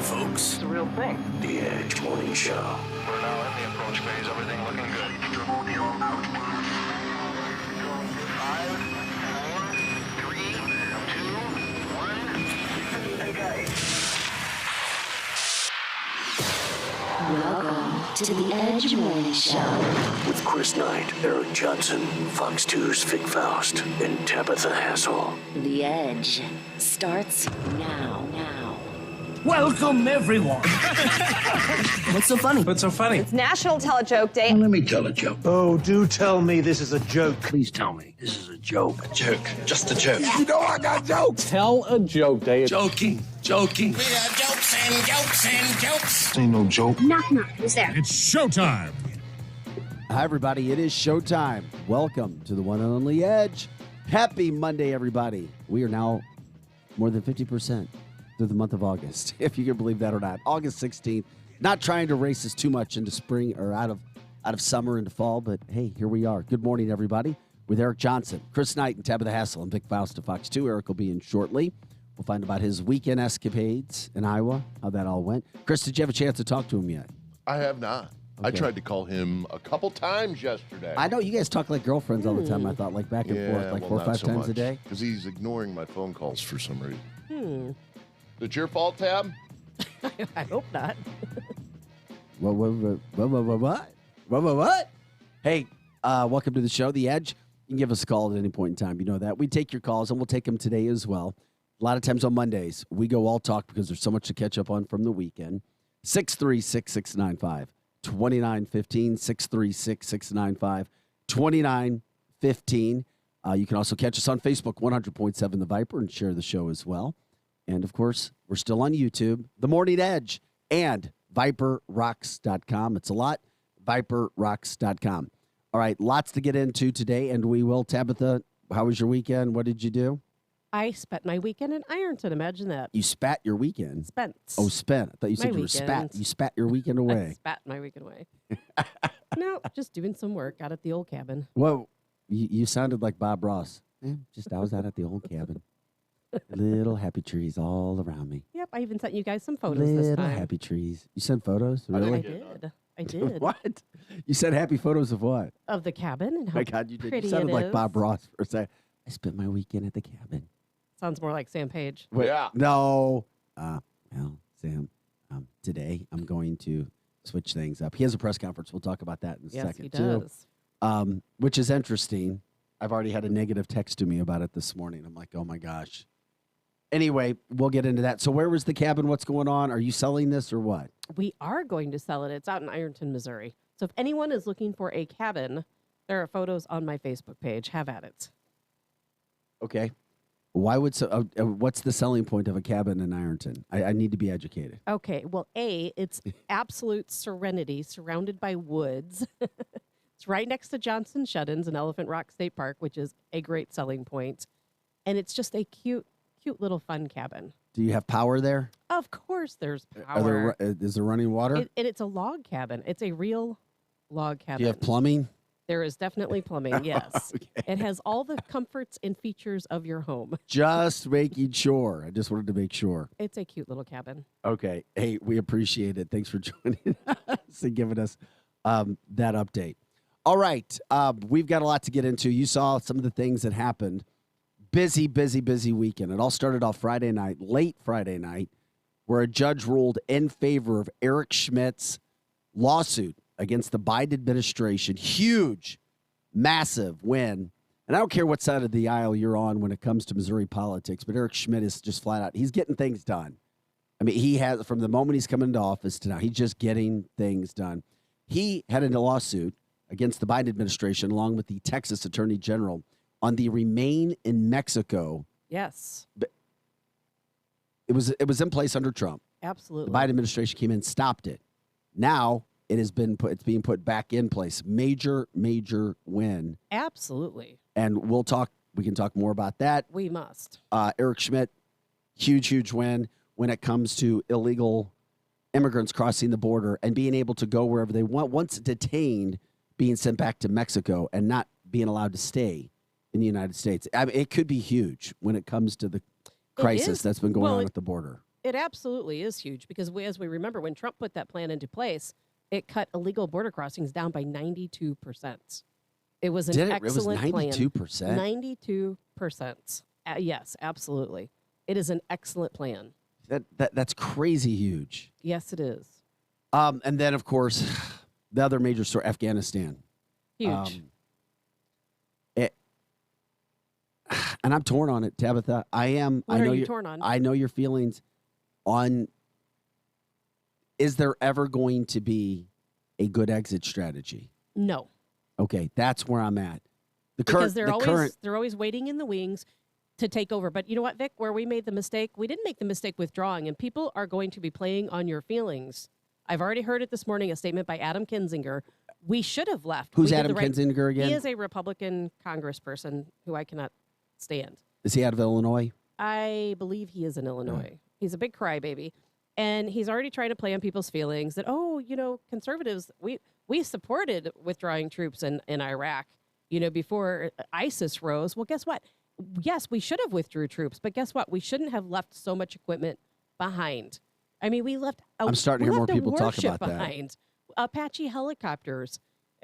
folks. It's a real thing. The Edge Morning Show. We're now in the approach phase. Everything looking good. 5, 4, 3, 2, 1. Okay. Welcome to the Edge Morning Show. With Chris Knight, Eric Johnson, Fox 2's Faust, and Tabitha Hassell. The Edge starts now. Welcome, everyone. What's so funny? What's so funny? It's National Tell a Joke Day. Let me tell a joke. Oh, do tell me this is a joke. Please tell me this is a joke. A joke. Just a joke. You know I got jokes. Tell a joke day. Joking. We got jokes and jokes and jokes. Ain't no joke. Knock, knock. Who's there? It's showtime. Hi, everybody. It is showtime. Welcome to the one and only Edge. Happy Monday, everybody. We are now more than 50% through the month of August, if you can believe that or not. August 16th. Not trying to race us too much into spring or out of summer into fall, but hey, here we are. Good morning, everybody. With Eric Johnson, Chris Knight, and Tabitha Hassell, and Vic Faust of Fox 2. Eric will be in shortly. We'll find about his weekend escapades in Iowa, how that all went. Chris, did you have a chance to talk to him yet? I have not. Okay. I tried to call him a couple times yesterday. I know you guys talk like girlfriends all the time. I thought like back and forth, like 4 or 5 times a day. Because he's ignoring my phone calls for some reason. Hmm. Is it your fault, Tab? I hope not. What? Hey, welcome to the show, The Edge. You can give us a call at any point in time. You know that. We take your calls, and we'll take them today as well. A lot of times on Mondays, we go all talk because there's so much to catch up on from the weekend. 636-695-2915, 636-695-2915. You can also catch us on Facebook, 100.7 The Viper, and share the show as well. And, of course, we're still on YouTube, The Morning Edge, and ViperRocks.com. It's a lot, ViperRocks.com. All right, lots to get into today, and we will. Tabitha, how was your weekend? What did you do? I spent my weekend in Ironton. Imagine that. You spat your weekend? Spent. Oh, spent. I thought you said My you were spat. weekend. You spat your weekend I away. spat my weekend away. No, just doing some work out at the old cabin. Well, you sounded like Bob Ross. I was out at the old cabin. Little happy trees all around me. Yep, I even sent you guys some photos this Little time. happy trees. You sent photos? I Really? did. I did. What? You sent happy photos of what? Of the cabin and how My God, you did. pretty You sounded it like is. Bob Ross for a second. I spent my weekend at the cabin. Sounds more like Sam Page. Wait, Yeah. No. Well, Sam, today I'm going to switch things up. He has a press conference. We'll talk about that in a Yes, second, he too. does. Which is interesting. I've already had a negative text to me about it this morning. I'm like, oh, my gosh. Anyway, we'll get into that. So where was the cabin? What's going on? Are you selling this or what? We are going to sell it. It's out in Ironton, Missouri. So if anyone is looking for a cabin, there are photos on my Facebook page. Have at it. Okay. Why would what's the selling point of a cabin in Ironton? I need to be educated. Okay. Well, it's absolute serenity, surrounded by woods. It's right next to Johnson Shut-ins and Elephant Rock State Park, which is a great selling point. And it's just a cute little fun cabin. Do you have power there? Of course there's Are power. is there running water? And it's a log cabin. It's a real log cabin. Do you have plumbing? There is definitely plumbing, yes. Okay. It has all the comforts and features of your home. Just making sure. I just wanted to make sure. It's a cute little cabin. Okay. Hey, we appreciate it. Thanks for joining us and giving us that update. All right. We've got a lot to get into. You saw some of the things that happened. Busy weekend. It all started off Friday night, late Friday night, where a judge ruled in favor of Eric Schmidt's lawsuit against the Biden administration. Huge, massive win. And I don't care what side of the aisle you're on when it comes to Missouri politics, but Eric Schmidt is just flat out, he's getting things done. I mean, he has, from the moment he's come into office to now, he's just getting things done. He had a lawsuit against the Biden administration, along with the Texas Attorney General, on the Remain in Mexico. Yes, It was in place under Trump. absolutely. The Biden administration came in, stopped it. Now it's being put back in place. Major win. Absolutely. And we can talk more about that. We must. Eric Schmidt, huge win when it comes to illegal immigrants crossing the border and being able to go wherever they want. Once detained, being sent back to Mexico and not being allowed to stay in the United States. I mean, it could be huge when it comes to the crisis that's been going on at the border. It absolutely is huge because as we remember, when Trump put that plan into place, it cut illegal border crossings down by 92%. It was an excellent plan. 92%? 92%. Yes, absolutely. It is an excellent plan. That's crazy huge. Yes, it is. And then, of course, the other major story, Afghanistan. Huge. And I'm torn on it, Tabitha. I am. What I know are you torn on? I know your feelings on. Is there ever going to be a good exit strategy? No. Okay, that's where I'm at. Because they're always waiting in the wings to take over. But you know what, Vic? Where we made the mistake, we didn't make the mistake withdrawing, and people are going to be playing on your feelings. I've already heard it this morning, a statement by Adam Kinzinger. We should have left. Who's Adam Kinzinger again? He is a Republican congressperson who I cannot stand. Is he out of Illinois? I believe he is in Illinois. He's a big crybaby. And he's already trying to play on people's feelings that, conservatives, we supported withdrawing troops in Iraq, before ISIS rose. Well, guess what? Yes, we should have withdrew troops, but guess what? We shouldn't have left so much equipment behind. I mean, we left I'm starting to hear more people talk about behind. Apache helicopters,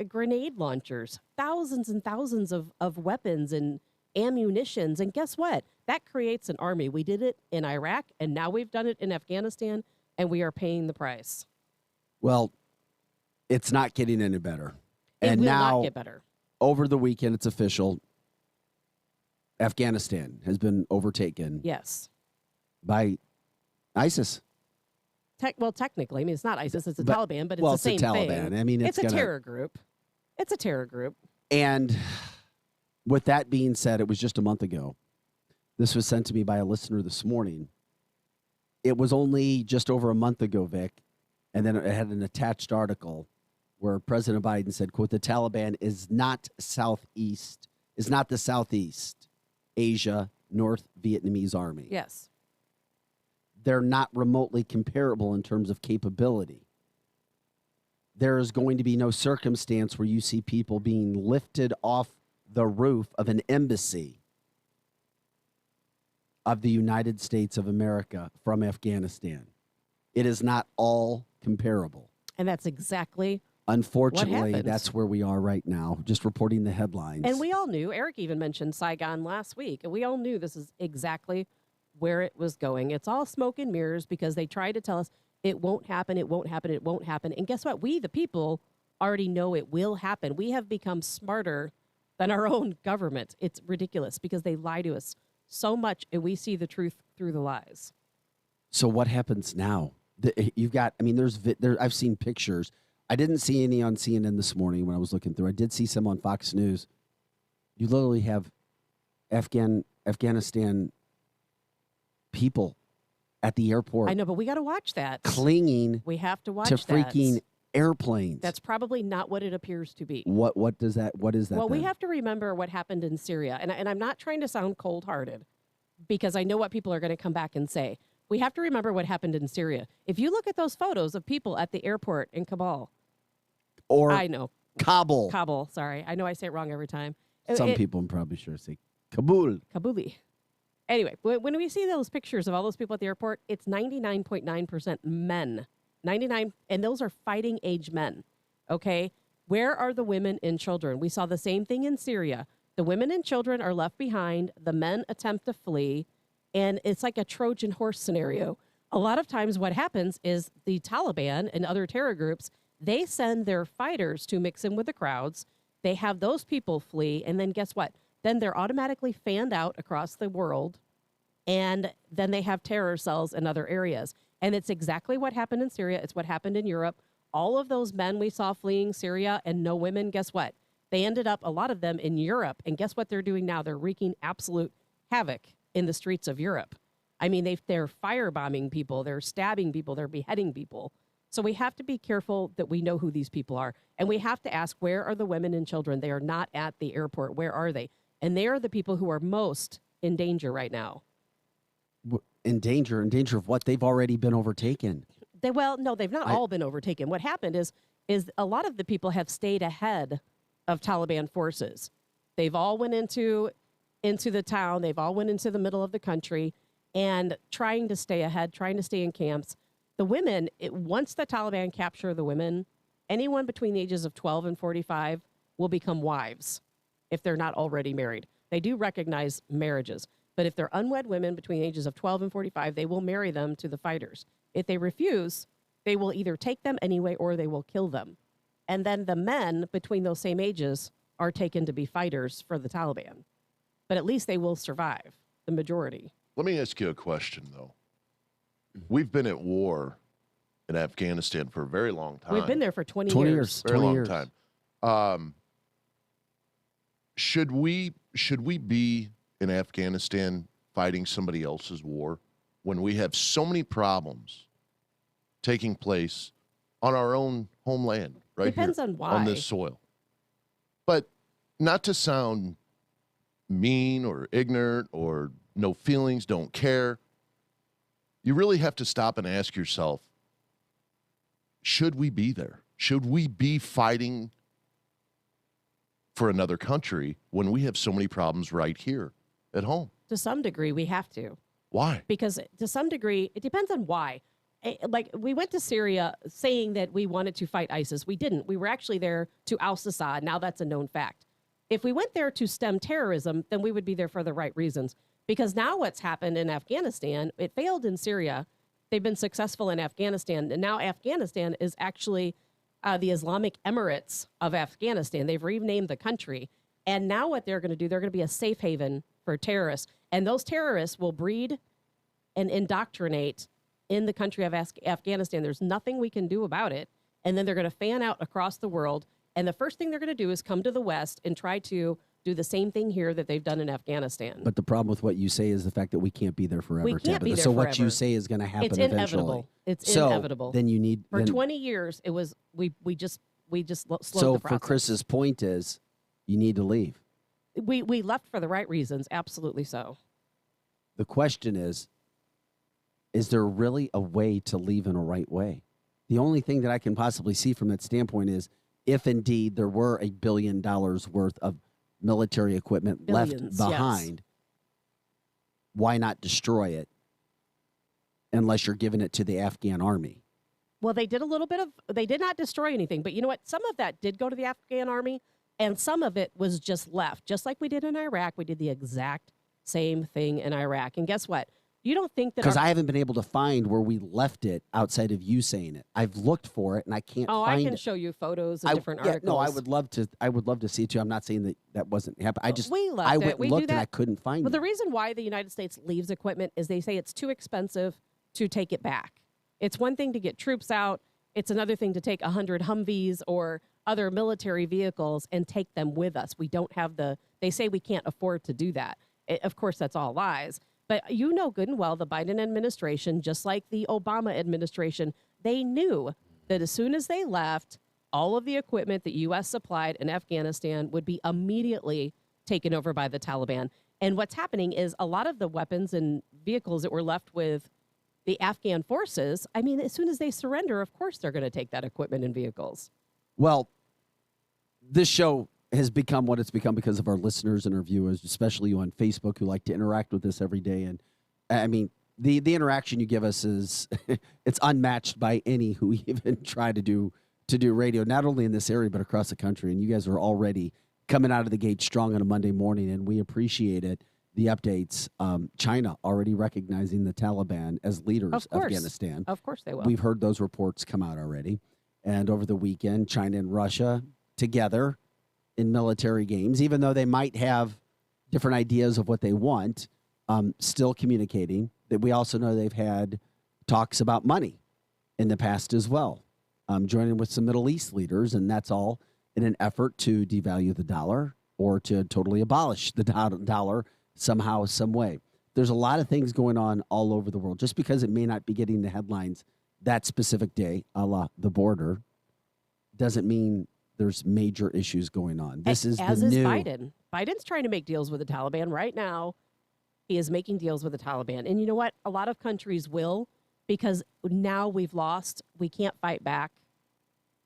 grenade launchers, thousands and thousands of weapons and ammunitions. And guess what? That creates an army. We did it in Iraq, and now we've done it in Afghanistan, and we are paying the price. Well, it's not getting any better. It will now, not get better. Over the weekend, it's official. Afghanistan has been overtaken. Yes. By ISIS. Technically, I mean, it's not ISIS, it's the Taliban, but it's the same Taliban. thing. I mean, it's a terror group. It's a terror group. And with that being said, it was just a month ago. This was sent to me by a listener this morning. It was only just over a month ago, Vic, and then it had an attached article where President Biden said, quote, the Taliban is not the Southeast Asia North Vietnamese army. Yes. They're not remotely comparable in terms of capability. There is going to be no circumstance where you see people being lifted off the roof of an embassy of the United States of America from Afghanistan. It is not all comparable. And that's exactly Unfortunately, that's where we are right now, just reporting the headlines. And we all knew, Eric even mentioned Saigon last week, and we all knew this is exactly where it was going. It's all smoke and mirrors because they try to tell us it won't happen, it won't happen, it won't happen. And guess what? We, the people, already know it will happen. We have become smarter than our own government. It's ridiculous because they lie to us so much, and we see the truth through the lies. So what happens now? You've got, I mean, I've seen pictures. I didn't see any on CNN this morning when I was looking through. I did see some on Fox News. You literally have Afghanistan people at the airport. I know, but we got to watch that. Clinging we have to watch to freaking airplanes. That's probably not what it appears to be. What is that? Well, then? we have to remember what happened in Syria. And I'm not trying to sound cold-hearted because I know what people are going to come back and say. We have to remember what happened in Syria. If you look at those photos of people at the airport in Kabul. Or I know. Kabul. Kabul, sorry. I know I say it wrong every time. Some people I'm probably sure say Kabul. Kabuli. Anyway, when we see those pictures of all those people at the airport, it's 99.9% men. 99, and those are fighting age men. Okay? Where are the women and children? We saw the same thing in Syria. The women and children are left behind. The men attempt to flee. And it's like a Trojan horse scenario. A lot of times what happens is the Taliban and other terror groups, they send their fighters to mix in with the crowds. They have those people flee. And then guess what? Then they're automatically fanned out across the world. And then they have terror cells in other areas. And it's exactly what happened in Syria. It's what happened in Europe. All of those men we saw fleeing Syria and no women, guess what? They ended up, a lot of them, in Europe. And guess what they're doing now? They're wreaking absolute havoc in the streets of Europe. I mean, they're firebombing people, they're stabbing people, they're beheading people. So we have to be careful that we know who these people are. And we have to ask, where are the women and children? They are not at the airport. Where are they? And they are the people who are most in danger right now. In danger of what? They've already been overtaken. No, they've not all been overtaken. What happened is a lot of the people have stayed ahead of Taliban forces. They've all went into the town. They've all went into the middle of the country. and trying to stay ahead, trying to stay in camps. The women, once the Taliban capture the women, anyone between the ages of 12 and 45 will become wives if they're not already married. They do recognize marriages, but if they're unwed women between the ages of 12 and 45, they will marry them to the fighters. If they refuse, they will either take them anyway or they will kill them. And then the men between those same ages are taken to be fighters for the Taliban. But at least they will survive, the majority. Let me ask you a question, though. We've been at war in Afghanistan for a very long time. We've been there for 20 20 years. years. Very 20 long years. time. Should we be in Afghanistan fighting somebody else's war when we have so many problems taking place on our own homeland, right Depends here, on why. on this soil? But not to sound mean or ignorant or no feelings, don't care. You really have to stop and ask yourself, should we be there? Should we be fighting for another country when we have so many problems right here at home? To some degree, we have to. Why? Because to some degree, it depends on why. Like, we went to Syria saying that we wanted to fight ISIS. We didn't. We were actually there to oust Assad. Now that's a known fact. If we went there to stem terrorism, then we would be there for the right reasons. Because now what's happened in Afghanistan, it failed in Syria. They've been successful in Afghanistan. And now Afghanistan is actually the Islamic Emirates of Afghanistan. They've renamed the country. And now what they're going to do, they're going to be a safe haven for terrorists. And those terrorists will breed and indoctrinate in the country of Afghanistan. There's nothing we can do about it. And then they're going to fan out across the world. And the first thing they're going to do is come to the West and try to do the same thing here that they've done in Afghanistan. But the problem with what you say is the fact that we can't be there forever. We can't Tabitha. be there So what forever. you say is going to happen It's eventually. inevitable. It's So inevitable. then you need For then, 20 years, it was we just slowed So the process. for Chris's point is, you need to leave. We left for the right reasons, absolutely so. The question is there really a way to leave in a right way? The only thing that I can possibly see from that standpoint is if indeed there were $1 billion worth of military equipment Billions, left behind, why not destroy it unless you're giving it to the Afghan army? Well, they did a little bit of, they did not destroy anything, but you know what? Some of that did go to the Afghan army, and some of it was just left. Just like we did in Iraq, we did the exact same thing in Iraq. And guess what? You don't think that Because I haven't been able to find where we left it outside of you saying it. I've looked for it and I can't Oh, find I can it. show you photos and different articles. No, I would love to. I would love to see it too. I'm not saying that wasn't happening. I just We left I it. went and We do looked and that. I couldn't find Well, it. the reason why the United States leaves equipment is they say it's too expensive to take it back. It's one thing to get troops out. It's another thing to take 100 Humvees or other military vehicles and take them with us. We don't have they say we can't afford to do that. Of course, that's all lies. But you know good and well the Biden administration, just like the Obama administration, they knew that as soon as they left, all of the equipment that U.S. supplied in Afghanistan would be immediately taken over by the Taliban. And what's happening is a lot of the weapons and vehicles that were left with the Afghan forces, I mean, as soon as they surrender, of course they're going to take that equipment and vehicles. Well, this show has become what it's become because of our listeners and our viewers, especially you on Facebook, who like to interact with us every day. And I mean, the interaction you give us is it's unmatched by any who even try to do radio, not only in this area but across the country. And you guys are already coming out of the gate strong on a Monday morning, and we appreciate it. The updates, China already recognizing the Taliban as leaders of Afghanistan. Of course they will. We've heard those reports come out already. And over the weekend, China and Russia together in military games, even though they might have different ideas of what they want, still communicating. That we also know they've had talks about money in the past as well, joining with some Middle East leaders, and that's all in an effort to devalue the dollar or to totally abolish the dollar somehow, some way. There's a lot of things going on all over the world. Just because it may not be getting the headlines that specific day, a la the border, doesn't mean there's major issues going on. This is as the is new. Biden. Biden's trying to make deals with the Taliban right now. He is making deals with the Taliban. And you know what? A lot of countries will, because now we've lost. We can't fight back.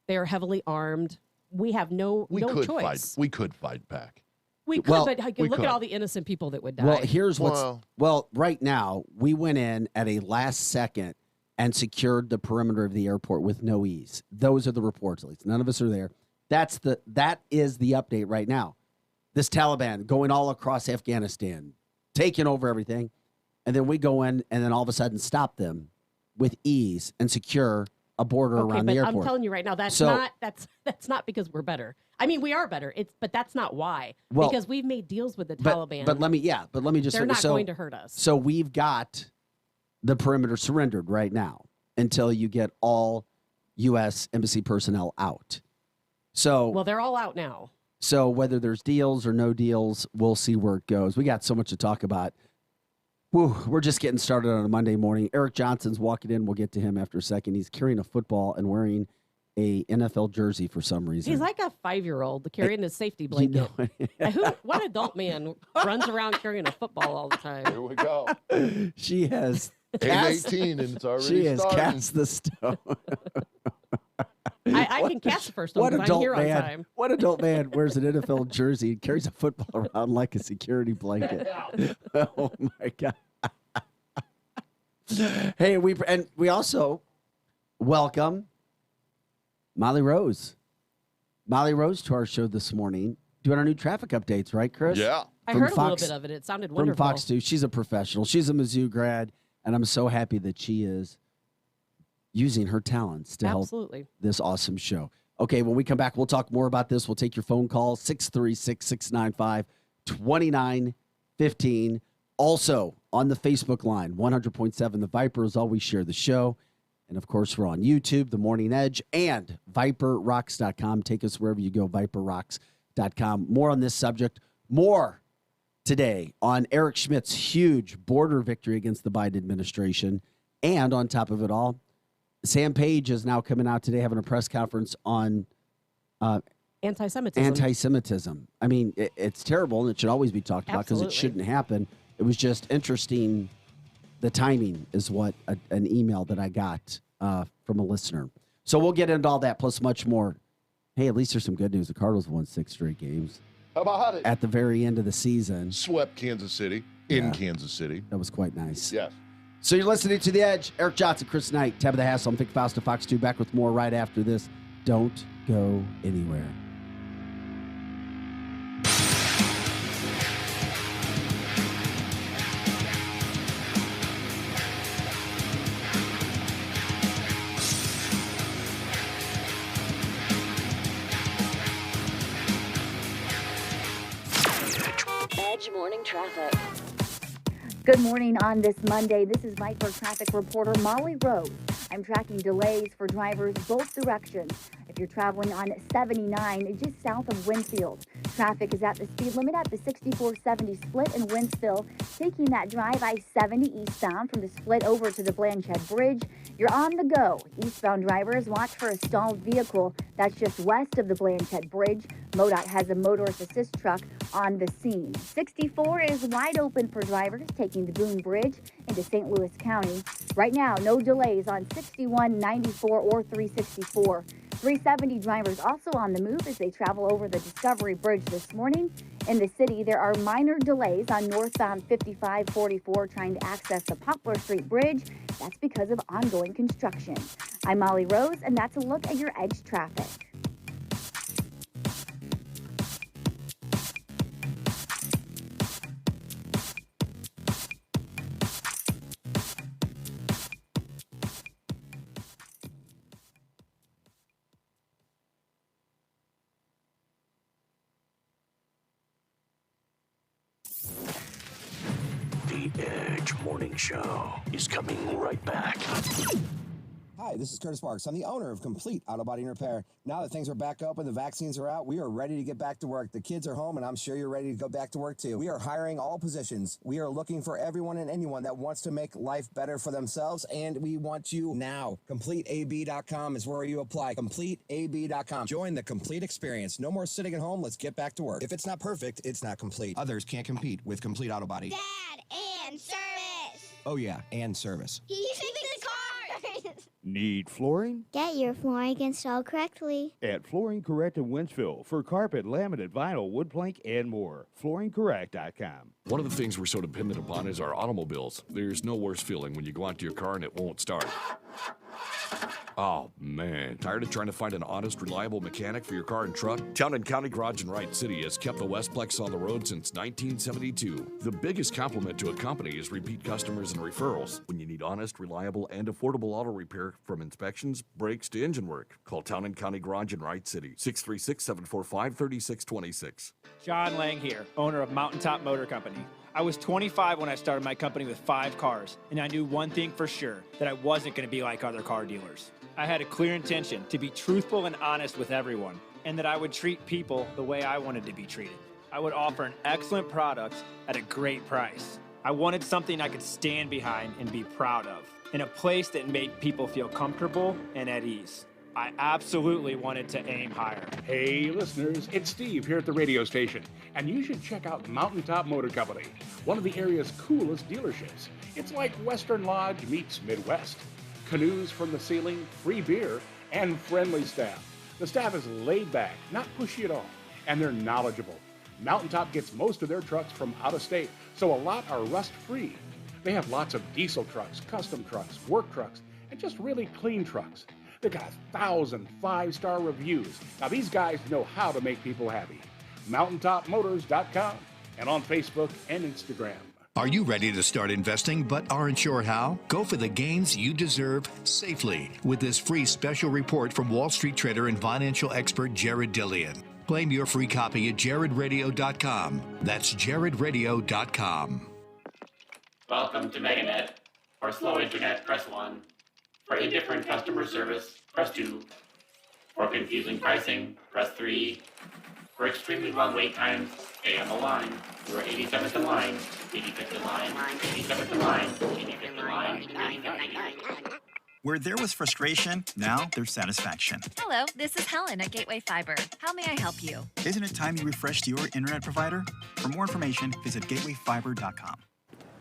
They are heavily armed. We have no choice. We could fight back. We could, Well, but we look could. at all the innocent people that would die. Well, here's what's Well- well, right now, we went in at a last second and secured the perimeter of the airport with no ease. Those are the reports, at least. None of us are there. That is the update right now. This Taliban going all across Afghanistan, taking over everything, and then we go in and then all of a sudden stop them with ease and secure a border okay, around but the airport. I'm telling you right now, that's not because we're better. I mean, we are better. But that's not why. Well, because we've made deals with the Taliban. But let me just They're finish. not going to hurt us. So we've got the perimeter surrendered right now until you get all U.S. embassy personnel out. So Well, they're all out now. So whether there's deals or no deals, we'll see where it goes. We got so much to talk about. Whew, we're just getting started on a Monday morning. Eric Johnson's walking in. We'll get to him after a second. He's carrying a football and wearing a NFL jersey for some reason. He's like a 5-year-old carrying his safety blanket. What adult man runs around carrying a football all the Here time? we go. She has cast, 8:18 and it's already she has starting. cast the stone. I can catch the first one because I'm here on time. What adult man wears an NFL jersey and carries a football around like a security blanket? Oh my God. Hey, we also welcome Molly Rose. Molly Rose to our show this morning, doing our new traffic updates, right, Chris? Yeah. I From heard a little Fox- bit of it. It sounded From wonderful. Fox 2. She's a professional. She's a Mizzou grad, and I'm so happy that she is using her talents to help Absolutely. this awesome show. Okay, when we come back, we'll talk more about this. We'll take your phone call, 636-695-2915. Also, on the Facebook line, 100.7 The Viper is always share the show. And, of course, we're on YouTube, The Morning Edge, and ViperRocks.com. Take us wherever you go, ViperRocks.com. More on this subject. More today on Eric Schmidt's huge border victory against the Biden administration. And on top of it all, Sam Page is now coming out today, having a press conference on Anti-Semitism. anti-Semitism. I mean, it's terrible, and it should always be talked about because it Absolutely. shouldn't happen. It was just interesting. The timing is what an email that I got from a listener. So we'll get into all that, plus much more. Hey, at least there's some good news. The Cardinals won 6 straight games How about it? at the very end of the season. Swept Kansas City in Kansas City. That was quite nice. Yes. So you're listening to The Edge. Eric Johnson, Chris Knight, Tabitha Hassell, I'm Faust of Fox 2. Back with more right after this. Don't go anywhere. Edge Morning Traffic. Good morning on this Monday. This is Viper traffic reporter Molly Rose. I'm tracking delays for drivers both directions. If you're traveling on 79 just south of Winfield, traffic is at the speed limit at the 6470 split in Winsville. Taking that drive I-70 eastbound from the split over to the Blanchard Bridge, you're on the go. Eastbound drivers, watch for a stalled vehicle that's just west of the Blanchard Bridge. MoDOT has a motorist assist truck on the scene. 64 is wide open for drivers taking the Boone Bridge into St. Louis County. Right now, no delays on 61, 94, or 364. 370 drivers also on the move as they travel over the Discovery Bridge this morning. In the city, there are minor delays on northbound 5544 trying to access the Poplar Street Bridge. That's because of ongoing construction. I'm Molly Rose, and that's a look at your Edge traffic. The Edge Morning Show is coming right back. Hi, this is Curtis Parks. I'm the owner of Complete Auto Body and Repair. Now that things are back open, the vaccines are out, we are ready to get back to work. The kids are home, and I'm sure you're ready to go back to work too. We are hiring all positions. We are looking for everyone and anyone that wants to make life better for themselves, and we want you now. CompleteAB.com is where you apply. CompleteAB.com. Join the complete experience. No more sitting at home. Let's get back to work. If it's not perfect, it's not complete. Others can't compete with Complete Auto Body. Dad, and service. Oh yeah, and service. He fixed the car. Need flooring? Get your flooring installed correctly. At Flooring Correct in Wentzville for carpet, laminate, vinyl, wood plank, and more. FlooringCorrect.com. One of the things we're so dependent upon is our automobiles. There's no worse feeling when you go out to your car and it won't start. Oh, man. Tired of trying to find an honest, reliable mechanic for your car and truck? Town and County Garage in Wright City has kept the Westplex on the road since 1972. The biggest compliment to a company is repeat customers and referrals. When you need honest, reliable, and affordable auto repair from inspections, brakes to engine work, call Town and County Garage in Wright City, 636-745-3626. John Lang here, owner of Mountaintop Motor Company. I was 25 when I started my company with 5 cars, and I knew one thing for sure, that I wasn't going to be like other car dealers. I had a clear intention to be truthful and honest with everyone, and that I would treat people the way I wanted to be treated. I would offer an excellent product at a great price. I wanted something I could stand behind and be proud of, in a place that made people feel comfortable and at ease. I absolutely wanted to aim higher. Hey, listeners, it's Steve here at the radio station, and you should check out Mountaintop Motor Company, one of the area's coolest dealerships. It's like Western Lodge meets Midwest. Canoes from the ceiling, free beer, and friendly staff. The staff is laid back, not pushy at all, and they're knowledgeable. Mountaintop gets most of their trucks from out of state, so a lot are rust-free. They have lots of diesel trucks, custom trucks, work trucks, and just really clean trucks. They've got 1,000 5-star reviews. Now, these guys know how to make people happy. MountaintopMotors.com and on Facebook and Instagram. Are you ready to start investing but aren't sure how? Go for the gains you deserve safely with this free special report from Wall Street trader and financial expert Jared Dillian. Claim your free copy at jaredradio.com. That's jaredradio.com. Welcome to MegaNet. For slow internet, press 1. For indifferent customer service, press 2. For confusing pricing, press 3. For extremely long wait times, stay on the line. You are 87th in line, 85th in line, 87th in line, 85th in line, 85th in line. Where there was frustration, now there's satisfaction. Hello, this is Helen at Gateway Fiber. How may I help you? Isn't it time you refreshed your internet provider? For more information, visit gatewayfiber.com.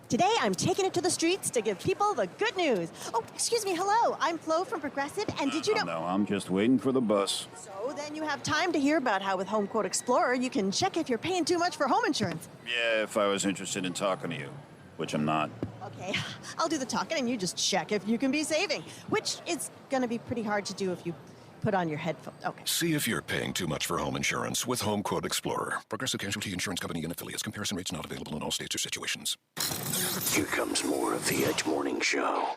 Today, I'm taking it to the streets to give people the good news. Oh, excuse me, hello. I'm Flo from Progressive, and did you know... No, I'm just waiting for the bus. So then you have time to hear about how with Home Quote Explorer, you can check if you're paying too much for home insurance. Yeah, if I was interested in talking to you, which I'm not. Okay, I'll do the talking, and you just check if you can be saving, which is going to be pretty hard to do if you put on your headphones. Okay. See if you're paying too much for home insurance with Home Quote Explorer. Progressive Casualty Insurance Company and affiliates. Comparison rates not available in all states or situations. Here comes more of the Edge Morning Show.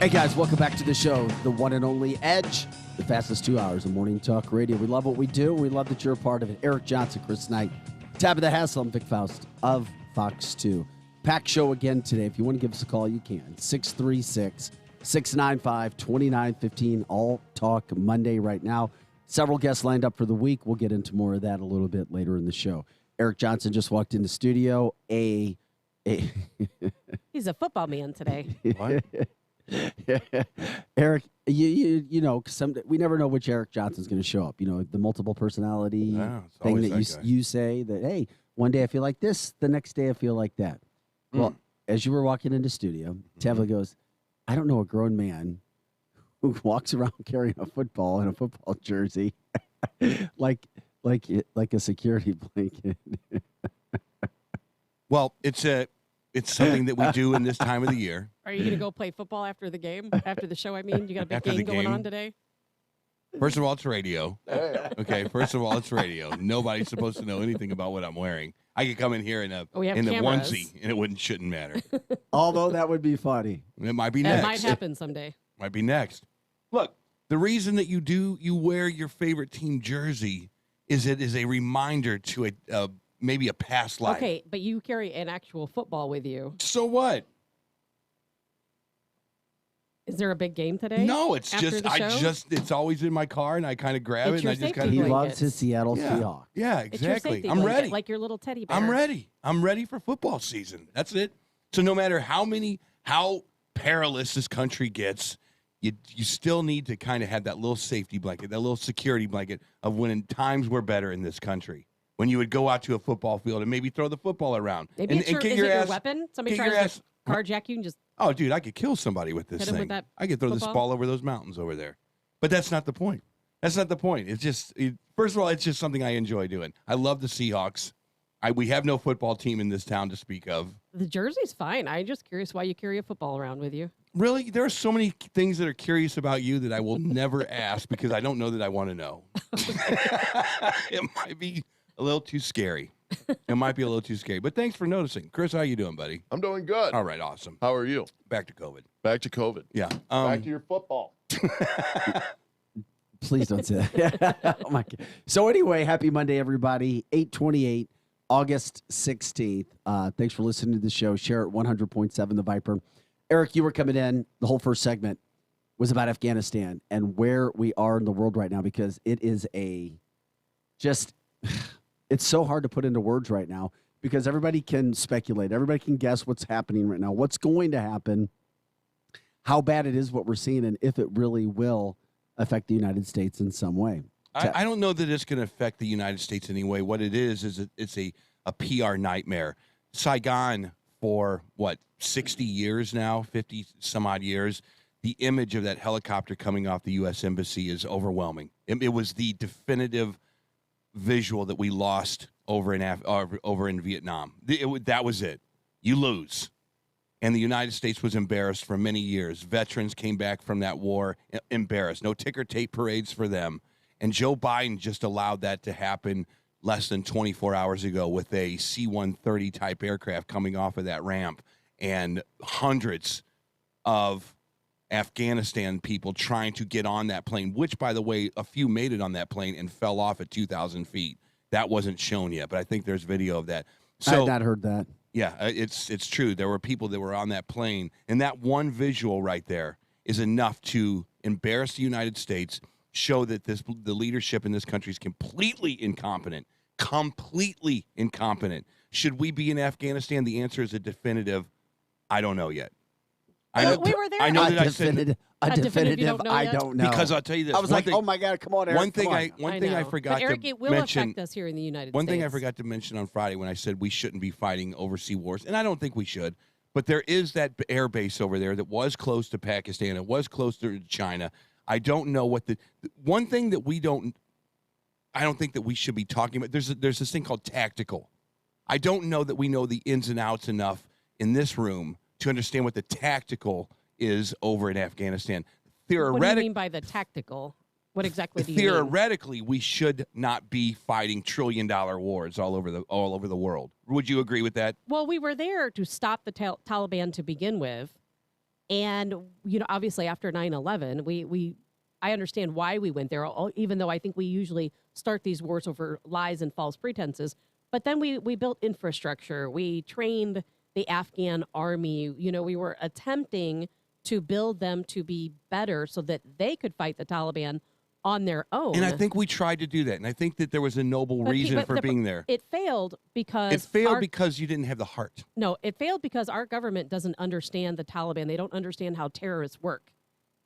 Hey guys, welcome back to the show, the one and only Edge, the fastest 2 hours of morning talk radio. We love what we do. We love that you're a part of it. Eric Johnson, Chris Knight, Tabitha Hassell, and Vic Faust of Fox 2. Packed show again today. If you want to give us a call, you can. 636-695-2915. All Talk Monday right now. Several guests lined up for the week. We'll get into more of that a little bit later in the show. Eric Johnson just walked in the studio. He's a football man today. What? Eric, you know, we never know which Eric Johnson's going to show up. You know, the multiple personality thing that you say that, hey, one day I feel like this, the next day I feel like that. Well, as you were walking into studio, Tabitha goes, I don't know a grown man who walks around carrying a football and a football jersey like a security blanket. Well, it's something that we do in this time of the year. Are you going to go play football after the game? After the show, I mean? You got a big game going on today? First of all, it's radio. Okay, first of all, it's radio. Nobody's supposed to know anything about what I'm wearing. I could come in here in a onesie, and it shouldn't matter. Although that would be funny. It might be next. It might happen someday. Might be next. Look, the reason that you wear your favorite team jersey is it is a reminder to maybe a past life. Okay, but you carry an actual football with you. So what? Is there a big game today? No, it's after just the show? it's always in my car, and I kind of grab It's it, your and I just safety kind He of. loves his Seattle Seahawks. Yeah, It's your exactly. safety I'm blanket, ready. like your little teddy bear. I'm ready. I'm ready for football season. That's it. So no matter how perilous this country gets, you still need to kind of have that little safety blanket, that little security blanket of when times were better in this country. When you would go out to a football field and maybe throw the football around. Maybe and, it's your, get is your it your ass, weapon? Somebody get your tries ass, to carjack you and just. Oh, dude, I could kill somebody with this Hit 'em thing. with that I could throw this football? ball over those mountains over there. But that's not the point. That's not the point. It's just, first of all, it's just something I enjoy doing. I love the Seahawks. We have no football team in this town to speak of. The jersey's fine. I'm just curious why you carry a football around with you. Really, there are so many things that are curious about you that I will never ask because I don't know that I want to know. It might be a little too scary. It might be a little too scary. But thanks for noticing. Chris, how you doing, buddy? I'm doing good. All right, awesome. How are you? Back to COVID. Back to COVID. Yeah. Back to your football. Please don't say that. Oh my God. So anyway, happy Monday, everybody. 8/28, August 16th. Thanks for listening to the show. Share it 100.7 The Viper. Eric, you were coming in. The whole first segment was about Afghanistan and where we are in the world right now because it is it's so hard to put into words right now because everybody can speculate. Everybody can guess what's happening right now, what's going to happen, how bad it is what we're seeing, and if it really will affect the United States in some way. I don't know that it's going to affect the United States anyway. What it is it's a PR nightmare. Saigon for, 60 years now, 50 some odd years, the image of that helicopter coming off the U.S. Embassy is overwhelming. It was the definitive visual that we lost over in Vietnam. That was it. You lose. And the United States was embarrassed for many years. Veterans came back from that war embarrassed. No ticker tape parades for them. And Joe Biden just allowed that to happen less than 24 hours ago with a C-130 type aircraft coming off of that ramp and hundreds of Afghanistan people trying to get on that plane, which, by the way, a few made it on that plane and fell off at 2,000 feet. That wasn't shown yet, but I think there's video of that. So, I had not heard that. Yeah, it's true. There were people that were on that plane, and that one visual right there is enough to embarrass the United States, show that the leadership in this country is completely incompetent. Completely incompetent. Should we be in Afghanistan? The answer is a definitive, I don't know yet. We were there. I know that A definitive, I don't know. Because I'll tell you this. I was like, oh my God, come on, Eric. One thing I forgot but Eric, to it will mention. affect us here in the United One States. thing I forgot to mention on Friday when I said we shouldn't be fighting overseas wars, and I don't think we should, but there is that air base over there that was close to Pakistan. It was close to China. I don't know what one thing that I don't think that we should be talking about. There's this thing called tactical. I don't know that we know the ins and outs enough in this room to understand what the tactical is over in Afghanistan. What do you mean by the tactical? What exactly do you mean? Theoretically, we should not be fighting trillion-dollar wars all over the world. Would you agree with that? Well, we were there to stop the Taliban to begin with. And, obviously after 9/11, I understand why we went there, even though I think we usually start these wars over lies and false pretenses. But then we built infrastructure. We trained the Afghan army. We were attempting to build them to be better so that they could fight the Taliban on their own. And I think we tried to do that. And I think that there was a noble reason for being there. It failed because... It failed because you didn't have the heart. No, it failed because our government doesn't understand the Taliban. They don't understand how terrorists work.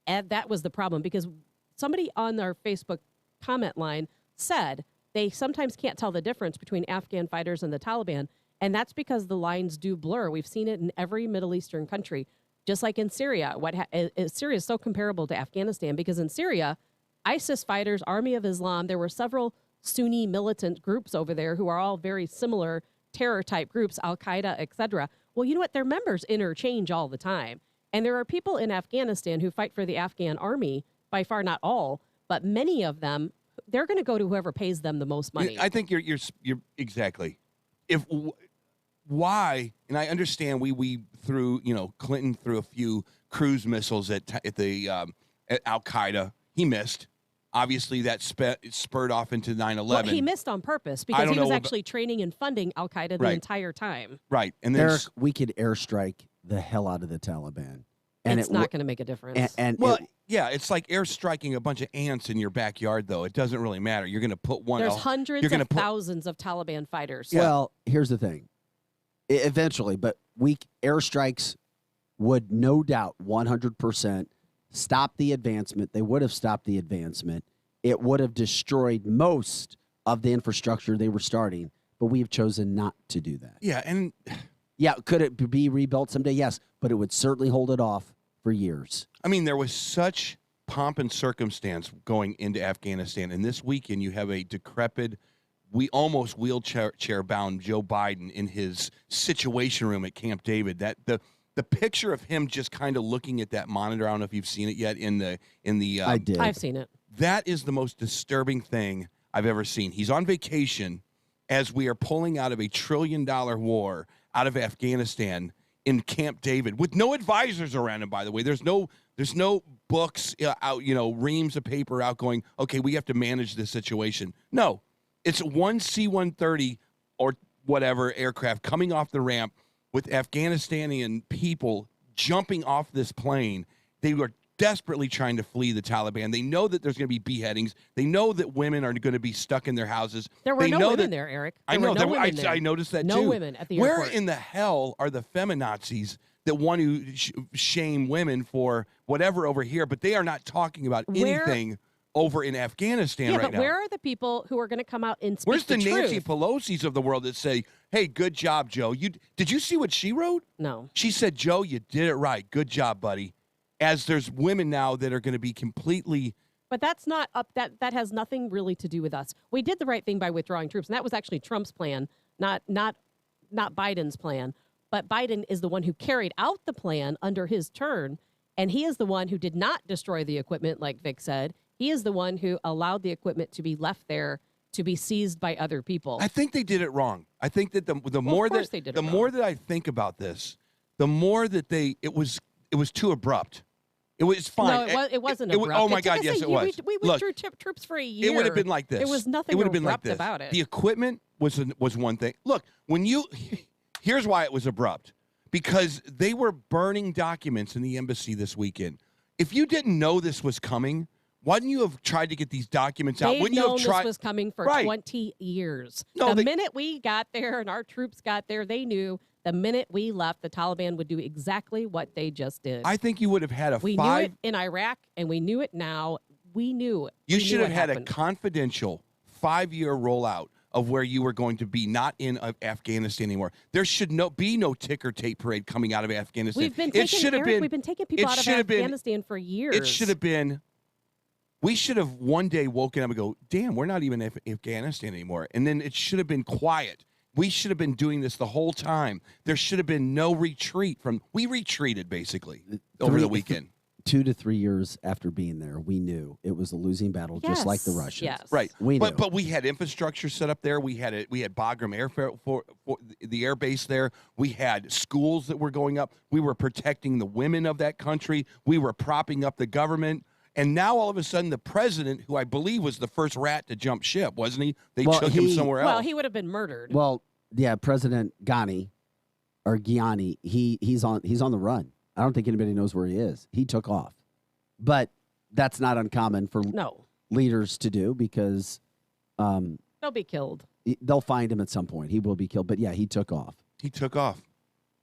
And that was the problem, because somebody on our Facebook comment line said they sometimes can't tell the difference between Afghan fighters and the Taliban. And that's because the lines do blur. We've seen it in every Middle Eastern country. Just like in Syria. Syria is so comparable to Afghanistan because in Syria, ISIS fighters, Army of Islam, there were several Sunni militant groups over there who are all very similar terror type groups, Al-Qaeda, etc. Well, you know what? Their members interchange all the time. And there are people in Afghanistan who fight for the Afghan army, by far not all, but many of them, they're going to go to whoever pays them the most money. I think you're exactly. Why? And I understand we threw, Clinton threw a few cruise missiles at Al Qaeda. He missed. Obviously, that spurred off into 9/11. Well, he missed on purpose because he was actually training and funding Al Qaeda the entire time. Right. And then Eric, we could airstrike the hell out of the Taliban. And it's not going to make a difference. Well, yeah, it's like air striking a bunch of ants in your backyard, though. It doesn't really matter. You're going to put one. There's hundreds of thousands of Taliban fighters. Well, here's the thing. Eventually, but weak airstrikes would no doubt 100% stop the advancement. They would have stopped the advancement. It would have destroyed most of the infrastructure they were starting, but we have chosen not to do that. Yeah, and yeah, could it be rebuilt someday? Yes, but it would certainly hold it off for years. I mean, there was such pomp and circumstance going into Afghanistan, and this weekend you have a decrepit, almost wheelchair-bound Joe Biden in his situation room at Camp David. That the picture of him just kind of looking at that monitor. I don't know if you've seen it yet. In the I did. I've seen it. That is the most disturbing thing I've ever seen. He's on vacation as we are pulling out of a $1 trillion war out of Afghanistan in Camp David with no advisors around him. By the way, there's no books out, reams of paper out going, okay, we have to manage this situation. No, it's one C-130 or whatever aircraft coming off the ramp with Afghanistani people jumping off this plane. They were desperately trying to flee the Taliban. They know that there's going to be beheadings. They know that women are going to be stuck in their houses. There were no women there, Eric. I know. I noticed that too. No women at the airport. Where in the hell are the feminazis that want to shame women for whatever over here, but they are not talking about anything over in Afghanistan right now. Yeah, but where are the people who are going to come out and speak Where's the truth? Nancy Pelosi's of the world that say, hey, good job, Joe. Did you see what she wrote? No. She said, Joe, you did it right. Good job, buddy. As there's women now that are going to be completely... But that's not up. That has nothing really to do with us. We did the right thing by withdrawing troops, and that was actually Trump's plan, not Biden's plan. But Biden is the one who carried out the plan under his turn, and he is the one who did not destroy the equipment, like Vic said. He is the one who allowed the equipment to be left there to be seized by other people. I think they did it wrong. I think that the more that I think about this, the more that it was too abrupt. It was fine. No, it wasn't abrupt. Oh my God, yes, it was. We withdrew troops for a year. It would have been like this. There was nothing abrupt about it. The equipment was one thing. Look, here's why it was abrupt. Because they were burning documents in the embassy this weekend. If you didn't know this was coming, why didn't you have tried to get these documents out? They've known this was coming for 20 years. No, the minute we got there and our troops got there, they knew the minute we left, the Taliban would do exactly what they just did. I think you would have had We knew it in Iraq, and we knew it now. We knew it. You should have had a confidential 5-year rollout of where you were going to be, not in Afghanistan anymore. There should be no ticker tape parade coming out of Afghanistan. We've been taking people out of Afghanistan for years. It should have been. We should have one day woken up and go, damn, we're not even in Afghanistan anymore. And then it should have been quiet. We should have been doing this the whole time. There should have been no retreat we retreated basically over the weekend. 2 to 3 years after being there, we knew it was a losing battle, just like the Russians. Yes. Right. We knew. But we had infrastructure set up there. We had Bagram Air for the air base there. We had schools that were going up. We were protecting the women of that country. We were propping up the government. And now all of a sudden, the president, who I believe was the first rat to jump ship, wasn't he? They took him somewhere else. Well, he would have been murdered. Well, yeah, President Ghani, he's on the run. I don't think anybody knows where he is. He took off. But that's not uncommon for leaders to do because they'll be killed. They'll find him at some point. He will be killed. But yeah, he took off. He took off.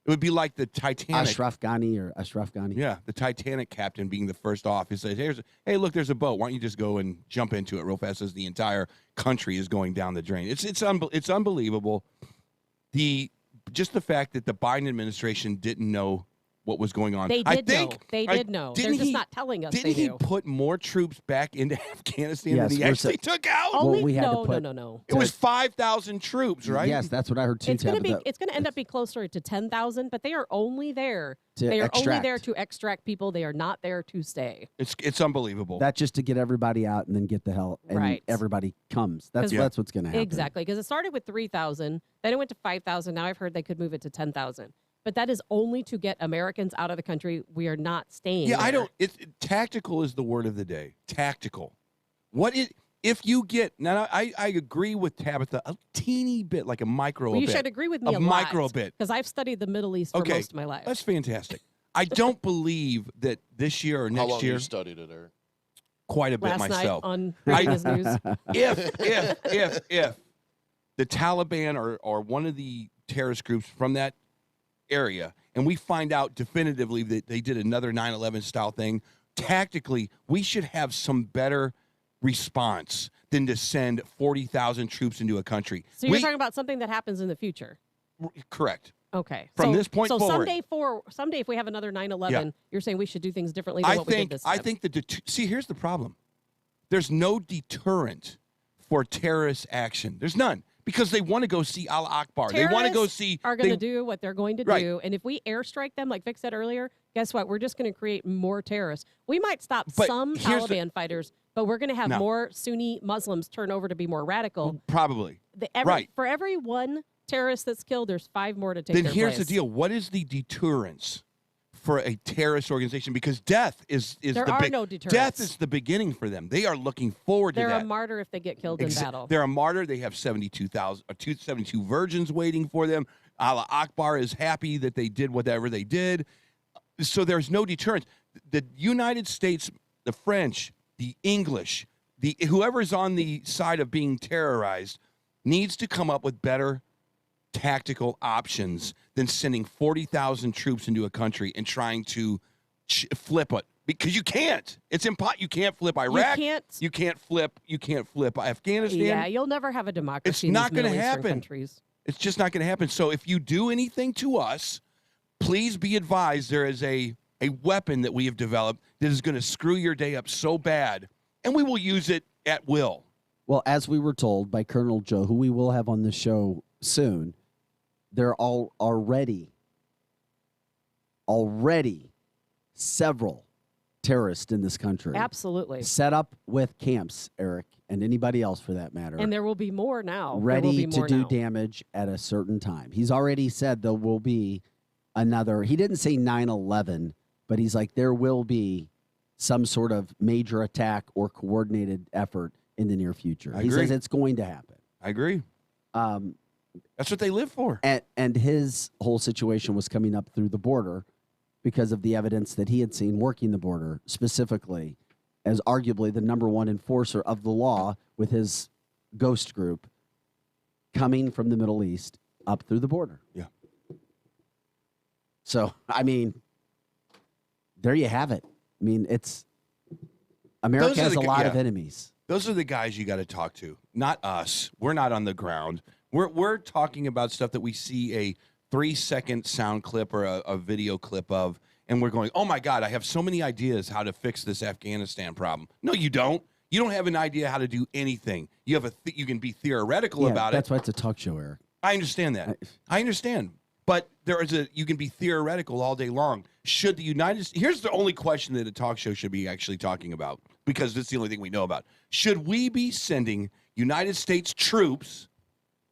It would be like the Titanic. Ashraf Ghani. Yeah, the Titanic captain being the first off. He says, hey, look, there's a boat. Why don't you just go and jump into it real fast as the entire country is going down the drain? It's unbelievable. Just the fact that the Biden administration didn't know what was going on. They did know. They're just not telling us. Didn't he put more troops back into Afghanistan than he actually took out? No. It was 5,000 troops, right? Yes, that's what I heard too. It's going to end up being closer to 10,000, but they are only there. Only there to extract people. They are not there to stay. It's unbelievable. That's just to get everybody out and then get the hell and everybody comes. That's what's going to happen. Exactly, because it started with 3,000, then it went to 5,000. Now I've heard they could move it to 10,000. But that is only to get Americans out of the country. We are not staying there. Tactical is the word of the day. Tactical. If you get, now I agree with Tabitha a teeny bit, like a micro bit. You should agree with me a lot. micro bit. Because I've studied the Middle East for most of my life. That's fantastic. I don't believe that this year or How next long year. you studied it, Eric? Quite a bit Last myself. night on reading his news. If the Taliban or one of the terrorist groups from that area, and we find out definitively that they did another 9/11 style thing, tactically, we should have some better response than to send 40,000 troops into a country. So you're talking about something that happens in the future. Correct. Okay. From this point forward. So someday if we have another 9/11, Yeah. you're saying we should do things differently than what we did this time. I think see, here's the problem. There's no deterrent for terrorist action. There's none. Because they want to go see Allah Akbar. They want to go see. Are going to do what they're going to Right. do, and if we airstrike them, like Vic said earlier, guess what? We're just going to create more terrorists. We might stop But some here's the- Taliban fighters, but we're going to have No. more Sunni Muslims turn over to be more radical. Probably. Right. For every one terrorist that's killed, there's 5 more to take Then their here's place. the deal. What is the deterrence for a terrorist organization? Because death is There the are big no deterrents. death is the beginning for them. They are looking forward They're to that. a martyr if they get killed in battle. They're a martyr. They have 72 virgins waiting for them. Allah Akbar is happy that they did whatever they did. So there's no deterrence. The United States, the French, the English, whoever's on the side of being terrorized needs to come up with better tactical options than sending 40,000 troops into a country and trying to flip it. Because you can't. It's impossible. You can't flip Iraq. You can't flip Afghanistan. Yeah, you'll never have a democracy It's in not these going to Middle Eastern happen. countries. It's just not going to happen. So if you do anything to us, please be advised there is a weapon that we have developed that is going to screw your day up so bad, and we will use it at will. Well, as we were told by Colonel Joe, who we will have on the show soon, there are already several terrorists in this country. Absolutely. Set up with camps, Eric, and anybody else for that matter. And there will be more now. Ready to do now. damage at a certain time. He's already said there will be another. He didn't say 9/11, but he's like, there will be some sort of major attack or coordinated effort in the near future. I He agree. says it's going to happen. I agree. That's what they live for. And his whole situation was coming up through the border because of the evidence that he had seen working the border, specifically as arguably the number one enforcer of the law with his ghost group coming from the Middle East up through the border. Yeah. So, I mean, there you have it. I mean, America has a lot of enemies. Those are the guys you got to talk to, not us. We're not on the ground. We're talking about stuff that we see a 3-second sound clip or a video clip of, and we're going, oh my God, I have so many ideas how to fix this Afghanistan problem. No, you don't. You don't have an idea how to do anything. You have you can be theoretical about That's it. why it's a talk show, Eric. I understand that. I understand. But you can be theoretical all day long. Should the here's the only question that a talk show should be actually talking about, because that's the only thing we know about. Should we be sending United States troops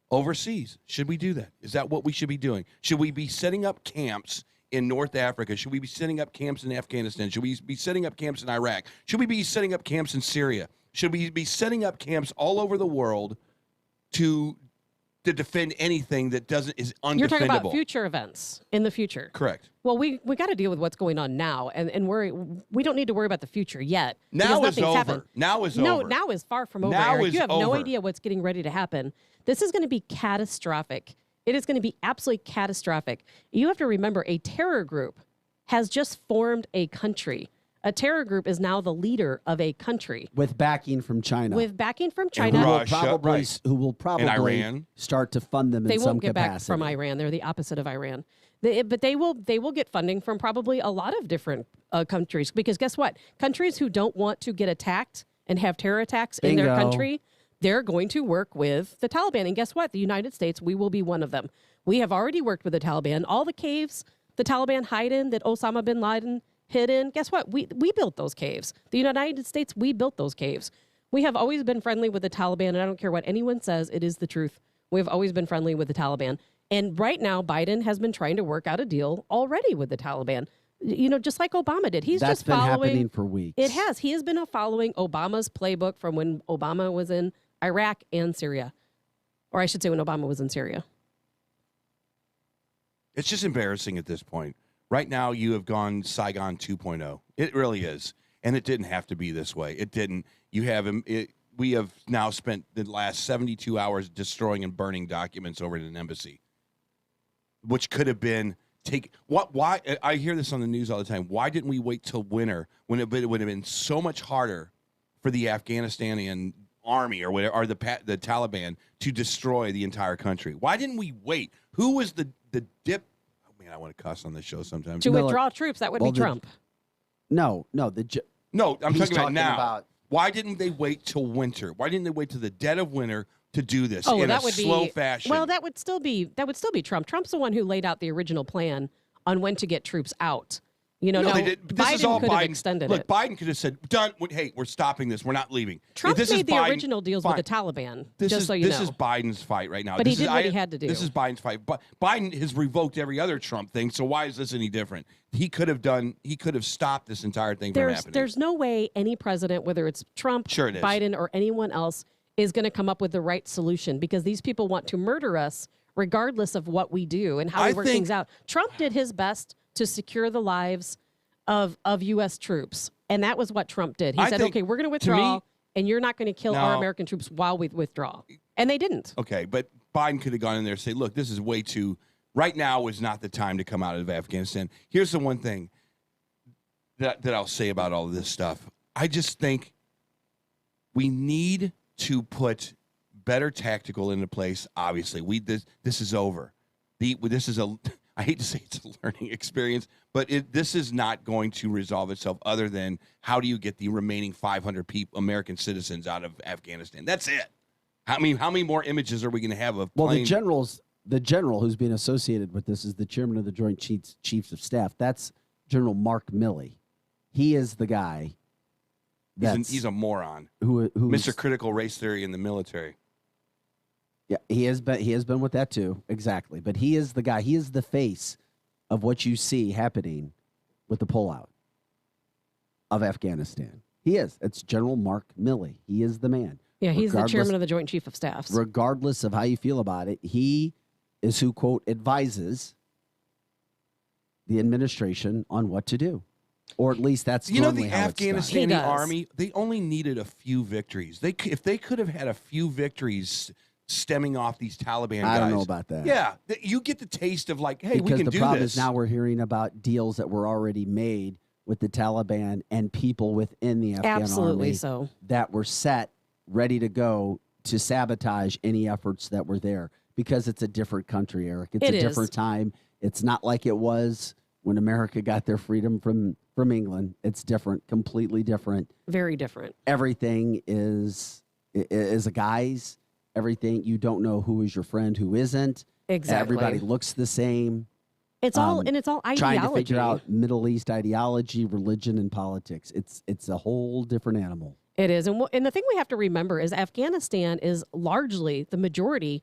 overseas? Should we do that? Is that what we should be doing? Should we be setting up camps in North Africa? Should we be setting up camps in Afghanistan? Should we be setting up camps in Iraq? Should we be setting up camps in Syria? Should we be setting up camps all over the world to defend anything that is undefendable? You're talking about future events in the future. Correct. Well, we got to deal with what's going on now, and we don't need to worry about the future yet. Now because is nothing's over. happened. Now is no, over. now is far from over. Now Eric. is You have no over. idea what's getting ready to happen. This is going to be catastrophic. It is going to be absolutely catastrophic. You have to remember, a terror group has just formed a country. A terror group is now the leader of a country. With backing from China. With backing from And China. who will probably And Iran. start to fund them They in some won't get capacity. back from Iran. They're the opposite of Iran. But they will get funding from probably a lot of different countries. Because guess what? Countries who don't want to get attacked and have terror attacks in their Bingo. country, they're going to work with the Taliban. And guess what? The United States, we will be one of them. We have already worked with the Taliban. All the caves the Taliban hide in, that Osama bin Laden hid in, guess what? We built those caves. The United States, we built those caves. We have always been friendly with the Taliban, and I don't care what anyone says, it is the truth. We have always been friendly with the Taliban. And right now, Biden has been trying to work out a deal already with the Taliban. You know, just like Obama did. He's That's just been following. happening for weeks. It has. He has been following Obama's playbook from when Obama was in Iraq and Syria. Or I should say when Obama was in Syria. It's just embarrassing at this point. Right now, you have gone Saigon 2.0. It really is. And it didn't have to be this way. It didn't. You have we have now spent the last 72 hours destroying and burning documents over at an embassy, which could have been why I hear this on the news all the time. Why didn't we wait till winter when it would have been so much harder for the Afghanistani army or whatever, or the Taliban to destroy the entire country? Why didn't we wait? Who was the dip? Oh man, I want to cuss on this show sometimes. To withdraw troops, that would be Trump. No, I'm talking about now. Why didn't they wait till winter? Why didn't they wait till the dead of winter to do this in a slow fashion? Well, that would still be Trump. Trump's the one who laid out the original plan on when to get troops out. You know, they did. This is all could Biden. have extended Look, it. Biden could have said, "Done. Hey, we're stopping this. We're not leaving." Trump this made the Biden, original deals with the Taliban. This just is so you know. This is Biden's fight right now. But he did what he had to do. This is Biden's fight. But Biden has revoked every other Trump thing. So why is this any different? He could have stopped this entire thing from happening. There's no way any president, whether it's Trump, Biden, or anyone else, is going to come up with the right solution, because these people want to murder us regardless of what we do and how we work things out. Trump did his best to secure the lives of U.S. troops, and that was what Trump did. He said, okay, we're going to withdraw, and you're not going to kill our American troops while we withdraw. And they didn't. Okay, but Biden could have gone in there and say, look, this is way too... Right now is not the time to come out of Afghanistan. Here's the one thing that I'll say about all of this stuff. I just think we need to put better tactical into place. Obviously, this is over. This is I hate to say it's a learning experience, but this is not going to resolve itself other than how do you get the remaining 500 American citizens out of Afghanistan? That's it. How many more images are we going to have of the general who's being associated with this is the chairman of the Joint Chiefs of Staff. That's General Mark Milley. He is the guy. He's a moron. Who's Mr. Critical Race Theory in the military. Yeah, he has been with that too, exactly. But he is the guy. He is the face of what you see happening with the pullout of Afghanistan. He is. It's General Mark Milley. He is the man. Yeah, he's the chairman of the Joint Chief of Staffs. Regardless of how you feel about it, he is who, quote, advises the administration on what to do. Or at least that's the Afghanistani army, they only needed a few victories. If they could have had a few victories stemming off these Taliban guys. I don't know about that. Yeah, you get the taste of like, hey, we can do this. Because the problem is now we're hearing about deals that were already made with the Taliban and people within the Afghan army that were set, ready to go to sabotage any efforts that were there, because it's a different country, Eric. It's a different time. It's not like it was when America got their freedom from England. It's different, completely different. Very different. Everything is a guise. Everything, you don't know who is your friend, who isn't. Exactly. Everybody looks the same. It's all ideology. Trying to figure out Middle East ideology, religion, and politics. It's a whole different animal. It is. And the thing we have to remember is Afghanistan is largely, the majority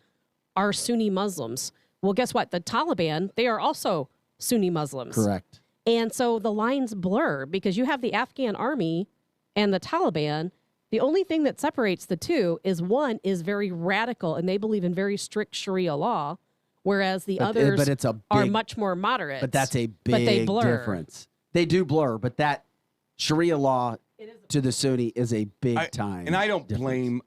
are Sunni Muslims. Well, guess what? The Taliban, they are also Sunni Muslims. Correct. And so the lines blur because you have the Afghan army and the Taliban. The only thing that separates the two is one is very radical and they believe in very strict Sharia law, whereas the others are much more moderate. But that's a big difference. They do blur, but that Sharia law to the Sunni is a big time. And I don't blame,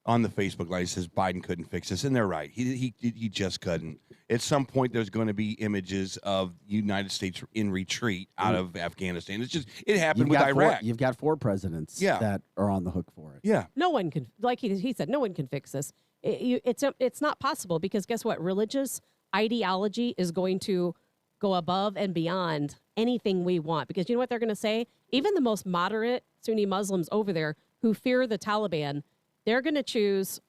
on the Facebook Live, it says Biden couldn't fix this, and they're right. He just couldn't. At some point, there's going to be images of the United States in retreat out of Afghanistan. It's just, it happened with Iraq. You've got 4 presidents that are on the hook for it. Yeah. No one can, like he said, no one can fix this. It's not possible because guess what? Religious ideology is going to go above and beyond anything we want. Because you know what they're going to say? Even the most moderate Sunni Muslims over there who fear the Taliban, they're going to choose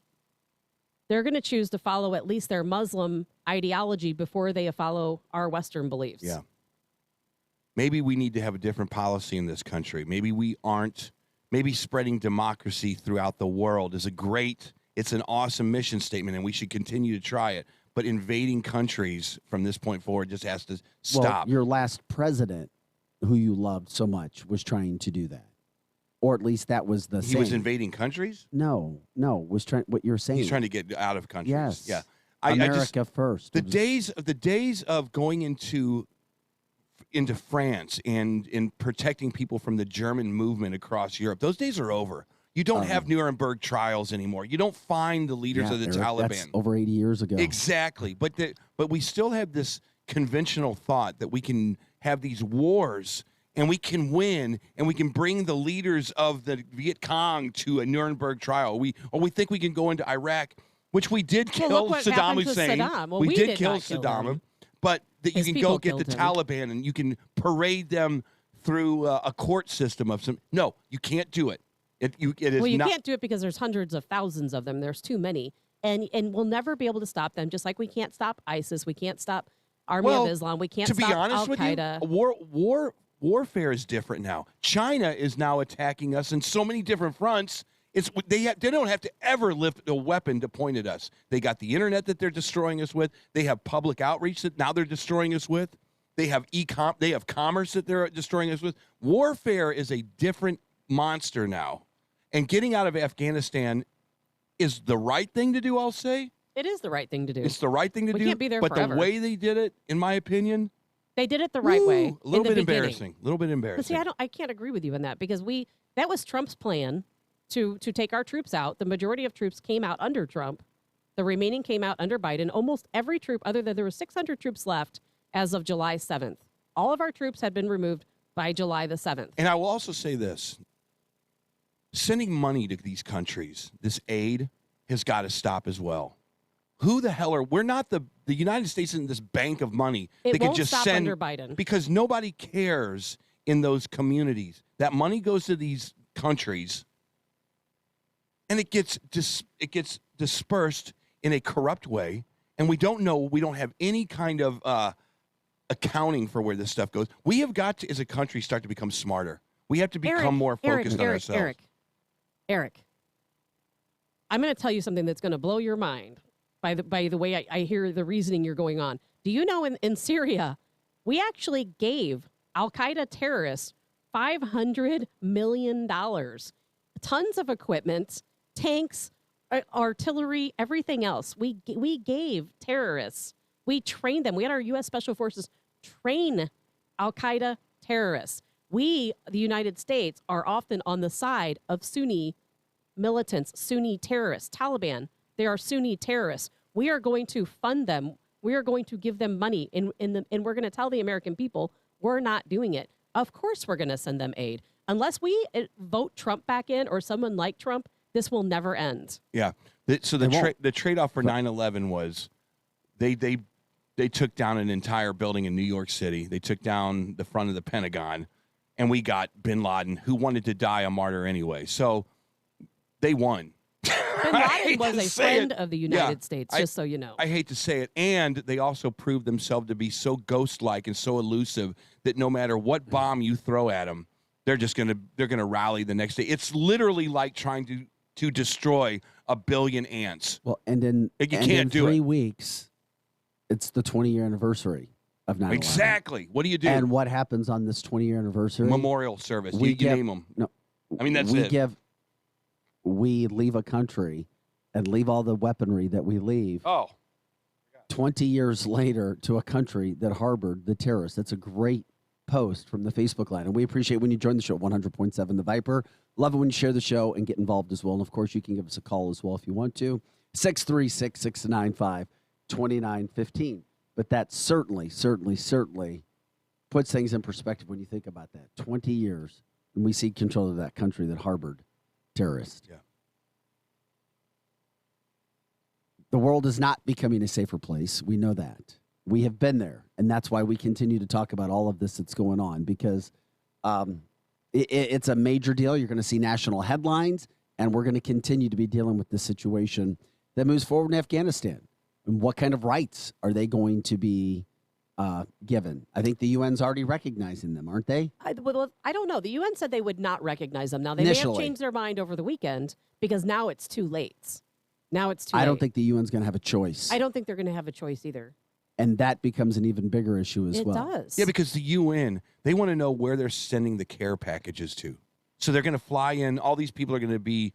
to follow at least their Muslim ideology before they follow our Western beliefs. Yeah. Maybe we need to have a different policy in this country. Maybe we aren't. Maybe spreading democracy throughout the world is it's an awesome mission statement, and we should continue to try it. But invading countries from this point forward just has to stop. Well, your last president, who you loved so much, was trying to do that. Or at least that was the He was invading countries? No, was trying. What you're saying? He's trying to get out of countries. Yes. Yeah. America first. The days of going into France and in protecting people from the German movement across Europe, those days are over. You don't have Nuremberg trials anymore. You don't find the leaders of the Eric, Taliban. that's over 80 years ago. Exactly. But we still have this conventional thought that we can have these wars and we can win and we can bring the leaders of the Viet Cong to a Nuremberg trial. We think we can go into Iraq, which we did kill Saddam Hussein. Well, we did kill not kill Saddam, him. but that you His can go people get the killed him. Taliban and you can parade them through a court system of some. No, you can't do it. It is Well, you not. can't do it because there's hundreds of thousands of them. There's too many. And we'll never be able to stop them, just like we can't stop ISIS. We can't stop Army of Islam. We can't to stop be honest with you, Al-Qaeda. warfare is different now. China is now attacking us in so many different fronts. They don't have to ever lift a weapon to point at us. They got the internet that they're destroying us with. They have public outreach that now they're destroying us with. They have They have commerce that they're destroying us with. Warfare is a different monster now. And getting out of Afghanistan is the right thing to do, I'll say. It is the right thing to do. It's the right thing to do. We can't be there but forever. the way they did it, in my opinion, They did it the right way. a little in the bit beginning. embarrassing. A little bit But embarrassing. see, I can't agree with you on that because that was Trump's plan to take our troops out. The majority of troops came out under Trump. The remaining came out under Biden. Almost every troop, other than there were 600 troops left as of July 7th. All of our troops had been removed by July the 7th. And I will also say this. Sending money to these countries, this aid, has got to stop as well. Who the hell we're not the United States isn't this bank of money It they can won't just stop send under Biden. because nobody cares in those communities. That money goes to these countries and it gets dispersed in a corrupt way, and we don't have any kind of accounting for where this stuff goes. We have got to, as a country, start to become smarter. We have to become more focused on ourselves. Eric, I'm going to tell you something that's going to blow your mind by the way I hear the reasoning you're going on. Do you know in Syria, we actually gave Al-Qaeda terrorists $500 million, tons of equipment, tanks, artillery, everything else. We gave terrorists. We trained them. We had our U.S. Special Forces train Al-Qaeda terrorists. We, the United States, are often on the side of Sunni militants, Sunni terrorists, Taliban. They are Sunni terrorists. We are going to fund them. We are going to give them money, and we're going to tell the American people we're not doing it. Of course we're going to send them aid. Unless we vote Trump back in or someone like Trump, this will never end. Yeah. So the trade-off for 9/11 was they took down an entire building in New York City. They took down the front of the Pentagon, and we got bin Laden, who wanted to die a martyr anyway. So they won. Bin Laden was a friend of the United States, just so you know. I hate to say it. And they also proved themselves to be so ghost-like and so elusive that no matter what bomb you throw at them, they're gonna rally the next day. It's literally like trying to destroy a billion ants. Well, and in 3 weeks, it's the 20-year anniversary of 9/11. Exactly. What do you do? And what happens on this 20-year anniversary? Memorial service. You name them. No, I mean, that's it. We leave a country and leave all the weaponry that we leave. 20 years later to a country that harbored the terrorists. That's a great post from the Facebook line. And we appreciate when you join the show, 100.7 The Viper. Love it when you share the show and get involved as well. And, of course, you can give us a call as well if you want to. 636-695-2915. But that certainly puts things in perspective when you think about that. 20 years, and we see control of that country that harbored terrorists. Yeah. The world is not becoming a safer place. We know that. We have been there, and that's why we continue to talk about all of this that's going on, because it's a major deal. You're going to see national headlines, and we're going to continue to be dealing with this situation that moves forward in Afghanistan. And what kind of rights are they going to be given? I think the UN's already recognizing them, aren't they? I don't know. The UN said they would not recognize them. Now, they may have changed their mind over the weekend because now it's too late. I don't think the UN's going to have a choice. I don't think they're going to have a choice either. And that becomes an even bigger issue as well. It does. Yeah, because the UN, they want to know where they're sending the care packages to. So they're going to fly in. All these people are going to be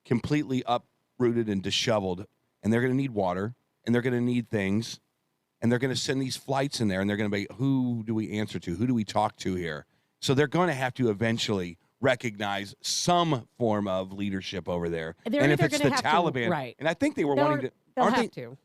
completely uprooted and disheveled, and they're going to need water, and they're going to need things, and they're going to send these flights in there, and they're going to be, who do we answer to? Who do we talk to here? So they're going to have to eventually recognize some form of leadership over there. They're and if either it's the gonna have to- Taliban, right. and I think they were They'll- wanting to, they'll aren't have they? to.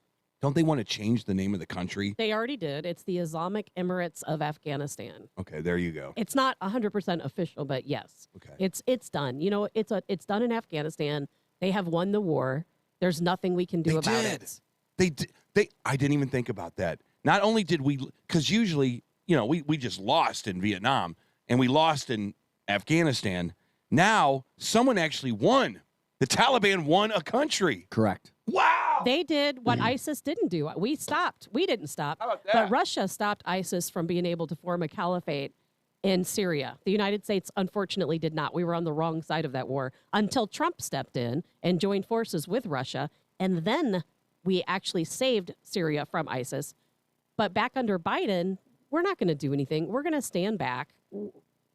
Don't they want to change the name of the country? They already did. It's the Islamic Emirates of Afghanistan. Okay, there you go. It's not 100% official, but yes. Okay. It's done. You know, it's done in Afghanistan. They have won the war. There's nothing we can do about it. I didn't even think about that. Not only did we, because usually, you know, we just lost in Vietnam and we lost in Afghanistan. Now someone actually won. The Taliban won a country. Correct. Wow. They did what ISIS didn't do. We stopped. We didn't stop. How about that? But Russia stopped ISIS from being able to form a caliphate in Syria. The United States, unfortunately, did not. We were on the wrong side of that war until Trump stepped in and joined forces with Russia. And then we actually saved Syria from ISIS. But back under Biden, we're not going to do anything. We're going to stand back.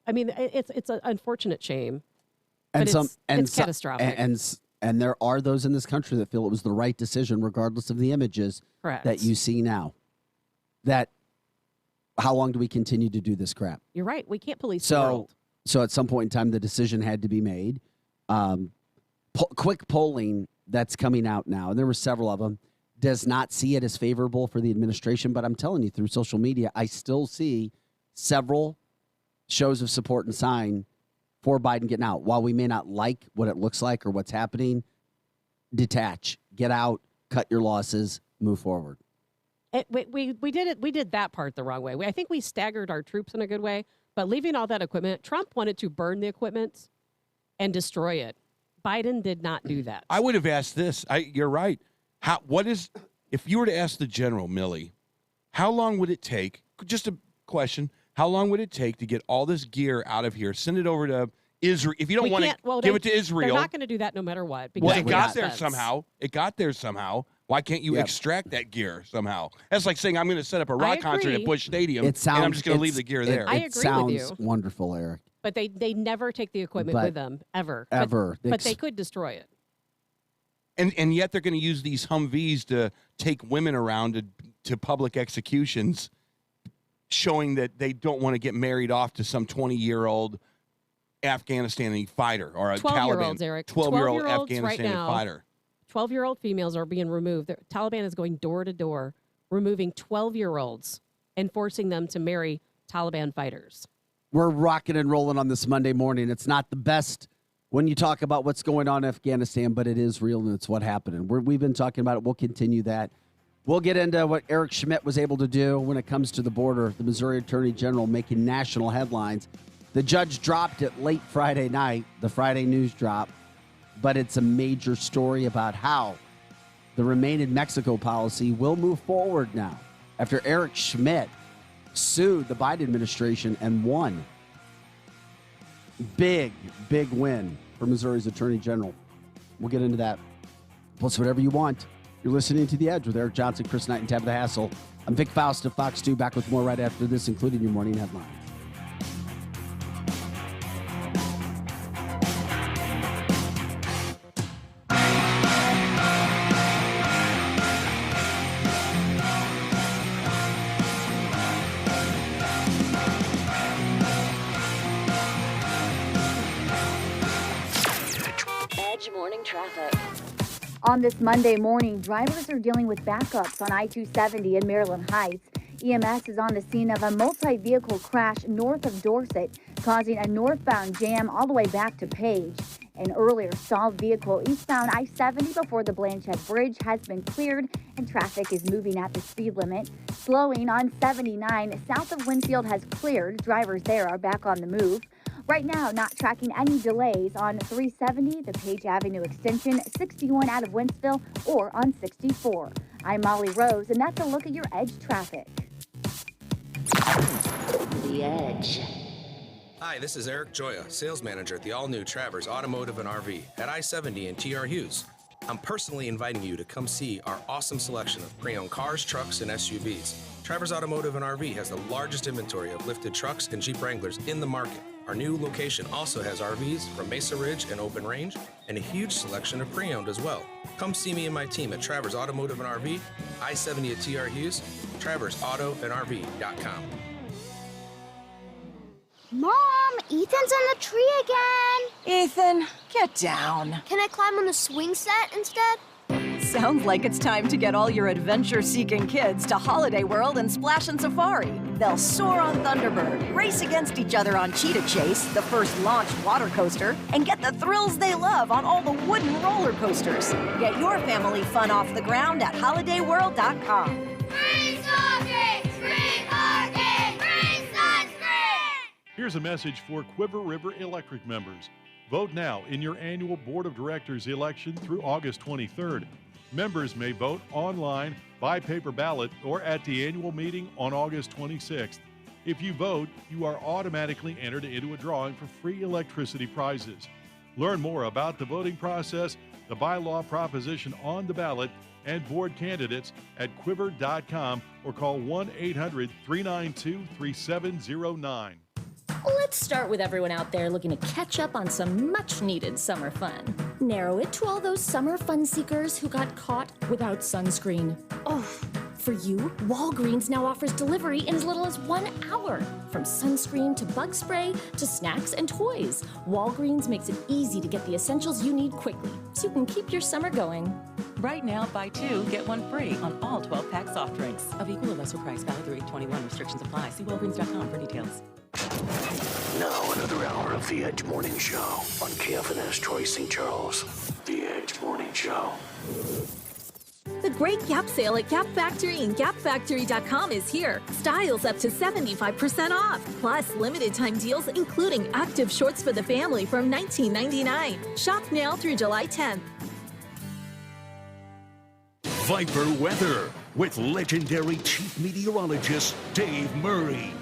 I mean, it's an unfortunate shame. But it's catastrophic. And there are those in this country that feel it was the right decision, regardless of the images Correct. that you see now. That how long do we continue to do this crap? You're right. We can't police the world. So at some point in time, the decision had to be made. Quick polling that's coming out now, and there were several of them, does not see it as favorable for the administration. But I'm telling you, through social media, I still see several shows of support and sign for Biden getting out. While we may not like what it looks like or what's happening, detach, get out, cut your losses, move forward. We did it. We did that part the wrong way. I think we staggered our troops in a good way, but leaving all that equipment, Trump wanted to burn the equipment and destroy it. Biden did not do that. I would have asked this. You're right. If you were to ask the general, Millie, how long would it take, just a question, how long would it take to get all this gear out of here, send it over to Israel? If you don't want to give it to Israel. They're not going to do that no matter what. Well, it got there somehow. It got there somehow. Why can't you extract that gear somehow? That's like saying I'm going to set up a rock concert at Busch Stadium and I'm just going to leave the gear there. I agree with you. Sounds wonderful, Eric. But they never take the equipment with them, ever. Ever. But they could destroy it. And yet they're going to use these Humvees to take women around to public executions, showing that they don't want to get married off to some 20-year-old Afghanistani fighter or a 12-year-olds, Taliban. Eric. 12-year-old 12-year-olds Afghanistani right now, fighter. 12-year-old females are being removed. The Taliban is going door to door, removing 12-year-olds and forcing them to marry Taliban fighters. We're rocking and rolling on this Monday morning. It's not the best when you talk about what's going on in Afghanistan, but it is real and it's what happened. And we've been talking about it. We'll continue that. We'll get into what Eric Schmidt was able to do when it comes to the border. The Missouri Attorney General making national headlines. The judge dropped it late Friday night, the Friday news drop, but it's a major story about how the Remain in Mexico policy will move forward now after Eric Schmidt sued the Biden administration and won. Big win for Missouri's Attorney General. We'll get into that. Plus, whatever you want. You're listening to The Edge with Eric Johnson, Chris Knight, and Tabitha Hassell. I'm Vic Faust of Fox 2, back with more right after this, including your morning headlines. Edge morning traffic. On this Monday morning, drivers are dealing with backups on I-270 in Maryland Heights. EMS is on the scene of a multi-vehicle crash north of Dorset, causing a northbound jam all the way back to Page. An earlier stalled vehicle eastbound I-70 before the Blanchette Bridge has been cleared, and traffic is moving at the speed limit. Slowing on 79 south of Winfield has cleared. Drivers there are back on the move. Right now, not tracking any delays on 370, the Page Avenue extension, 61 out of Wentzville, or on 64. I'm Molly Rose, and that's a look at your Edge traffic. The Edge. Hi, this is Eric Joya, sales manager at the all-new Travers Automotive and RV at I-70 and TR Hughes. I'm personally inviting you to come see our awesome selection of pre-owned cars, trucks, and SUVs. Travers Automotive and RV has the largest inventory of lifted trucks and Jeep Wranglers in the market. Our new location also has RVs from Mesa Ridge and Open Range and a huge selection of pre-owned as well. Come see me and my team at Travers Automotive and RV, I-70 at TR Hughes, TraversAutoandRV.com. Mom, Ethan's on the tree again. Ethan, get down. Can I climb on the swing set instead? Sounds like it's time to get all your adventure-seeking kids to Holiday World and Splash and Safari. They'll soar on Thunderbird, race against each other on Cheetah Chase, the first launched water coaster, and get the thrills they love on all the wooden roller coasters. Get your family fun off the ground at holidayworld.com. Free smoking, free parking, free sunscreen! Here's a message for Quiver River Electric members. Vote now in your annual Board of Directors election through August 23rd. Members may vote online, by paper ballot, or at the annual meeting on August 26th. If you vote, you are automatically entered into a drawing for free electricity prizes. Learn more about the voting process, the bylaw proposition on the ballot, and board candidates at quiver.com or call 1-800-392-3709. Let's start with everyone out there looking to catch up on some much-needed summer fun. Narrow it to all those summer fun seekers who got caught without sunscreen. Oh, for you, Walgreens now offers delivery in as little as 1 hour. From sunscreen to bug spray to snacks and toys, Walgreens makes it easy to get the essentials you need quickly so you can keep your summer going. Right now, buy 2, get 1 free on all 12-pack soft drinks. Of equal or lesser price, valid through 8/21. Restrictions apply. See Walgreens.com for details. Now another hour of The Edge Morning Show on KFNS Troy St. Charles. The Edge Morning Show. The great Gap sale at Gap Factory and GapFactory.com is here. Styles up to 75% off. Plus limited time deals including active shorts for the family from $19.99. Shop now through July 10th. Viper Weather with legendary chief meteorologist Dave Murray.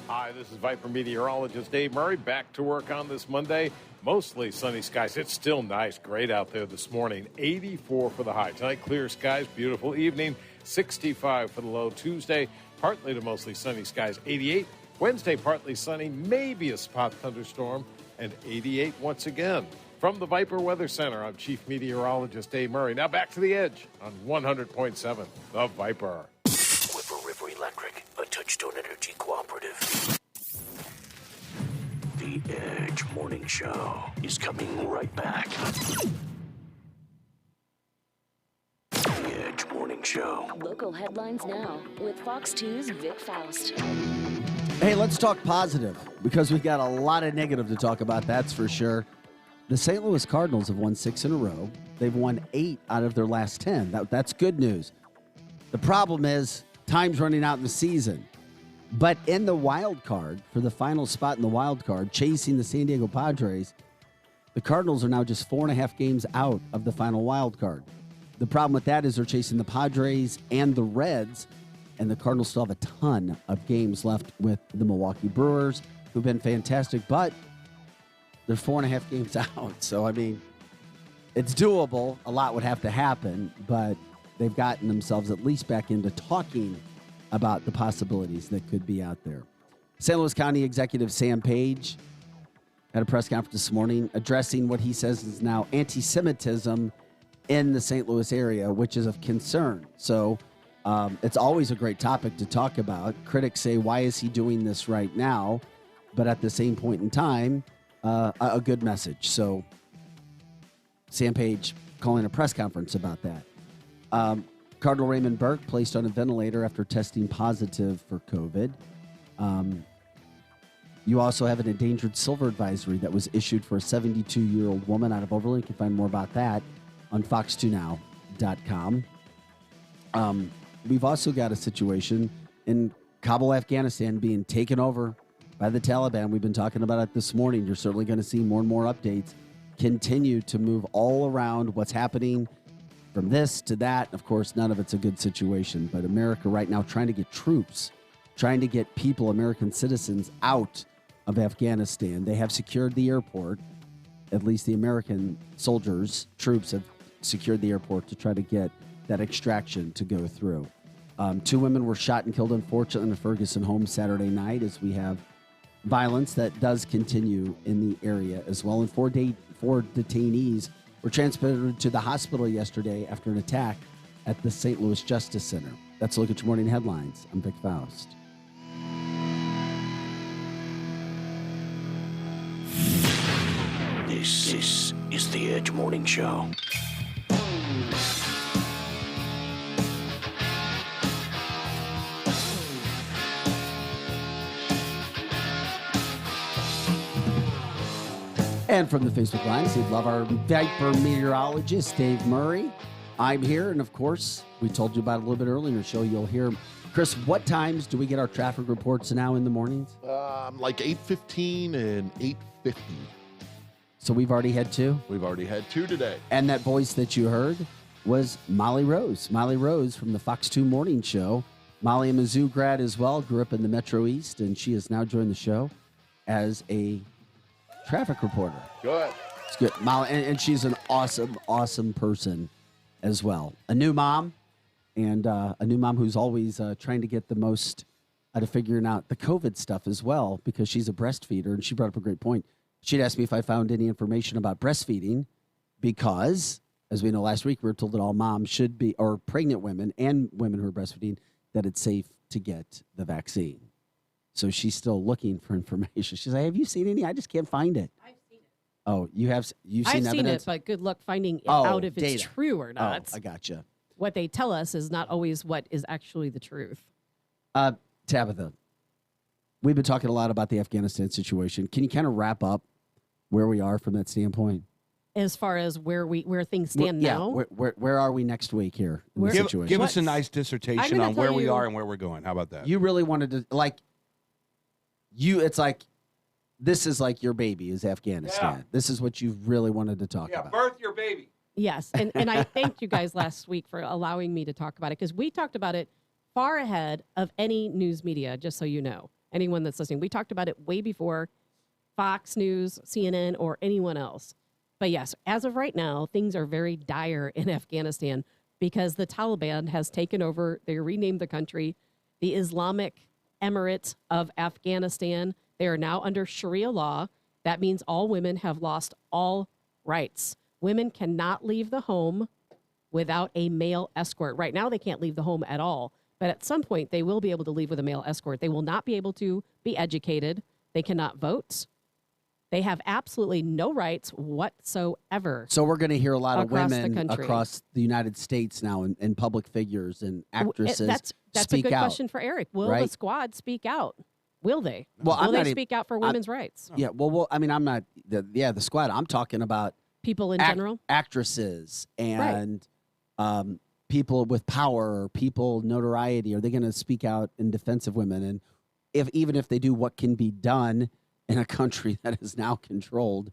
Hi, this is Viper meteorologist Dave Murray, back to work on this Monday. Mostly sunny skies. It's still nice, great out there this morning. 84 for the high. Tonight, clear skies, beautiful evening. 65 for the low. Tuesday, partly to mostly sunny skies, 88. Wednesday, partly sunny, maybe a spot thunderstorm, and 88 once again. From the Viper Weather Center, I'm Chief Meteorologist Dave Murray. Now back to the Edge on 100.7, The Viper. Quiver River Electric, a Touchstone Energy cooperative. The Edge Morning Show is coming right back. The Edge Morning Show. Local headlines now with Fox 2's Vic Faust. Hey, let's talk positive because we've got a lot of negative to talk about, that's for sure. The St. Louis Cardinals have won 6 in a row. They've won 8 out of their last 10. That's good news. The problem is time's running out in the season. But in the wild card, for the final spot in the wild card, chasing the San Diego Padres, the Cardinals are now just 4.5 games out of the final wild card. The problem with that is they're chasing the Padres and the Reds, and the Cardinals still have a ton of games left with the Milwaukee Brewers, who've been fantastic, but they're 4.5 games out. So, I mean, it's doable. A lot would have to happen, but they've gotten themselves at least back into talking about the possibilities that could be out there. St. Louis County Executive Sam Page had a press conference this morning addressing what he says is now anti-Semitism in the St. Louis area, which is of concern. So it's always a great topic to talk about. Critics say, why is he doing this right now? But at the same point in time, a good message. So Sam Page calling a press conference about that. Cardinal Raymond Burke placed on a ventilator after testing positive for COVID. You also have an endangered silver advisory that was issued for a 72-year-old woman out of Overland. You can find more about that on fox2now.com. We've also got a situation in Kabul, Afghanistan being taken over by the Taliban. We've been talking about it this morning. You're certainly going to see more and more updates continue to move all around what's happening from this to that. Of course, none of it's a good situation, but America right now trying to get troops, trying to get people, American citizens, out of Afghanistan. They have secured the airport. At least the American soldiers, troops have secured the airport to try to get that extraction to go through. 2 women were shot and killed, unfortunately, in a Ferguson home Saturday night, as we have violence that does continue in the area as well. And four detainees were transported to the hospital yesterday after an attack at the St. Louis Justice Center. That's a look at your morning headlines. I'm Vic Faust. This is the Edge Morning Show. And from the Facebook lines, we'd love our Viper meteorologist, Dave Murray. I'm here, and of course, we told you about it a little bit earlier in the show. You'll hear, Chris, what times do we get our traffic reports now in the mornings? Like 8:15 and 8:50. So we've already had two? We've already had two today. And that voice that you heard was Molly Rose. Molly Rose from the Fox 2 Morning Show. Molly, a Mizzou grad as well, grew up in the Metro East, and she has now joined the show as a traffic reporter. Good. It's good. Molly, and she's an awesome, awesome person as well. A new mom, and a new mom who's always trying to get the most out of figuring out the COVID stuff as well, because she's a breastfeeder, and she brought up a great point. She'd asked me if I found any information about breastfeeding because, as we know, last week we were told that all moms should be, or pregnant women and women who are breastfeeding, that it's safe to get the vaccine. So she's still looking for information. She's like, have you seen any? I just can't find it. I've seen it. Oh, you've seen I've evidence? seen it, but good luck finding out if it's data. true or not. Oh, I gotcha. What they tell us is not always what is actually the truth. Tabitha, we've been talking a lot about the Afghanistan situation. Can you kind of wrap up where we are from that standpoint? As far as where things stand now? Where are we next week here in the situation? Give us a nice dissertation on where we are and where we're going. How about that? You really wanted to, it's like, this is like your baby is Afghanistan. Yeah. This is what you really wanted to talk about. Birth your baby. Yes, and I thanked you guys last week for allowing me to talk about it, because we talked about it far ahead of any news media, just so you know. Anyone that's listening, we talked about it way before Fox News, CNN, or anyone else. But yes, as of right now, things are very dire in Afghanistan because the Taliban has taken over. They renamed the country the Islamic Emirate of Afghanistan. They are now under Sharia law. That means all women have lost all rights. Women cannot leave the home without a male escort. Right now, they can't leave the home at all. But at some point, they will be able to leave with a male escort. They will not be able to be educated. They cannot vote. They have absolutely no rights whatsoever. So we're going to hear a lot of women the across the United States now, and public figures and actresses That's speak a good out. question for Eric. Will the squad speak out? Will they? Well, will they speak out for women's rights? Yeah. Well, I mean, I'm not. The squad. I'm talking about people in general, actresses and people with power, or people notoriety. Are they going to speak out in defense of women? And even if they do, what can be done in a country that is now controlled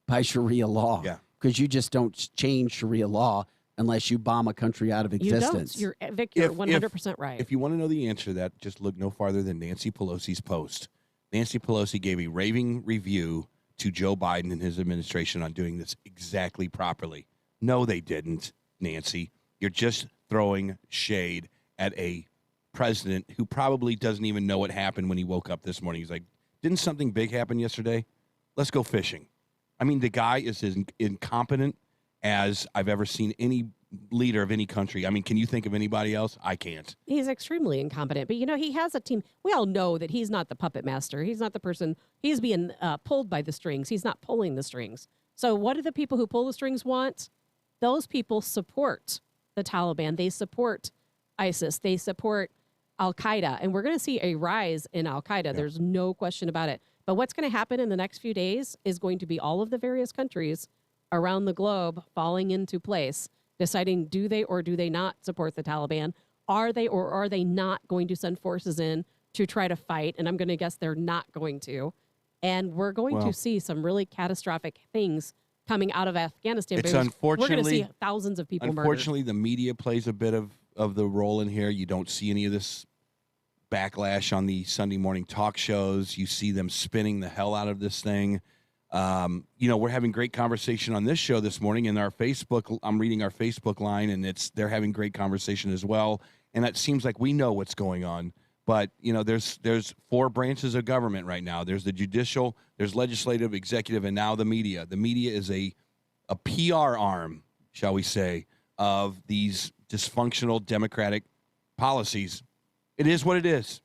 by Sharia law? Yeah. Because you just don't change Sharia law unless you bomb a country out of existence. You don't. Vic, you're 100% right. If you want to know the answer to that, just look no farther than Nancy Pelosi's post. Nancy Pelosi gave a raving review to Joe Biden and his administration on doing this exactly properly. No, they didn't, Nancy. You're just throwing shade at a president who probably doesn't even know what happened when he woke up this morning. He's like, didn't something big happen yesterday? Let's go fishing. I mean, the guy is as incompetent as I've ever seen any leader of any country. I mean, can you think of anybody else? I can't. He's extremely incompetent. But, he has a team. We all know that he's not the puppet master. He's not the person. He's being pulled by the strings. He's not pulling the strings. So what do the people who pull the strings want? Those people support the Taliban. They support ISIS. They support Al-Qaeda. And we're going to see a rise in Al-Qaeda. Yeah. There's no question about it. But what's going to happen in the next few days is going to be all of the various countries around the globe falling into place, deciding do they or do they not support the Taliban? Are they or are they not going to send forces in to try to fight? And I'm going to guess they're not going to. And we're going to see some really catastrophic things coming out of Afghanistan. It's we're going to see thousands of people murdered. Unfortunately, the media plays a bit of the role in here. You don't see any of this backlash on the Sunday morning talk shows. You see them spinning the hell out of this thing. We're having great conversation on this show this morning in our Facebook. I'm reading our Facebook line, and they're having great conversation as well. And it seems like we know what's going on. But, there's 4 branches of government right now. There's the judicial, there's legislative, executive, and now the media. The media is a PR arm, shall we say, of these dysfunctional democratic policies. It is what it is.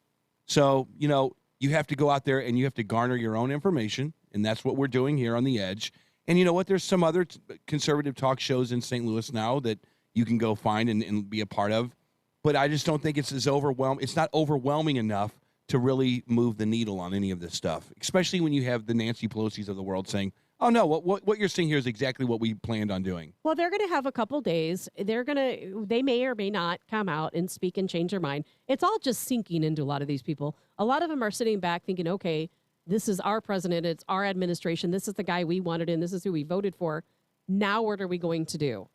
So, you have to go out there and you have to garner your own information, and that's what we're doing here on The Edge. And you know what? There's some other conservative talk shows in St. Louis now that you can go find and be a part of. But I just don't think it's as overwhelming. It's not overwhelming enough to really move the needle on any of this stuff, especially when you have the Nancy Pelosi's of the world saying, oh, no, what you're seeing here is exactly what we planned on doing. Well, they're going to have a couple days. They may or may not come out and speak and change their mind. It's all just sinking into a lot of these people. A lot of them are sitting back thinking, okay, this is our president. It's our administration. This is the guy we wanted in. This is who we voted for. Now what are we going to do?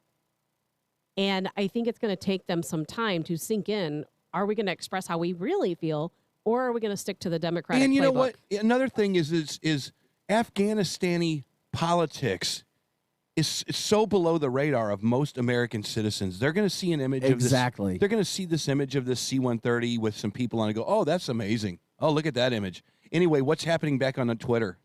And I think it's going to take them some time to sink in. Are we going to express how we really feel, or are we going to stick to the Democratic And you know playbook? what? Another thing is Afghanistani politics is so below the radar of most American citizens. They're going to see an image of this. Exactly. They're going to see this image of this C-130 with some people on it and go, oh, that's amazing. Oh, look at that image. Anyway, what's happening back on Twitter?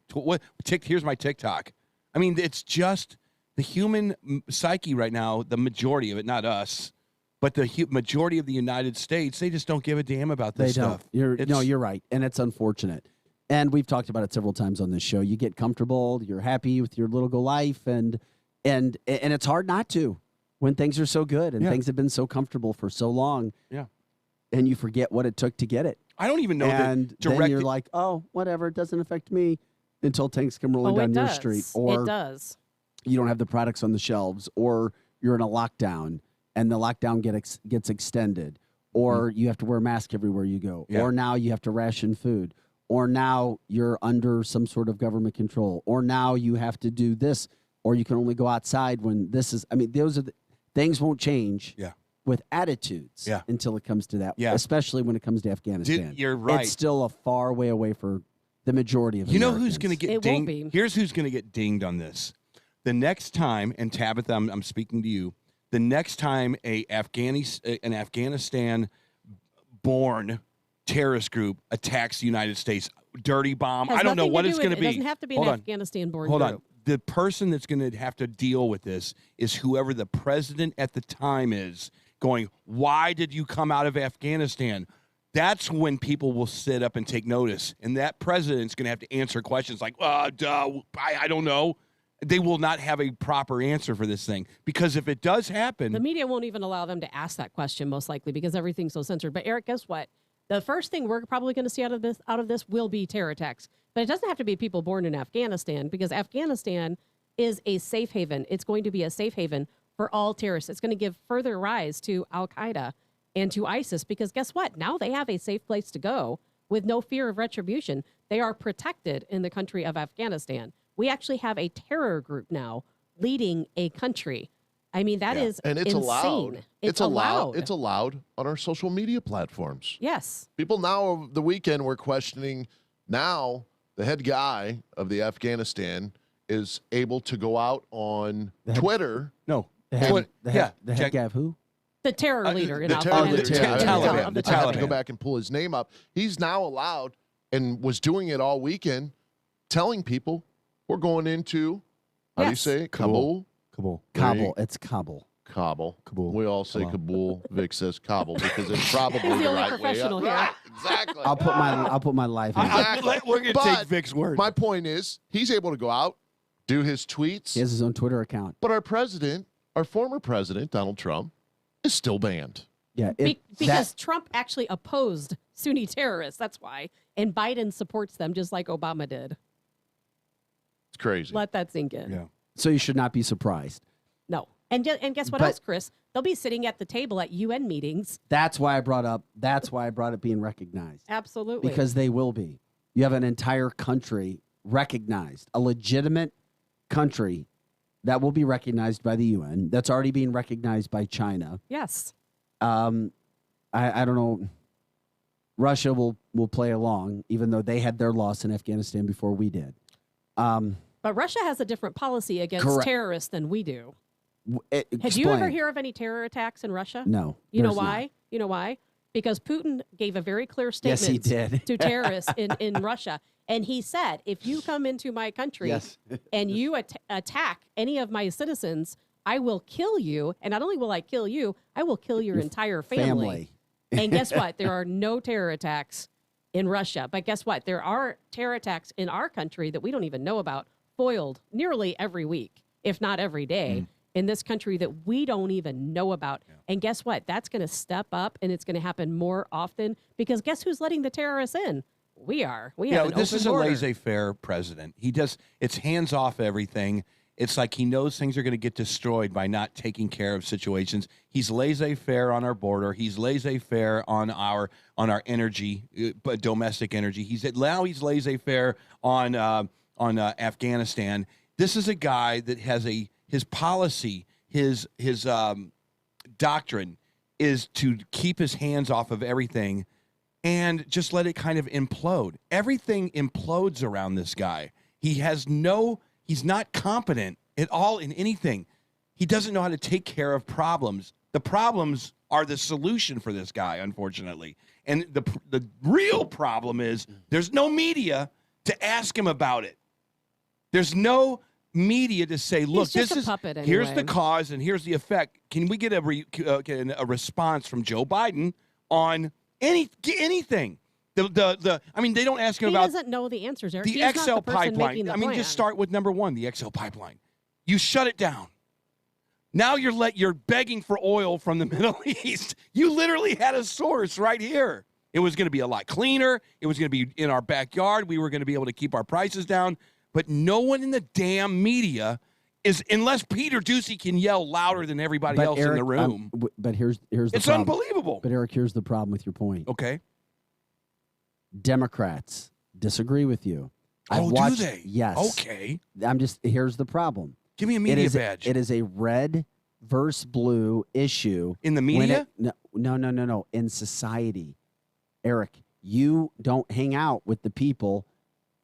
Here's my TikTok. I mean, it's just the human psyche right now, the majority of it, not us, but the majority of the United States, they just don't give a damn about this stuff. You're right, and it's unfortunate. And we've talked about it several times on this show. You get comfortable, you're happy with your little life, and it's hard not to when things are so good and things have been so comfortable for so long. Yeah. And you forget what it took to get it. I don't even know and then you're like, oh, whatever, it doesn't affect me until tanks come rolling down your street. Or it does. You don't have the products on the shelves, or you're in a lockdown and the lockdown gets extended, or you have to wear a mask everywhere you go, or now you have to ration food, or now you're under some sort of government control, or now you have to do this, or you can only go outside when this is. I mean, those are things won't change. With attitudes until it comes to that, especially when it comes to Afghanistan. You're right. It's still a far way away for the majority of Americans. You know who's going to get dinged? Here's who's going to get dinged on this. The next time, and Tabitha, I'm speaking to you, the next time an Afghanistan-born terrorist group attacks the United States, dirty bomb, I don't know what it's going to be. It doesn't have to be an Afghanistan-born Hold group. on. The person that's going to have to deal with this is whoever the president at the time is, going, why did you come out of Afghanistan? That's when people will sit up and take notice. And that president's going to have to answer questions like, I don't know. They will not have a proper answer for this thing. Because if it does happen... The media won't even allow them to ask that question, most likely, because everything's so censored. But, Eric, guess what? The first thing we're probably going to see out of this will be terror attacks. But it doesn't have to be people born in Afghanistan, because Afghanistan is a safe haven. It's going to be a safe haven for all terrorists. It's going to give further rise to Al-Qaeda and to ISIS, because guess what? Now they have a safe place to go with no fear of retribution. They are protected in the country of Afghanistan. We actually have a terror group now leading a country. I mean, that is and it's insane. allowed. It's allowed. It's allowed on our social media platforms. Yes. People now over the weekend were questioning. Now the head guy of the Afghanistan is able to go out on Twitter. No. The head guy of who? The terror leader in the Afghanistan. The Taliban. I have to go back and pull his name up. He's now allowed, and was doing it all weekend, telling people we're going into, how do you say it? Kabul? Kabul. It's Kabul. Kabul. We all say Kabul. Vic says Kabul because it's probably He's the only right way up. professional here. Exactly. I'll put my life in. Exactly. We're going to take Vic's word. My point is, he's able to go out, do his tweets. He has his own Twitter account. But our former president, Donald Trump, is still banned. Yeah, because Trump actually opposed Sunni terrorists. That's why. And Biden supports them just like Obama did. It's crazy. Let that sink in. Yeah. So you should not be surprised. No. And guess what else, Chris? They'll be sitting at the table at UN meetings. That's why I brought it being recognized. Absolutely. Because they will be. You have an entire country recognized, a legitimate country that will be recognized by the UN. That's already being recognized by China. Yes. I don't know. Russia will play along, even though they had their loss in Afghanistan before we did. But Russia has a different policy against terrorists than we do. Did you ever hear of any terror attacks in Russia? No. You know why? You know why? because Putin gave a very clear Yes, statement he did. to terrorists in Russia. And he said, if you come into my country Yes. and you attack any of my citizens, I will kill you. And not only will I kill you, I will kill your entire family. And guess what? There are no terror attacks in Russia. But guess what? There are terror attacks in our country that we don't even know about, foiled nearly every week, if not every day, in this country that we don't even know about. Yeah. And guess what? That's going to step up, and it's going to happen more often, because guess who's letting the terrorists in? We are. We have an this open is border. a laissez-faire president. It's hands off everything. It's like he knows things are going to get destroyed by not taking care of situations. He's laissez-faire on our border. He's laissez-faire on our energy, domestic energy. He's laissez-faire on Afghanistan. This is a guy that has his policy, his doctrine is to keep his hands off of everything and just let it kind of implode. Everything implodes around this guy. He's not competent at all in anything. He doesn't know how to take care of problems. The problems are the solution for this guy, unfortunately. And the real problem is there's no media to ask him about it. There's no media to say, look, He's just a puppet anyway. Here's the cause and here's the effect. Can we get a response from Joe Biden on anything? They don't ask him He about doesn't know the answers, Eric. the He's not XL the person pipeline. making the plan. Just start with number one, the XL pipeline. You shut it down. Now you're begging for oil from the Middle East. You literally had a source right here. It was going to be a lot cleaner. It was going to be in our backyard. We were going to be able to keep our prices down. But no one in the damn media is, unless Peter Ducey can yell louder than everybody else in the room. But here's the it's problem. Unbelievable. But Eric, here's the problem with your point. Okay. Democrats disagree with you. Do they? Yes. Okay. Here's the problem. Give me a media badge. It is a red versus blue issue. In the media? No. In society. Eric, you don't hang out with the people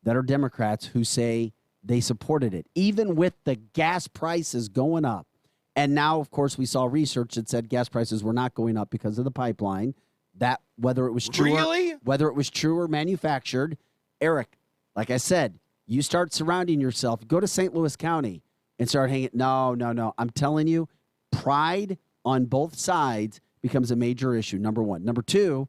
that are Democrats who say they supported it, even with the gas prices going up. And now, of course, we saw research that said gas prices were not going up because of the pipeline. That whether it was true, whether it was true or manufactured, Eric, like I said, you start surrounding yourself. Go to St. Louis County and start hanging. No. I'm telling you, pride on both sides becomes a major issue. Number one. Number two,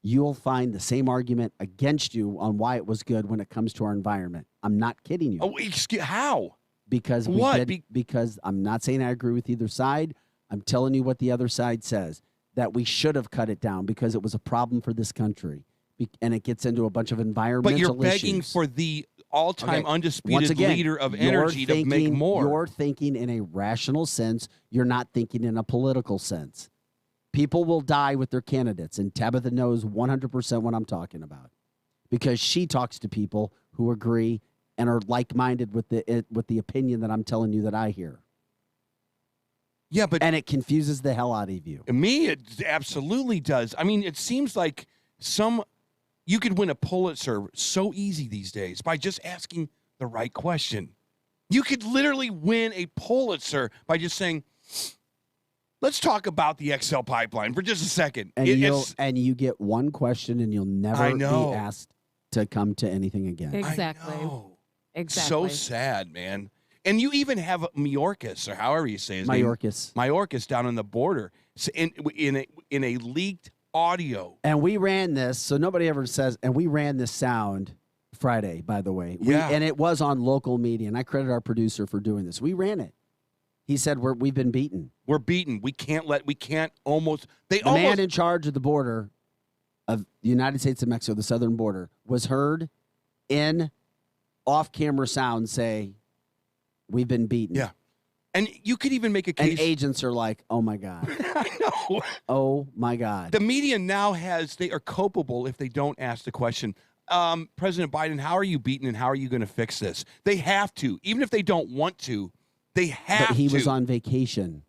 you'll find the same argument against you on why it was good when it comes to our environment. I'm not kidding you. Oh, how? Because because I'm not saying I agree with either side. I'm telling you what the other side says, that we should have cut it down because it was a problem for this country. And it gets into a bunch of environmental issues. But you're begging for the all-time undisputed leader of energy to make more. You're thinking in a rational sense. You're not thinking in a political sense. People will die with their candidates, and Tabitha knows 100% what I'm talking about because she talks to people who agree and are like-minded with the opinion that I'm telling you that I hear. Yeah, and it confuses the hell out of you. Me, it absolutely does. I mean, it seems like you could win a Pulitzer so easy these days by just asking the right question. You could literally win a Pulitzer by just saying, let's talk about the XL pipeline for just a second. And you get one question and you'll never be asked to come to anything again. Exactly. I know. Exactly. So sad, man. And you even have Mayorkas, or however you say his Mayorkas. name. Mayorkas down on the border in a leaked audio. And we ran this, so nobody ever says, and we ran this sound Friday, by the way. And it was on local media, and I credit our producer for doing this. We ran it. He said we've been beaten. We're beaten. The man in charge of the border of the United States of Mexico, the southern border, was heard in off-camera sound say, we've been beaten. Yeah. And you could even make a case. And agents are like, oh, my God. I know. Oh, my God. The media now they are culpable if they don't ask the question, President Biden, how are you beaten and how are you going to fix this? They have to. Even if they don't want to, they have to. But he was on vacation.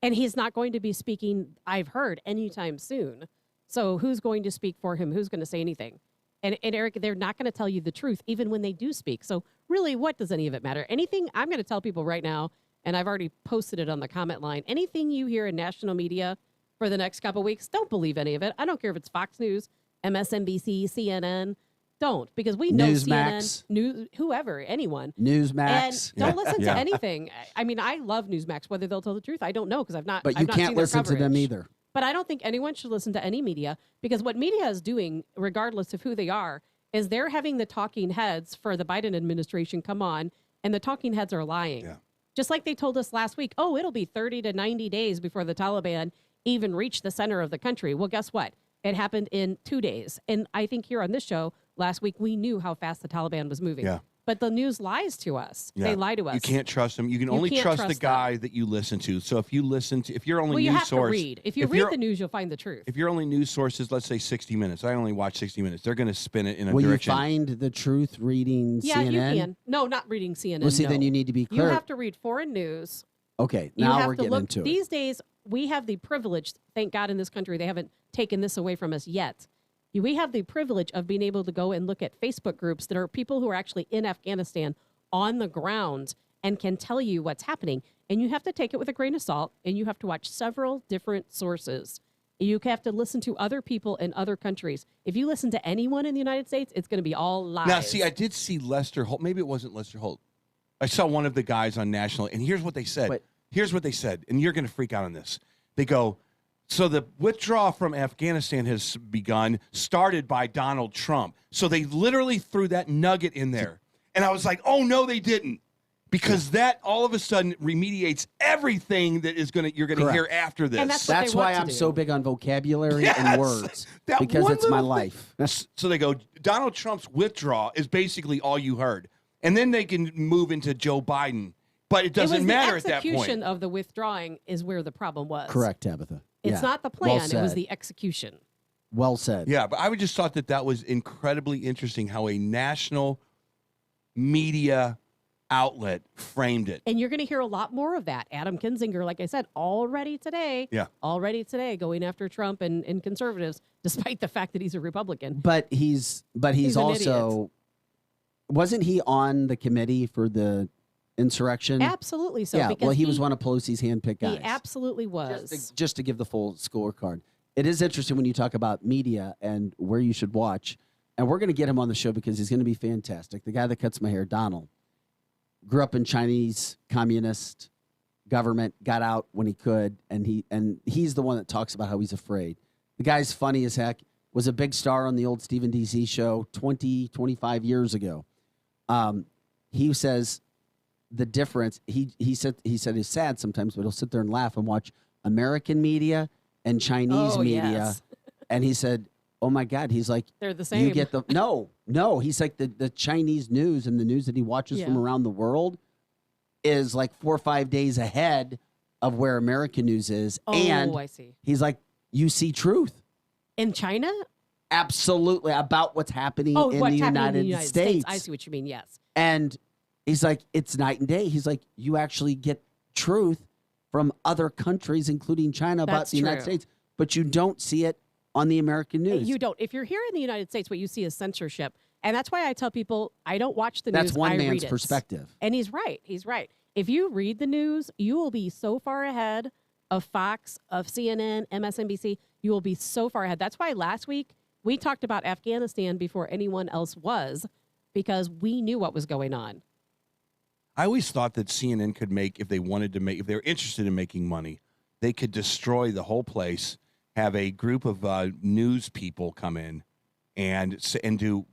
And he's not going to be speaking, I've heard, anytime soon. So who's going to speak for him? Who's going to say anything? And Eric, they're not going to tell you the truth, even when they do speak. So really, what does any of it matter? Anything, I'm going to tell people right now, and I've already posted it on the comment line, anything you hear in national media for the next couple weeks. Don't believe any of it. I don't care if it's Fox News, MSNBC, CNN. Don't, because we know Newsmax. CNN, whoever, anyone. Newsmax. And don't listen to anything. I mean, I love Newsmax. Whether they'll tell the truth, I don't know, because I've not. But you I've not can't seen their listen to them coverage. either. But I don't think anyone should listen to any media, because what media is doing, regardless of who they are, is they're having the talking heads for the Biden administration come on, and the talking heads are lying. Yeah. Just like they told us last week, oh, it'll be 30 to 90 days before the Taliban even reach the center of the country. Well, guess what? It happened in 2 days. And I think here on this show last week, we knew how fast the Taliban was moving. Yeah. But the news lies to us. Yeah. They lie to us. You can't trust them. You can only can't trust the trust guy that you listen to. So if you listen to, if your only well, you news have source, to read. If you read the news, you'll find the truth. if your only news source is, let's say, 60 Minutes, I only watch 60 Minutes. They're going to spin it in a Will direction. you find the truth reading Yeah, CNN? you can. No, not reading CNN. Well, see, no. then you need to be You clear. have to read foreign news. Okay, You now have we're to getting look. into it. These days, we have the privilege, thank God in this country, they haven't taken this away from us yet. We have the privilege of being able to go and look at Facebook groups that are people who are actually in Afghanistan on the ground and can tell you what's happening. And you have to take it with a grain of salt, and you have to watch several different sources. You have to listen to other people in other countries. If you listen to anyone in the United States, it's going to be all lies. Now, see, I did see Lester Holt. Maybe it wasn't Lester Holt. I saw one of the guys on National, and here's what they said. Here's what they said, and you're going to freak out on this. They go, so the withdrawal from Afghanistan has begun, started by Donald Trump. So they literally threw that nugget in there. And I was like, oh, no, they didn't. Because that all of a sudden remediates everything that is you're going to hear after this. And That's why I'm so big on vocabulary and words, That because one it's my little life. So they go, Donald Trump's withdrawal is basically all you heard. And then they can move into Joe Biden. But it doesn't matter at that point. The execution of the withdrawing is where the problem was. Correct, Tabitha. It's not the plan. It was the execution. Well said. Yeah, but I would just thought that was incredibly interesting how a national media outlet framed it. And you're going to hear a lot more of that. Adam Kinzinger, like I said, already today, going after Trump and conservatives, despite the fact that he's a Republican. But he's also, wasn't he on the committee for the insurrection? Absolutely so. Yeah, because well, he was one of Pelosi's handpicked guys. He absolutely was. Just to give the full scorecard. It is interesting when you talk about media and where you should watch. And we're going to get him on the show because he's going to be fantastic. The guy that cuts my hair, Donald, grew up in Chinese communist government, got out when he could, and he's the one that talks about how he's afraid. The guy's funny as heck, was a big star on the old Stephen DC show 25 years ago. He says the difference, he said it's sad sometimes, but he'll sit there and laugh and watch American media and Chinese media. Yes. And he said, oh my God, he's like, they're the same. You get the no. He's like the Chinese news and the news that he watches from around the world is like 4 or 5 days ahead of where American news is. Oh, and I see. He's like, you see truth in China? Absolutely, about what's happening in the United States. I see what you mean. Yes. And he's like, it's night and day. He's like, you actually get truth from other countries, including China, about the United States, but you don't see it on the American news. You don't. If you're here in the United States, what you see is censorship. And that's why I tell people I don't watch the news. That's one I man's read it. perspective. And he's right. He's right. If you read the news, you will be so far ahead of Fox, of CNN, MSNBC. You will be so far ahead. That's why last week we talked about Afghanistan before anyone else was, because we knew what was going on. I always thought that CNN could make, if they wanted to make, if they were interested in making money, they could destroy the whole place, have a group of news people come in and do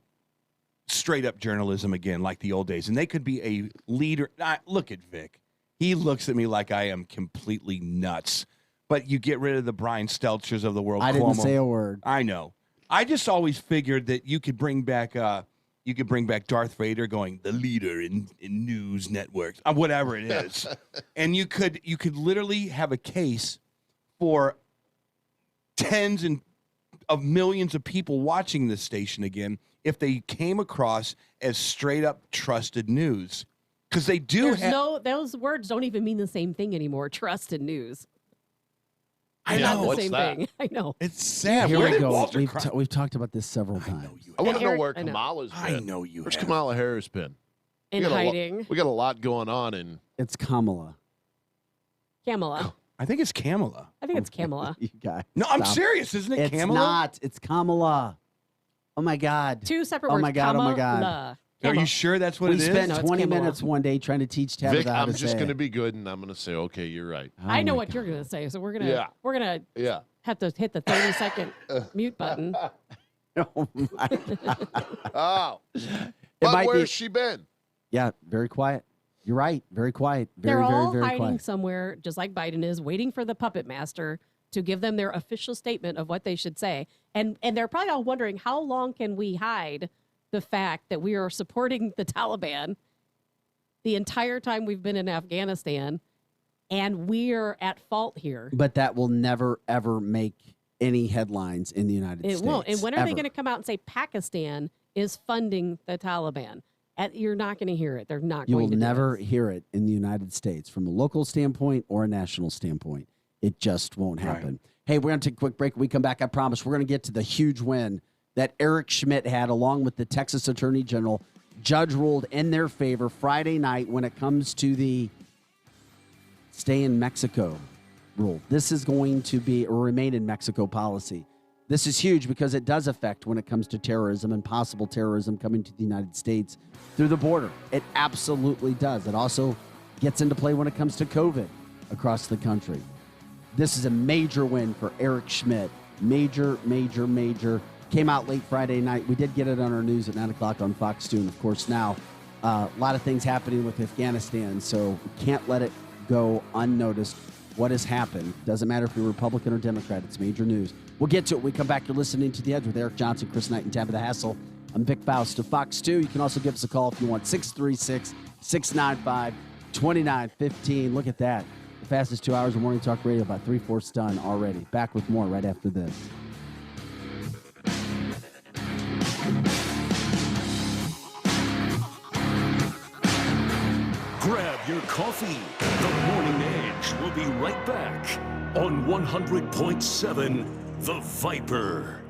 straight up journalism again, like the old days. And they could be a leader. Look at Vic. He looks at me like I am completely nuts. But you get rid of the Brian Stelters of the world. I didn't say a word. I know. I just always figured that you could bring back Darth Vader going, the leader in news networks, whatever it is. And you could literally have a case for tens of millions of people watching this station again if they came across as straight up trusted news. Because they do those words don't even mean the same thing anymore. Trusted news. I They're know. not the What's same that? thing. I know. It's sad. Here Where we did go. Walter We've talked about this several times. I want to know Eric, where I know. Kamala's been. I know you Where's have. Kamala Harris been? In hiding. We got a lot going on in. It's Kamala. Kamala. I think it's Kamala. I think it's Kamala. You guys. No, I'm stop. serious. Isn't it It's Kamala? not. It's Kamala. Oh my God. Two separate Oh words. my God. Oh my Kamala. God. Are you sure that's what We it is? spent No, it's 20 Kamala. minutes one day trying to teach Tabitha Vic, how I'm to just say going to it. be good, and I'm going to say, okay, you're right. I know my what you're gonna say, so we're gonna Yeah. Yeah. have to hit the 30-second mute button. Oh my God. Oh. It But might where's be- she been? Yeah, very quiet. You're right. Very quiet. Very, They're very, all very hiding quiet. somewhere, just like Biden is, waiting for the puppet master to give them their official statement of what they should say. And they're probably all wondering, how long can we hide the fact that we are supporting the Taliban the entire time we've been in Afghanistan, and we're at fault here? But that will never, ever make any headlines in the United States. It won't. And when are they ever. going to come out and say Pakistan is funding the Taliban? You're not going to hear it. They're not You going will to do never it. hear it in the United States from a local standpoint or a national standpoint. It just won't happen. Hey, we're going to take a quick break. When we come back, I promise we're going to get to the huge win that Eric Schmidt had along with the Texas Attorney General. Judge ruled in their favor Friday night when it comes to the stay in Mexico rule. This is going to be a remain in Mexico policy. This is huge because it does affect when it comes to terrorism and possible terrorism coming to the United States through the border. It absolutely does. It also gets into play when it comes to COVID across the country. This is a major win for Eric Schmidt. Major, major, major. Came out late Friday night. We did get it on our news at 9 o'clock on Fox 2. And, of course, now a lot of things happening with Afghanistan, so we can't let it go unnoticed. What has happened, doesn't matter if you're Republican or Democrat, it's major news. We'll get to it when we come back. You're listening to The Edge with Eric Johnson, Chris Knight, and Tabitha Hassell. I'm Vic Faust of Fox 2. You can also give us a call if you want, 636-695-2915. Look at that. The fastest 2 hours of morning talk radio, about 3/4 done already. Back with more right after this. Grab your coffee. The Morning Edge will be right back on 100.7 The Viper.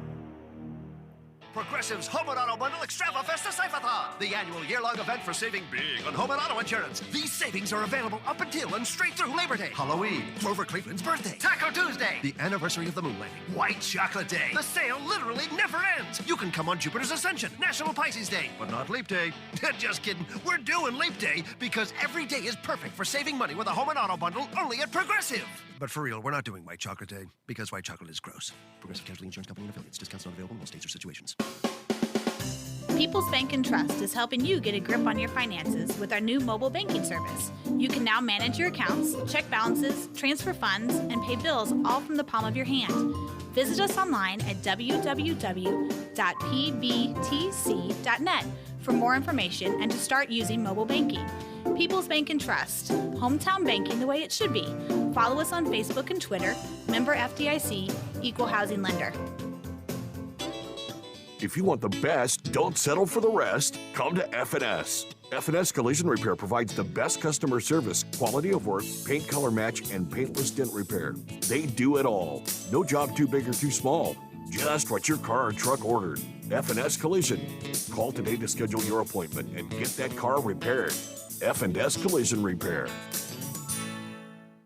Progressive's Home and Auto Bundle Extrava-Festa Save-A-Thon, the annual year-long event for saving big on home and auto insurance. These savings are available up until and straight through Labor Day, Halloween, Grover Cleveland's birthday, Taco Tuesday, the anniversary of the moon landing, White Chocolate Day. The sale literally never ends. You can come on Jupiter's Ascension, National Pisces Day, but not Leap Day. Just kidding. We're doing Leap Day because every day is perfect for saving money with a home and auto bundle only at Progressive. But for real, we're not doing White Chocolate Day because white chocolate is gross. Progressive Casualty Insurance Company and affiliates. Discounts not available in all states or situations. People's Bank and Trust is helping you get a grip on your finances with our new mobile banking service. You can now manage your accounts, check balances, transfer funds, and pay bills all from the palm of your hand. Visit us online at www.pbtc.net for more information and to start using mobile banking. People's Bank and Trust, hometown banking the way it should be. Follow us on Facebook and Twitter, member FDIC, equal housing lender. If you want the best, don't settle for the rest. Come to F&S. F&S Collision Repair provides the best customer service, quality of work, paint color match, and paintless dent repair. They do it all. No job too big or too small. Just what your car or truck ordered. F&S Collision. Call today to schedule your appointment and get that car repaired. F&S Collision Repair.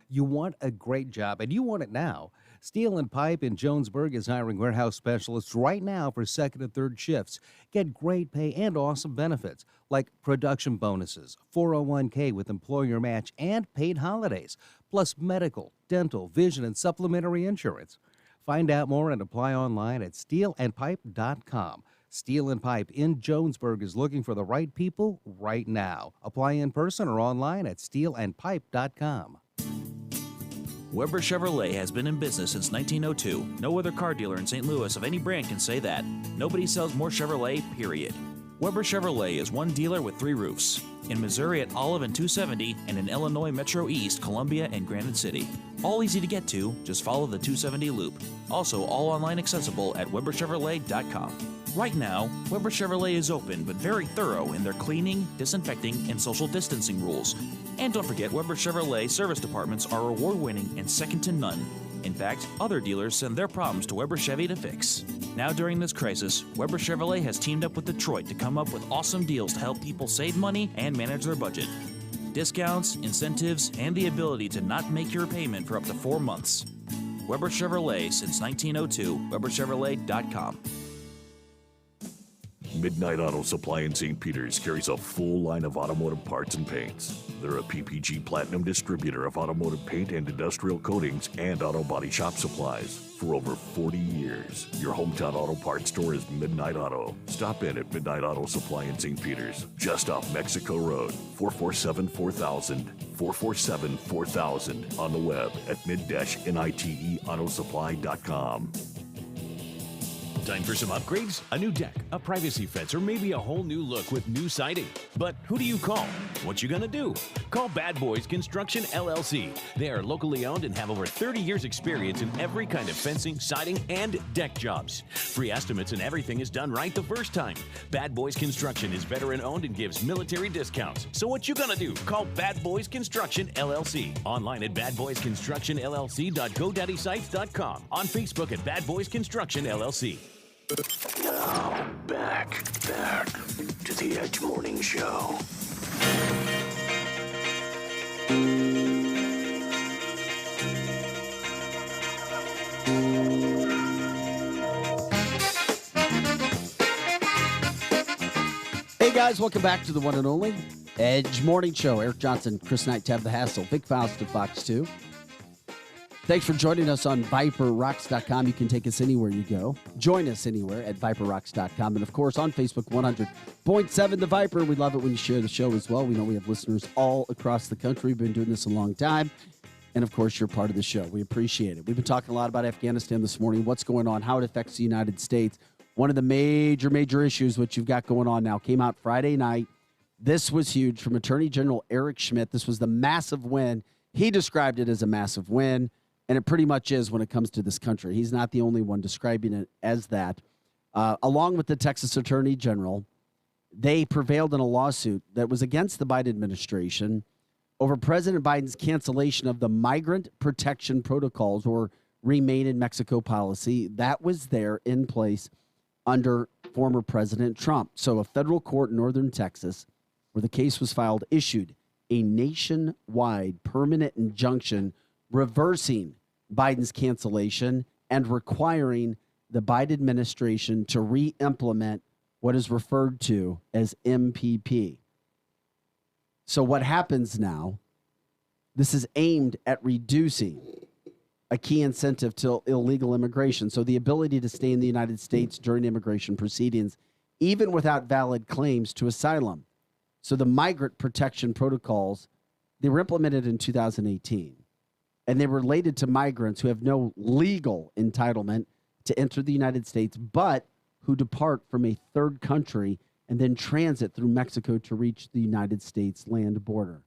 You want a great job, and you want it now. Steel and Pipe in Jonesburg is hiring warehouse specialists right now for second and third shifts. Get great pay and awesome benefits like production bonuses, 401k with employer match, and paid holidays, plus medical, dental, vision, and supplementary insurance. Find out more and apply online at steelandpipe.com. Steel and Pipe in Jonesburg is looking for the right people right now. Apply in person or online at steelandpipe.com. Weber Chevrolet has been in business since 1902. No other car dealer in St. Louis of any brand can say that. Nobody sells more Chevrolet, period. Weber Chevrolet is one dealer with 3 roofs. In Missouri at Olive and 270, and in Illinois Metro East, Columbia, and Granite City. All easy to get to, just follow the 270 loop. Also, all online accessible at WeberChevrolet.com. Right now, Weber Chevrolet is open but very thorough in their cleaning, disinfecting, and social distancing rules. And don't forget, Weber Chevrolet service departments are award-winning and second to none. In fact, other dealers send their problems to Weber Chevy to fix. Now during this crisis, Weber Chevrolet has teamed up with Detroit to come up with awesome deals to help people save money and manage their budget. discounts, incentives, and the ability to not make your payment for up to 4 months. Weber Chevrolet since 1902, WeberChevrolet.com. Midnight Auto Supply in St. Peters carries a full line of automotive parts and paints. They're a PPG Platinum distributor of automotive paint and industrial coatings and auto body shop supplies. For over 40 years, your hometown auto parts store is Midnight Auto. Stop in at Midnight Auto Supply in St. Peters, just off Mexico Road, 447-4000, 447-4000, on the web at mid-niteautosupply.com. Time for some upgrades? A new deck, a privacy fence, or maybe a whole new look with new siding. But who do you call? What you gonna do? Call Bad Boys Construction LLC. They are locally owned and have over 30 years experience in every kind of fencing, siding, and deck jobs. Free estimates and everything is done right the first time. Bad Boys Construction is veteran owned and gives military discounts. So what you gonna do? Call Bad Boys Construction LLC. Online at badboysconstructionllc.godaddysite.com. On Facebook at Bad Boys Construction LLC. Now, back to the Edge Morning Show. Hey guys, welcome back to the one and only Edge Morning Show. Eric Johnson, Chris Knight, Tabitha Hassell, Vic Faust of Fox 2. Thanks for joining us on ViperRocks.com. You can take us anywhere you go. Join us anywhere at ViperRocks.com. And, of course, on Facebook, 100.7 The Viper. We love it when you share the show as well. We know we have listeners all across the country. We've been doing this a long time. And, of course, you're part of the show. We appreciate it. We've been talking a lot about Afghanistan this morning, what's going on, how it affects the United States. One of the major issues which you've got going on now came out Friday night. This was huge from Attorney General Eric Schmidt. This was the massive win. He described it as a massive win. And it pretty much is when it comes to this country. He's not the only one describing it as that. Along with the Texas Attorney General, they prevailed in a lawsuit that was against the Biden administration over President Biden's cancellation of the Migrant Protection Protocols, or Remain in Mexico policy, that was there in place under former President Trump. So a federal court in northern Texas, where the case was filed, issued a nationwide permanent injunction reversing Biden's cancellation and requiring the Biden administration to re-implement what is referred to as MPP. So what happens now, this is aimed at reducing a key incentive to illegal immigration. So the ability to stay in the United States during immigration proceedings, even without valid claims to asylum. So the Migrant Protection Protocols, they were implemented in 2018. And they're related to migrants who have no legal entitlement to enter the United States, but who depart from a third country and then transit through Mexico to reach the United States land border.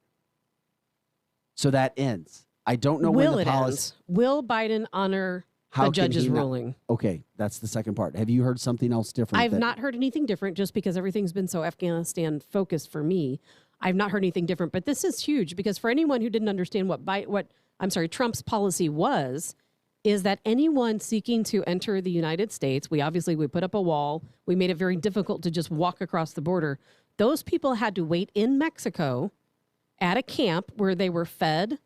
So that ends. I don't know when the policy. Will Biden honor the judge's ruling? Okay, that's the second part. Have you heard something else different? I've not heard anything different, just because everything's been so Afghanistan focused for me. I've not heard anything different, but this is huge because for anyone who didn't understand what Trump's policy was, is that anyone seeking to enter the United States, we put up a wall. We made it very difficult to just walk across the border. Those people had to wait in Mexico at a camp where they were fed,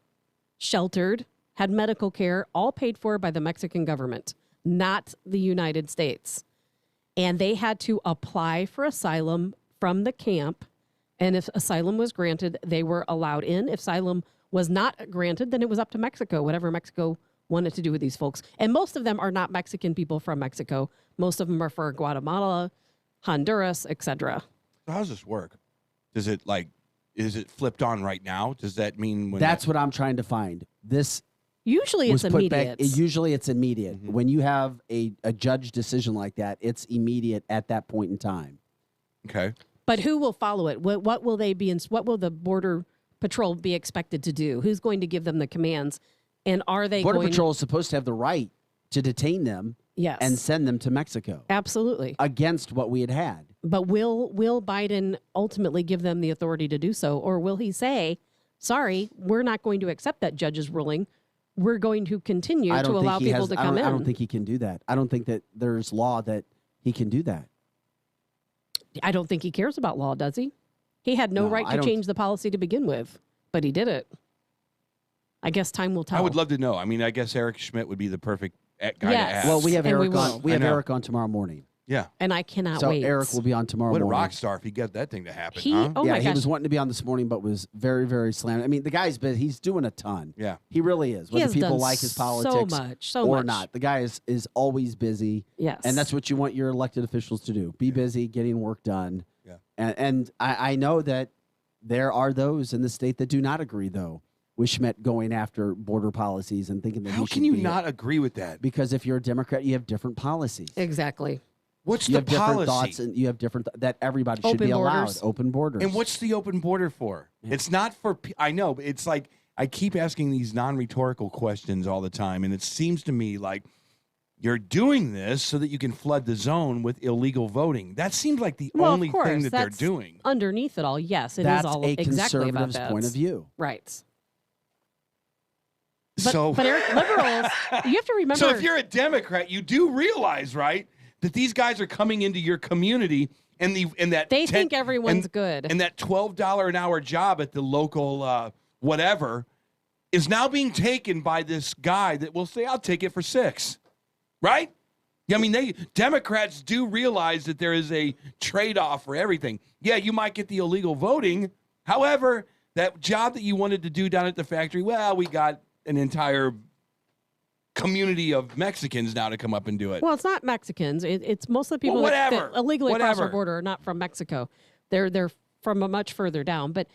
sheltered, had medical care, all paid for by the Mexican government, not the United States. And they had to apply for asylum from the camp. And if asylum was granted, they were allowed in. If asylum was not granted, then it was up to Mexico, whatever Mexico wanted to do with these folks. And most of them are not Mexican people from Mexico. Most of them are for Guatemala, Honduras, etc. How does this work? Is it flipped on right now? Does that mean that's what I'm trying to find? This usually it's immediate. Usually it's immediate. Mm-hmm. When you have a judge decision like that, it's immediate at that point in time. Okay. But who will follow it? What will they be? What will the Border Patrol be expected to do? Who's going to give them the commands? And are they Border Patrol is supposed to have the right to detain them and send them to Mexico. Absolutely. Against what we had. But will Biden ultimately give them the authority to do so? Or will he say, sorry, we're not going to accept that judge's ruling. We're going to continue to allow people to come in. I don't think he can do that. I don't think that there's law that he can do that. I don't think he cares about law, does he? He had no right to change the policy to begin with. but he did it. I guess time will tell. I would love to know. I mean, I guess Eric Schmidt would be the perfect guy to ask. Well, we have And Eric we on. will. We have I know. Eric on tomorrow morning. Yeah. And I cannot So wait. Eric will be on tomorrow What a morning. rock star if he got that thing to happen, He- huh? oh yeah, my he gosh. was wanting to be on this morning, but was very, very slammed. I mean, the guy's been, he's doing a ton. Yeah. He really is. He Whether has people done like his so politics much or much. not, the guy is always busy. Yes. And that's what you want your elected officials to do. Be busy, getting work done. Yeah. And I know that there are those in the state that do not agree, though, with Schmidt going after border policies and thinking that How he can should you be not agree with that? Because if you're a Democrat, you have different policies. Exactly. What's You the have different policy? thoughts, and you have different that everybody should Open be allowed. borders. Open borders. And what's the open border for? It's not for. I know, but it's like I keep asking these non-rhetorical questions all the time, and it seems to me like you're doing this so that you can flood the zone with illegal voting. That seems like the Well, only of course, thing that they're that's doing. Underneath it all, yes, it is That's all a exactly about conservative's that. point of view. Right. But Eric, liberals, you have to remember. So if you're a Democrat, you do realize, right, that these guys are coming into your community and that they think everyone's good. And that $12 an hour job at the local whatever is now being taken by this guy that will say, I'll take it for $6. Right? I mean, Democrats do realize that there is a trade-off for everything. Yeah, you might get the illegal voting. However, that job that you wanted to do down at the factory, well, we got an entire community of Mexicans now to come up and do it. Well, it's not Mexicans. It's most of the people that illegally cross our border are not from Mexico. They're from a much further down. But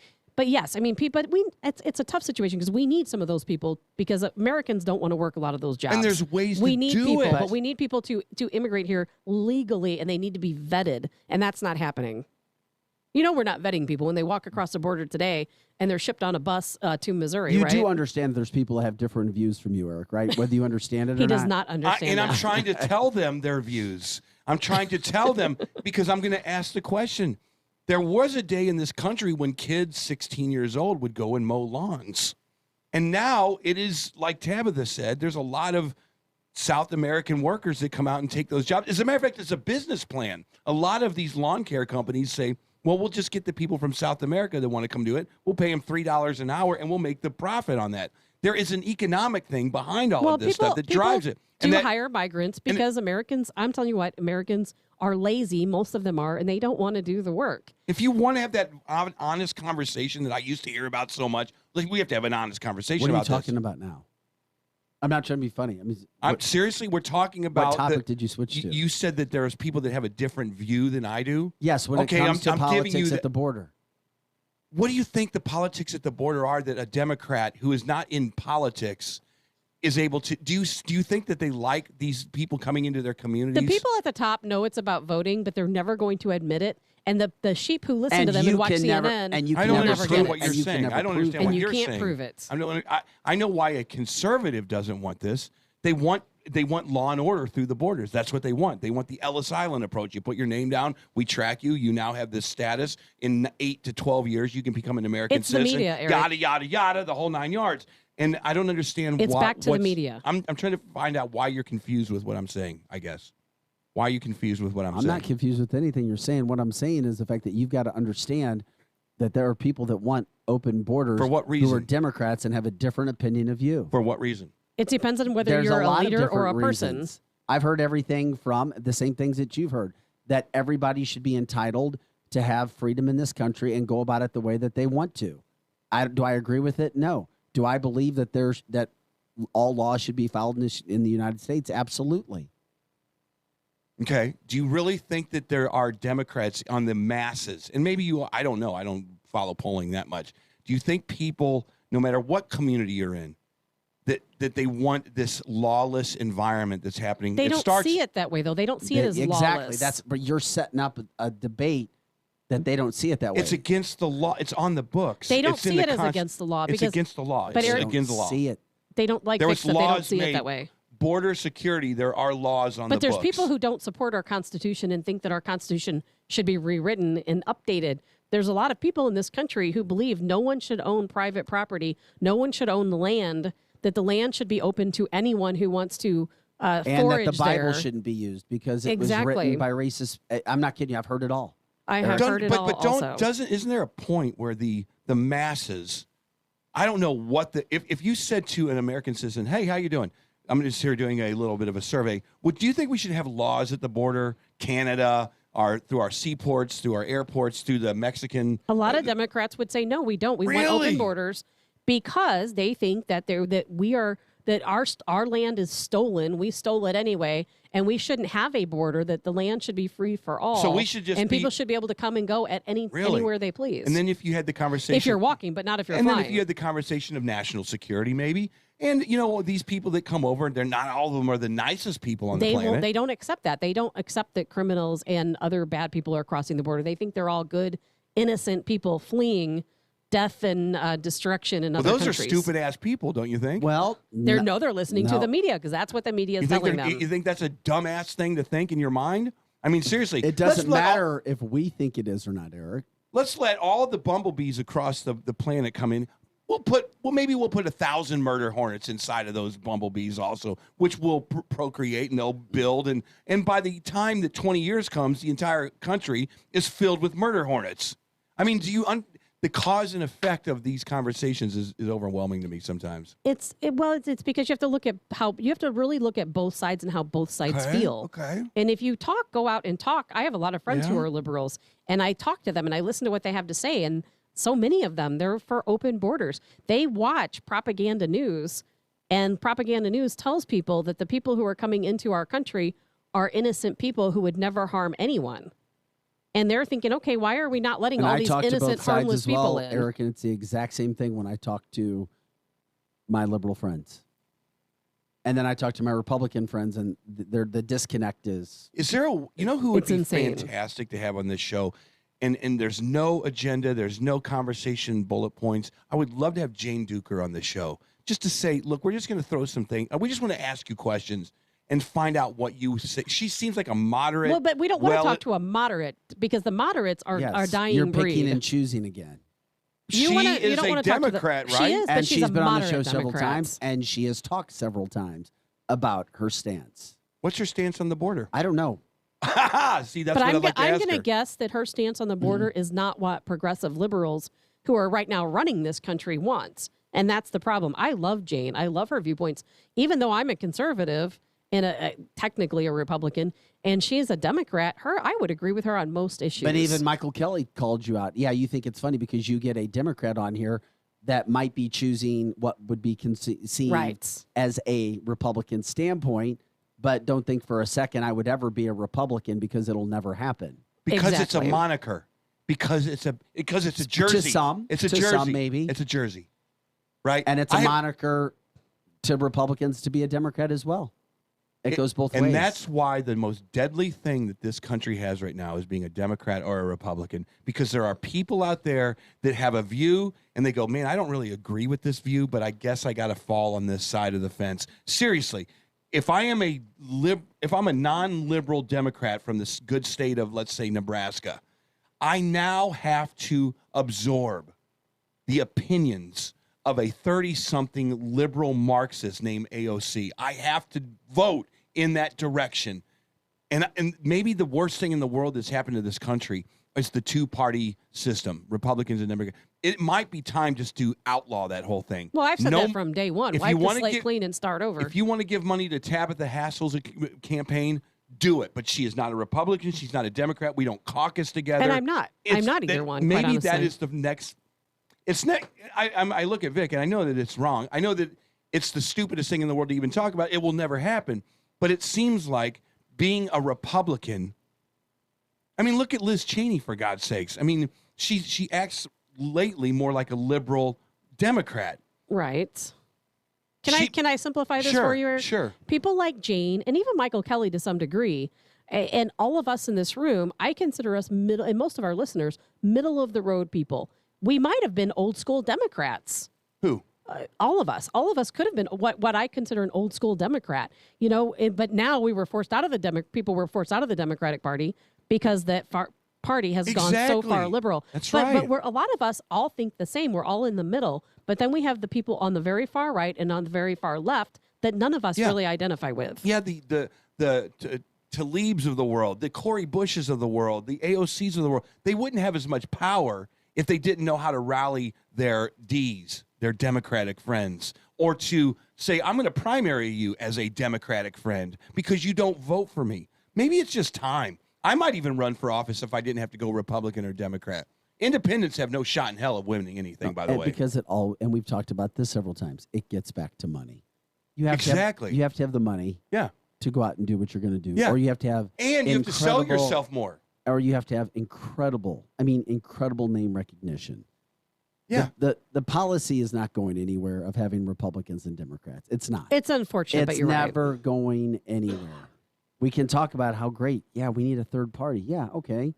yes, I mean, it's a tough situation because we need some of those people because Americans don't want to work a lot of those jobs. And there's ways we to need do people, it. but we need people to immigrate here legally, and they need to be vetted, and that's not happening. You know, we're not vetting people when they walk across the border today and they're shipped on a bus to Missouri. You right? do understand there's people that have different views from you, Eric, right? Whether you understand it or not. He does not understand And I'm that. trying to tell them their views. I'm trying to tell them because I'm going to ask the question. There was a day in this country when kids 16 years old would go and mow lawns. And now it is, like Tabitha said, there's a lot of South American workers that come out and take those jobs. As a matter of fact, it's a business plan. A lot of these lawn care companies say, well, we'll just get the people from South America that want to come do it. We'll pay them $3 an hour, and we'll make the profit on that. There is an economic thing behind all of this stuff that drives it. Do hire migrants because Americans, I'm telling you what, Americans are lazy. Most of them are, and they don't want to do the work. If you want to have that honest conversation that I used to hear about so much, like we have to have an honest conversation What are you about talking about now? I'm not trying to be funny. I mean, seriously, we're talking about what topic did you switch to? You said that there's people that have a different view than I do. Yes, when it comes to politics at the border. What do you think the politics at the border are that a Democrat who is not in politics is able to do? You think that they like these people coming into their communities? The people at the top know it's about voting, but they're never going to admit it. And the sheep who listen And to them you and watch can never- CNN, and you I can don't never understand get what it. you're And you can saying. never I don't prove understand it. what and you you're can't saying. prove it. I know why a conservative doesn't want this. They want law and order through the borders. That's what they want. They want the Ellis Island approach. You put your name down, we track you. You now have this status. In 8 to 12 years, you can become an American It's the citizen. media, Eric. Yada yada yada, the whole 9 yards. And I don't understand. It's back to the media. I'm trying to find out why you're confused with what I'm saying. I guess. Why are you confused with what I'm saying? I'm not confused with anything you're saying. What I'm saying is the fact that you've got to understand that there are people that want open borders For what who are reason? Democrats and have a different opinion of you. For what reason? It depends on whether There's you're a lot of leader or a different person. reasons. I've heard everything from the same things that you've heard, that everybody should be entitled to have freedom in this country and go about it the way that they want to. Do I agree with it? No. Do I believe that that all laws should be followed in the United States? Absolutely. Okay. Do you really think that there are Democrats on the masses? And maybe I don't know. I don't follow polling that much. Do you think people, no matter what community you're in, that they want this lawless environment that's happening? They don't see it that way, though. They don't see it as exactly. lawless. But you're setting up a debate that they don't see it that way. It's against the law. It's on the books. They don't It's in see the it as against the law. It's because, against the law. But It's Eric, against the law. See it. They don't like There fix was it. They don't laws see it made. that way. Border security, there are laws on But the there's books. people who don't support our Constitution and think that our Constitution should be rewritten and updated. There's a lot of people in this country who believe no one should own private property, no one should own the land, that the land should be open to anyone who wants to And forage that the Bible there. shouldn't be used because it Exactly. was written by racist. I'm not kidding you. I've heard it all. I have heard it all But also. isn't there a point where the masses I don't know what if you said to an American citizen, hey, how you doing? I'm just here doing a little bit of a survey. Do you think we should have laws at the border, Canada, through our seaports, through our airports, through the Mexican? A lot of Democrats would say, no, we don't. We want open borders because they think that our land is stolen. We stole it anyway, and we shouldn't have a border, that the land should be free for all. So we should just people should be able to come and go at anywhere they please. And then if you had the conversation. If you're walking, but not if you're flying. And then if you had the conversation of national security, maybe. And, these people that come over, they're not all of them are the nicest people on the planet. They don't accept that. They don't accept that criminals and other bad people are crossing the border. They think they're all good, innocent people fleeing death and destruction in other countries. Those are stupid-ass people, don't you think? Well, they're listening to the media because that's what the media is telling them. You think that's a dumbass thing to think in your mind? I mean, seriously. It doesn't matter if we think it is or not, Eric. Let's let all the bumblebees across the planet come in. Maybe we'll put 1,000 murder hornets inside of those bumblebees also, which will procreate and they'll build. And by the time that 20 years comes, the entire country is filled with murder hornets. I mean, the cause and effect of these conversations is overwhelming to me sometimes. It's because you have to look at really look at both sides and how both sides feel. Okay. And if you go out and talk, I have a lot of friends who are liberals, and I talk to them and I listen to what they have to say, and so many of them, they're for open borders. They watch propaganda news, and propaganda news tells people that the people who are coming into our country are innocent people who would never harm anyone. And they're thinking, okay, why are we not letting all these innocent, harmless people in? Eric, and it's the exact same thing when I talk to my liberal friends. And then I talk to my Republican friends, and the disconnect is... Is there who would be insane. fantastic to have on this show? And there's no agenda, there's no conversation bullet points. I would love to have Jane Duker on the show just to say, look, we're just going to throw some things. We just want to ask you questions and find out what you say. She seems like a moderate. Well, but we don't want to talk to a moderate because the moderates are dying you're breed. Picking and choosing again. She is a Democrat, right? She is, but and she's been on the show several Democrat. times, and she has talked several times about her stance. What's your stance on the border? I don't know. See, that's what I'd like to ask I'm going to her. guess that her stance on the border is not what progressive liberals who are right now running this country wants. And that's the problem. I love Jane. I love her viewpoints, even though I'm a conservative and technically a Republican, and she's a Democrat. I would agree with her on most issues. But even Michael Kelly called you out. Yeah, you think it's funny because you get a Democrat on here that might be choosing what would be seen as a Republican standpoint, but don't think for a second I would ever be a Republican because it'll never happen. Because it's a moniker. Because it's a jersey. To some. It's a to jersey. Some, maybe. It's a jersey. Right? And it's a moniker to Republicans to be a Democrat as well. It goes both ways. And that's why the most deadly thing that this country has right now is being a Democrat or a Republican, because there are people out there that have a view and they go, man, I don't really agree with this view, but I guess I got to fall on this side of the fence. Seriously, if I'm a non-liberal Democrat from this good state of, let's say, Nebraska, I now have to absorb the opinions of a 30-something liberal Marxist named AOC. I have to vote in that direction. And maybe the worst thing in the world that's happened to this country is the two-party system, Republicans and Democrats. It might be time just to outlaw that whole thing. Well, I've said that from day one. Wipe the slate clean and start over. If you want to give money to Tabitha Hassell's campaign, do it. But she is not a Republican. She's not a Democrat. We don't caucus together. And I'm not. I'm not either one. Maybe that is the next... I look at Vic, and I know that it's wrong. I know that it's the stupidest thing in the world to even talk about. It will never happen. But it seems like being a Republican... I mean, look at Liz Cheney, for God's sakes. I mean, she acts lately more like a liberal Democrat. Right. Can I simplify this for you? Sure. People like Jane, and even Michael Kelly to some degree, and all of us in this room, I consider us middle, and most of our listeners, middle of the road people. We might have been old school Democrats. Who? All of us. All of us could have been what I consider an old school Democrat. But now we were forced out of people were forced out of the Democratic Party because that party has gone so far liberal. That's right. But a lot of us all think the same. We're all in the middle. But then we have the people on the very far right and on the very far left that none of us really identify with. Yeah, the Tlaibs of the world, the Cori Bushes of the world, the AOCs of the world, they wouldn't have as much power if they didn't know how to rally their Ds. their Democratic friends, or to say, I'm going to primary you as a Democratic friend because you don't vote for me. Maybe it's just time. I might even run for office if I didn't have to go Republican or Democrat. Independents have no shot in hell of winning anything, by the way. Because and we've talked about this several times, it gets back to money. You have exactly. You have to have the money to go out and do what you're going to do. Yeah. Or you have to have And you have to sell yourself more. Or you have to have incredible name recognition. Yeah. The policy is not going anywhere of having Republicans and Democrats. It's not. It's unfortunate, but you're right. It's never going anywhere. We can talk about how great, we need a third party. Yeah, okay.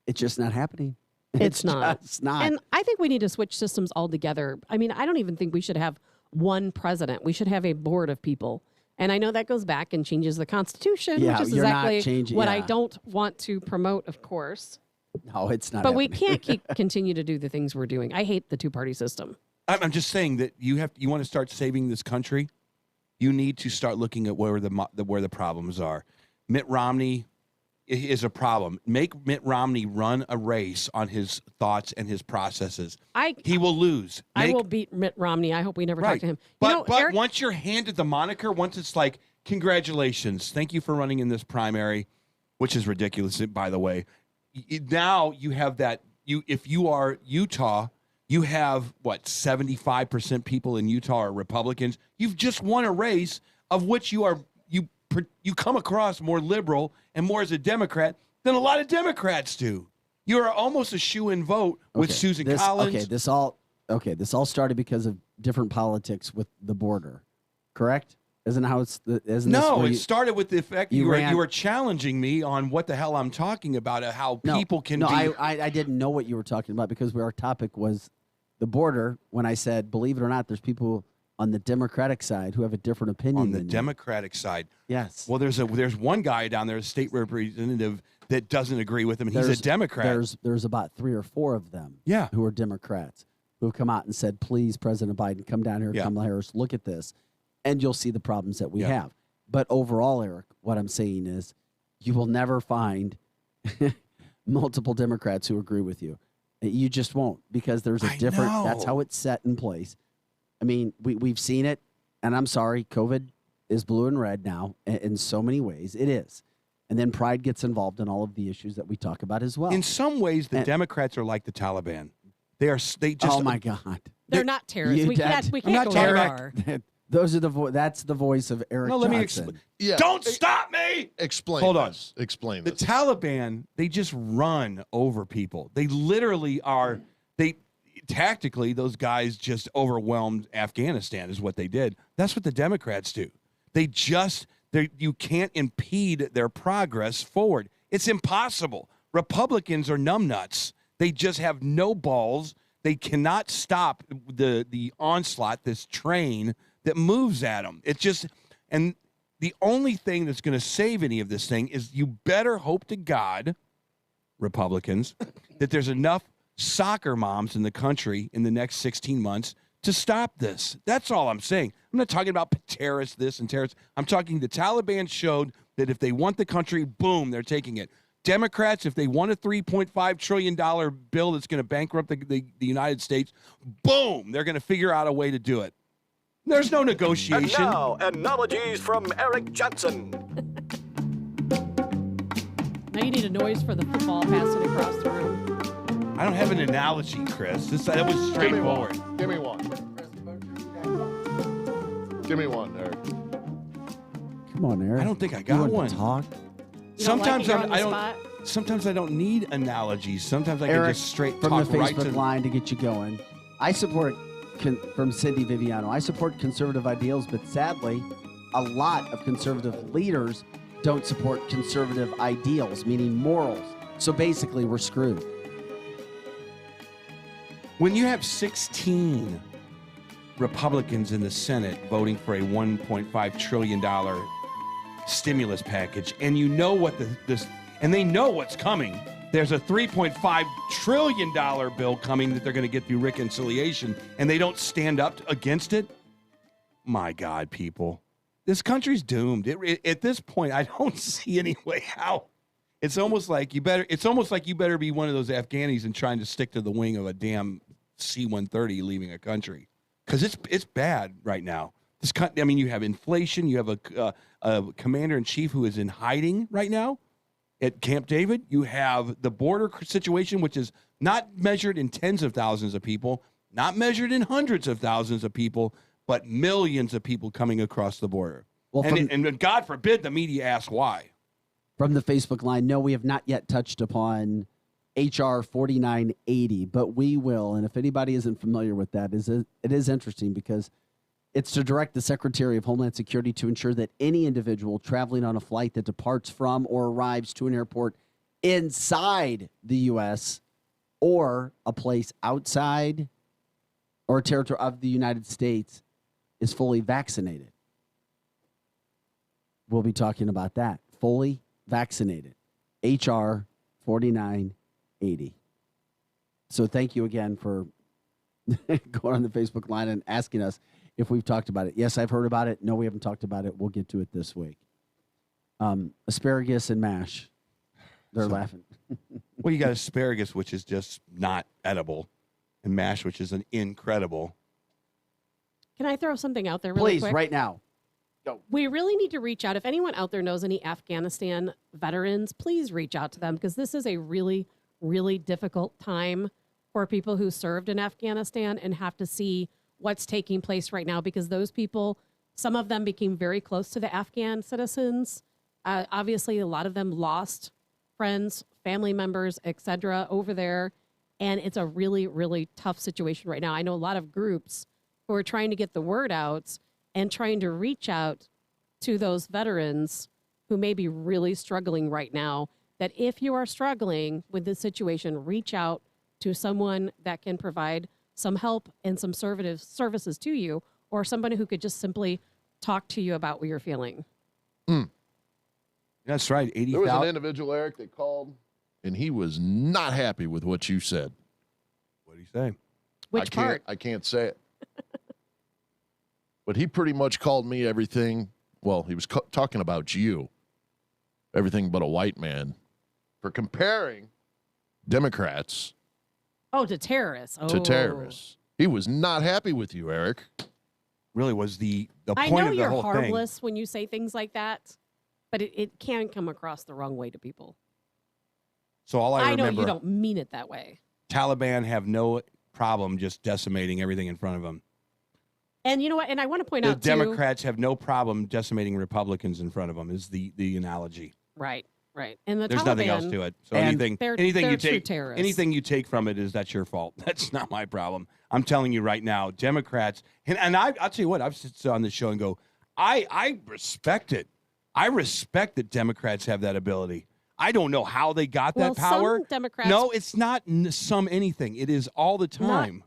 It's just not happening. It's not. Just not. And I think we need to switch systems altogether. I mean, I don't even think we should have one president. We should have a board of people. And I know that goes back and changes the Constitution, which is exactly what I don't want to promote, of course. No, it's not. But we can't continue to do the things we're doing. I hate the two-party system. I'm just saying that you want to start saving this country. You need to start looking at where the problems are. Mitt Romney is a problem. Make Mitt Romney run a race on his thoughts and his processes. He will lose. I will beat Mitt Romney. I hope we never talk to him. But Eric, once you're handed the moniker, once it's like, congratulations, thank you for running in this primary, which is ridiculous, by the way. Now you have that. If you are Utah, you have 75% people in Utah are Republicans. You've just won a race of which you come across more liberal and more as a Democrat than a lot of Democrats do. You are almost a shoo-in vote with Susan Collins. This all started because of different politics with the border, correct? Isn't how it's? It started with the effect you were challenging me on what the hell I'm talking about, how people can. No, I didn't know what you were talking about because our topic was the border. When I said, believe it or not, there's people on the Democratic side who have a different opinion. On the Democratic side, yes. Well, there's one guy down there, a state representative, that doesn't agree with him, and he's a Democrat. There's about 3 or 4 of them, who are Democrats who have come out and said, please, President Biden, come down here, Kamala Harris, look at this. And you'll see the problems that we have. But overall, Eric, what I'm saying is you will never find multiple Democrats who agree with you. You just won't, because there's a different, that's how it's set in place. I mean, we've seen it, and I'm sorry, COVID is blue and red now in so many ways. It is. And then pride gets involved in all of the issues that we talk about as well. In some ways, the Democrats are like the Taliban. They just. Oh, my God. They're not terrorists. We can't go far. Those are that's the voice of Eric Johnson. Let me explain. Don't stop me. Explain. Hold on. Explain the Taliban, they just run over people. They literally are. Tactically, those guys just overwhelmed Afghanistan is what they did. That's what the Democrats do. You can't impede their progress forward. It's impossible. Republicans are numbnuts. They just have no balls. They cannot stop the onslaught, this train that moves at them. It's just, and the only thing that's going to save any of this thing is you better hope to God, Republicans, that there's enough soccer moms in the country in the next 16 months to stop this. That's all I'm saying. I'm not talking about terrorists, this and terrorists. I'm talking the Taliban showed that if they want the country, boom, they're taking it. Democrats, if they want a $3.5 trillion bill that's going to bankrupt the United States, boom, they're going to figure out a way to do it. There's no negotiation. And now, analogies from Eric Johnson. Now you need a noise for the football passing across the room. I don't have an analogy, Chris. That was straightforward. Give me one. Give me one, Eric. Come on, Eric. I don't think I got one. Talk. Sometimes Sometimes I don't need analogies. Sometimes I Eric, can just straight from talk the right Facebook to line to get you going. I support from Cindy Viviano. I support conservative ideals, but sadly, a lot of conservative leaders don't support conservative ideals, meaning morals. So basically, we're screwed. When you have 16 Republicans in the Senate voting for a $1.5 trillion stimulus package, and you know what and they know what's coming. There's a $3.5 trillion bill coming that they're going to get through reconciliation, and they don't stand up against it. My God, people, this country's doomed. At this point, I don't see any way out. It's almost like you better be one of those Afghanis and trying to stick to the wing of a damn C-130 leaving a country because it's bad right now. I mean, you have inflation. You have a commander-in-chief who is in hiding right now at Camp David. You have the border situation, which is not measured in tens of thousands of people, not measured in hundreds of thousands of people, but millions of people coming across the border. Well, and God forbid the media ask why. From the Facebook line, no, we have not yet touched upon HR 4980, but we will. And if anybody isn't familiar with that, it is interesting because it's to direct the Secretary of Homeland Security to ensure that any individual traveling on a flight that departs from or arrives to an airport inside the U.S. or a place outside or a territory of the United States is fully vaccinated. We'll be talking about that. Fully vaccinated. HR 4980. So thank you again for going on the Facebook line and asking us if we've talked about it. Yes, I've heard about it. No, we haven't talked about it. We'll get to it this week. Asparagus and mash. They're laughing. Well, you got asparagus, which is just not edible, and mash, which is an incredible. Can I throw something out there really quick? Please, right now. Go. We really need to reach out. If anyone out there knows any Afghanistan veterans, please reach out to them because this is a really, really difficult time for people who served in Afghanistan and have to see what's taking place right now because those people, some of them became very close to the Afghan citizens. Obviously, a lot of them lost friends, family members, etc. over there. And it's a really, really tough situation right now. I know a lot of groups who are trying to get the word out and trying to reach out to those veterans who may be really struggling right now, that if you are struggling with this situation, reach out to someone that can provide some help and some services to you, or somebody who could just simply talk to you about what you're feeling. That's right. 80,000. There was an individual, Eric, that called, and he was not happy with what you said. What did he say? Which part? I can't say it. But he pretty much called me everything. Well, he was talking about you, everything but a white man, for comparing Democrats to terrorists. To terrorists. He was not happy with you, Eric. Really was the point I know of the you're whole harmless thing. when you say things like that, but it can come across the wrong way to people. So all I remember, know you don't mean it that way. Taliban have no problem just decimating everything in front of them. And you know what? And I want to point The out, too. Democrats have no problem decimating Republicans in front of them, is the analogy. Right. And the There's Taliban, nothing else to it. So anything they're you true take, terrorists. anything you take from it that's your fault. That's not my problem. I'm telling you right now, Democrats, and I'll tell you what, I've sit on this show and go, I respect it. I respect that Democrats have that ability. I don't know how they got that power. Some Democrats, no, it's not some anything. It is all the time.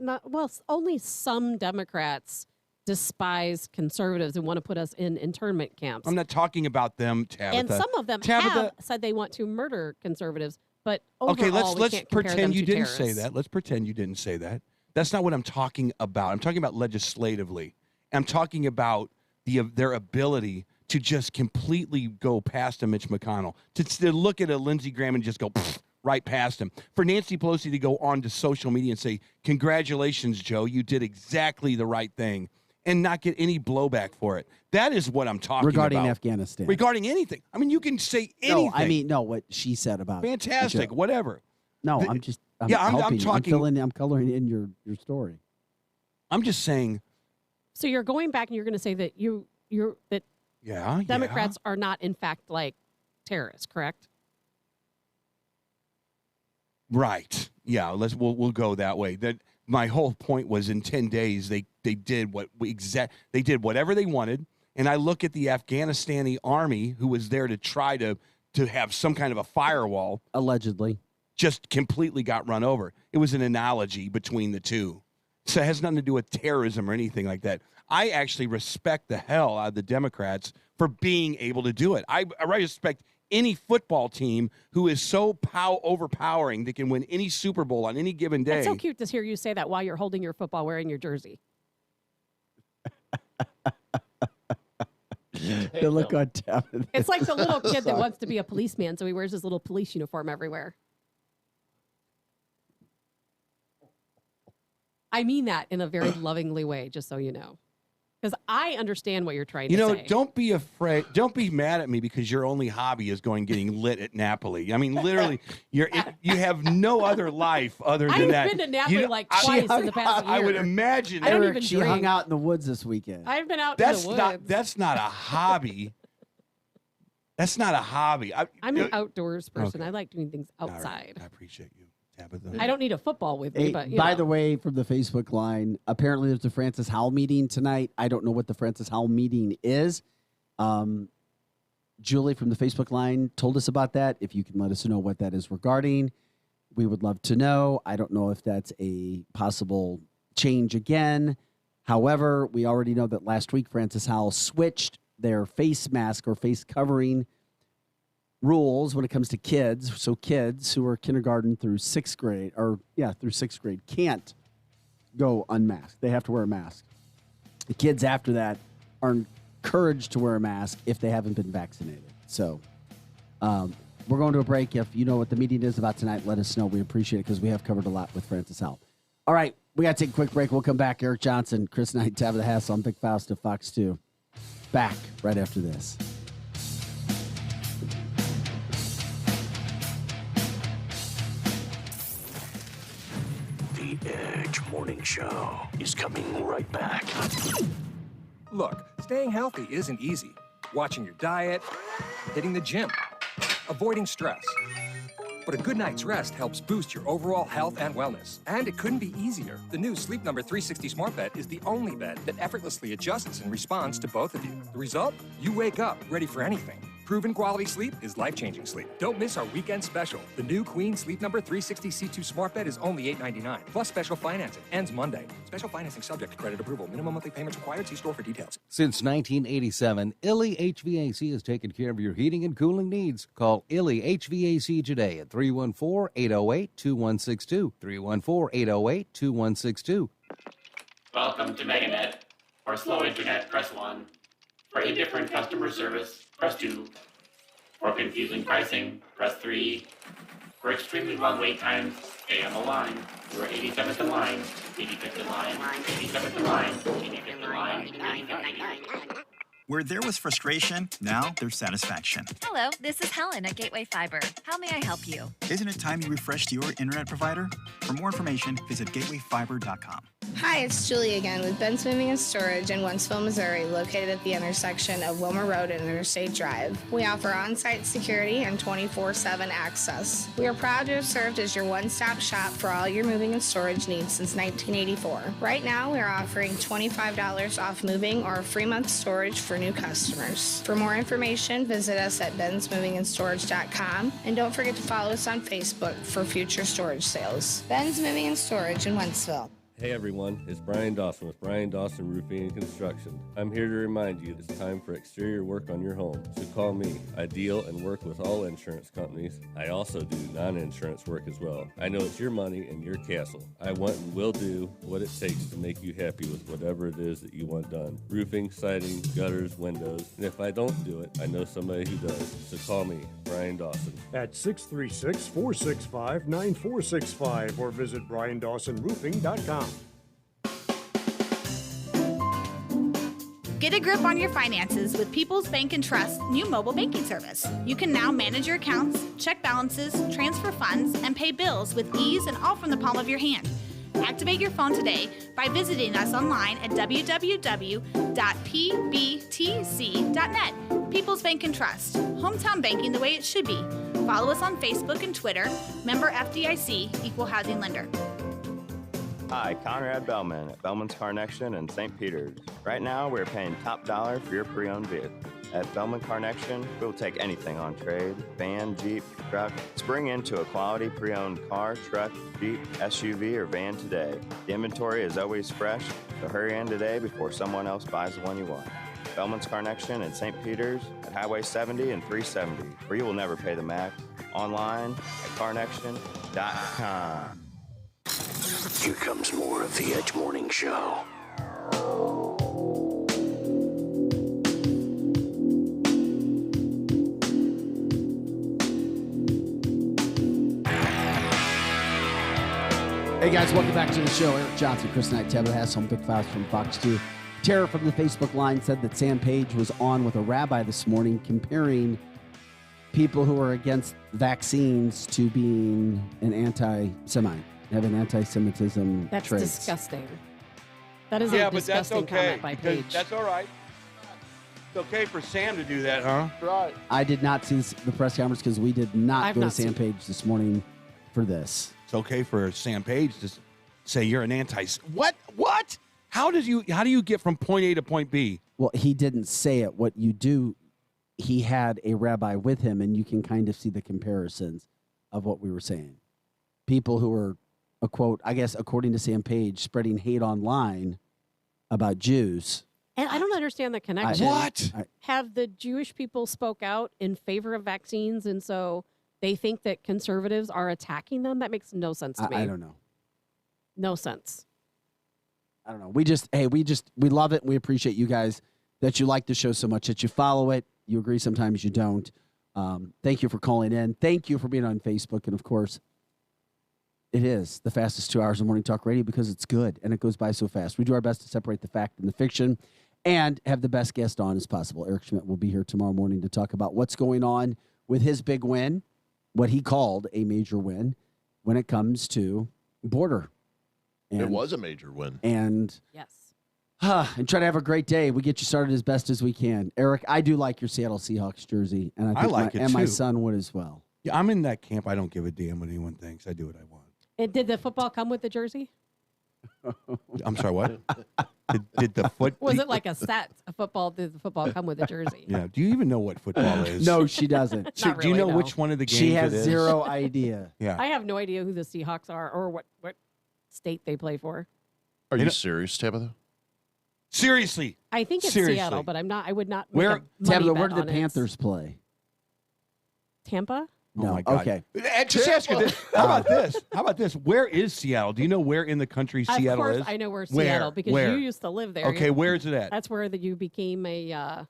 Only some Democrats despise conservatives and want to put us in internment camps. I'm not talking about them, Tabitha. And some of them have said they want to murder conservatives, but overall, let's pretend you didn't terrorists. say that. Let's pretend you didn't say that. That's not what I'm talking about. I'm talking about legislatively. I'm talking about their ability to just completely go past a Mitch McConnell, to look at a Lindsey Graham and just go right past him. For Nancy Pelosi to go on to social media and say, "Congratulations, Joe, you did exactly the right thing," and not get any blowback for it. That is what I'm talking regarding about. Afghanistan. Regarding anything. I mean, you can say anything. No, what she said about fantastic, whatever. No, I'm talking. I'm coloring in your story. I'm just saying. So you're going back and you're going to say that Democrats are not in fact like terrorists, correct? Right. Yeah. We'll go that way. That my whole point was in 10 days they did they did whatever they wanted, and I look at the Afghanistani army who was there to try to have some kind of a firewall. Allegedly. Just completely got run over. It was an analogy between the two. So it has nothing to do with terrorism or anything like that. I actually respect the hell out of the Democrats for being able to do it. I respect any football team who is so overpowering that can win any Super Bowl on any given day. It's so cute to hear you say that while you're holding your football wearing your jersey. The look on Tabitha. It's like the little kid that wants to be a policeman, so he wears his little police uniform everywhere. I mean that in a very lovingly way, just so you know. Because I understand what you're trying to say. Don't be afraid. Don't be mad at me because your only hobby is getting lit at Napoli. I mean, literally, you have no other life other than that. I've been to Napoli twice in the past year. I would imagine. I don't even She drink. hung out in the woods this weekend. I've been out in the woods. That's not a hobby. That's not a hobby. I'm an outdoors person. Okay. I like doing things outside. I appreciate you, Tabitha. I don't need a football with me, Hey, but by the way, from the Facebook line, apparently there's a Francis Howell meeting tonight. I don't know what the Francis Howell meeting is. Julie from the Facebook line told us about that. If you can let us know what that is regarding, we would love to know. I don't know if that's a possible change again. However, we already know that last week Francis Howell switched their face mask or face covering rules when it comes to kids. So kids who are kindergarten through sixth grade can't go unmasked. They have to wear a mask. The kids after that are encouraged to wear a mask if they haven't been vaccinated. So we're going to a break. If you know what the meeting is about tonight, let us know. We appreciate it because we have covered a lot with Francis Howell. All right, we got to take a quick break. We'll come back. Eric Johnson, Chris Knight, Tabitha Hassell. I'm Vic Faust of Fox 2. Back right after this. The Edge Morning Show is coming right back. Look, staying healthy isn't easy. Watching your diet, hitting the gym, avoiding stress. But a good night's rest helps boost your overall health and wellness. And it couldn't be easier. The new Sleep Number 360 Smart Bed is the only bed that effortlessly adjusts and responds to both of you. The result? You wake up ready for anything. Proven quality sleep is life-changing sleep. Don't miss our weekend special. The new Queen Sleep Number 360 C2 Smart Bed is only $8.99, plus special financing. Ends Monday. Special financing subject to credit approval. Minimum monthly payments required. See store for details. Since 1987, Illy HVAC has taken care of your heating and cooling needs. Call Illy HVAC today at 314-808-2162. 314-808-2162. Welcome to MegaNet. For slow internet, press 1. For indifferent customer service, press 2. For confusing pricing, press 3. For extremely long wait times, stay on the line. You are 87th in line, 85th in line, 87th in line, 85th in line, 85th in line. Where there was frustration, now there's satisfaction. Hello, this is Helen at Gateway Fiber. How may I help you? Isn't it time you refreshed your internet provider? For more information, visit gatewayfiber.com. Hi, it's Julie again with Ben's Moving and Storage in Wentzville, Missouri, located at the intersection of Wilmer Road and Interstate Drive. We offer on-site security and 24/7 access. We are proud to have served as your one-stop shop for all your moving and storage needs since 1984. Right now, we are offering $25 off moving or a free month storage for new customers. For more information, visit us at bensmovingandstorage.com, and don't forget to follow us on Facebook for future storage sales. Ben's Moving and Storage in Wentzville. Hey everyone, it's Brian Dawson with Brian Dawson Roofing and Construction. I'm here to remind you it's time for exterior work on your home, so call me. I deal and work with all insurance companies. I also do non-insurance work as well. I know it's your money and your castle. I want and will do what it takes to make you happy with whatever it is that you want done. Roofing, siding, gutters, windows, and if I don't do it, I know somebody who does. So call me, Brian Dawson. At 636-465-9465 or visit BrianDawsonRoofing.com. Get a grip on your finances with People's Bank and Trust's new mobile banking service. You can now manage your accounts, check balances, transfer funds, and pay bills with ease and all from the palm of your hand. Activate your phone today by visiting us online at www.pbtc.net. People's Bank and Trust. Hometown banking the way it should be. Follow us on Facebook and Twitter. Member FDIC, Equal Housing Lender. Hi, Conrad Bellman at Bellman's Car Connection in St. Peters. Right now, we're paying top dollar for your pre-owned vehicle. At Bellman Car Connection, we'll take anything on trade, van, Jeep, truck. Spring into a quality pre-owned car, truck, Jeep, SUV, or van today. The inventory is always fresh, so hurry in today before someone else buys the one you want. Bellman's Car Connection in St. Peters at Highway 70 and 370, where you will never pay the max. Online at carnection.com. Here comes more of the Edge Morning Show. Hey guys, welcome back to the show. Eric Johnson, Chris Knight, Tabitha Hassell, Big Faust from Fox 2. Tara from the Facebook line said that Sam Page was on with a rabbi this morning comparing people who are against vaccines to being an anti-Semite, having anti-Semitism That's traits. disgusting. That is a disgusting comment by Page. That's all right. It's okay for Sam to do that, huh? Right. I did not see the press conference because we did not go to Sam Page this morning for this. It's okay for Sam Page to say you're an anti. What? How do you get from point A to point B? Well, he didn't say it. What you do, he had a rabbi with him, and you can kind of see the comparisons of what we were saying. People who are, a quote, I guess, according to Sam Page, spreading hate online about Jews. And I don't understand the connection. What? Have the Jewish people spoke out in favor of vaccines, and so they think that conservatives are attacking them? That makes no sense to me. I don't know. No sense. I don't know. We love it. We appreciate you guys that you like the show so much, that you follow it. You agree sometimes, you don't. Thank you for calling in. Thank you for being on Facebook. And, of course, it is the fastest 2 hours of Morning Talk Radio because it's good and it goes by so fast. We do our best to separate the fact and the fiction and have the best guest on as possible. Eric Schmidt will be here tomorrow morning to talk about what's going on with his big win, what he called a major win when it comes to border. It was a major win. And yes. And try to have a great day. We get you started as best as we can. Eric, I do like your Seattle Seahawks jersey, and I think like it and my too. son would as well. Yeah, I'm in that camp. I don't give a damn what anyone thinks. I do what I want. And did the football come with the jersey? I'm sorry, what? did the foot? Was it like a set? Did the football come with a jersey? Yeah. Do you even know what football is? No, she doesn't. So, do you know which one of the games She has it is? zero idea. Yeah. I have no idea who the Seahawks are or what state they play for. Are you serious, Tabitha? Seriously. I think it's Seriously. Seattle, but I'm not. I would not. Make Where, a money Tabitha, bet where do the on it. Panthers play? Tampa. Oh No. my God. Okay. Just ask you this. How about this? How about this? Where is Seattle? Do you know where in the country Seattle of course, is? I know where Seattle because Where? you used to live there. Okay, where is it at? That's where you became a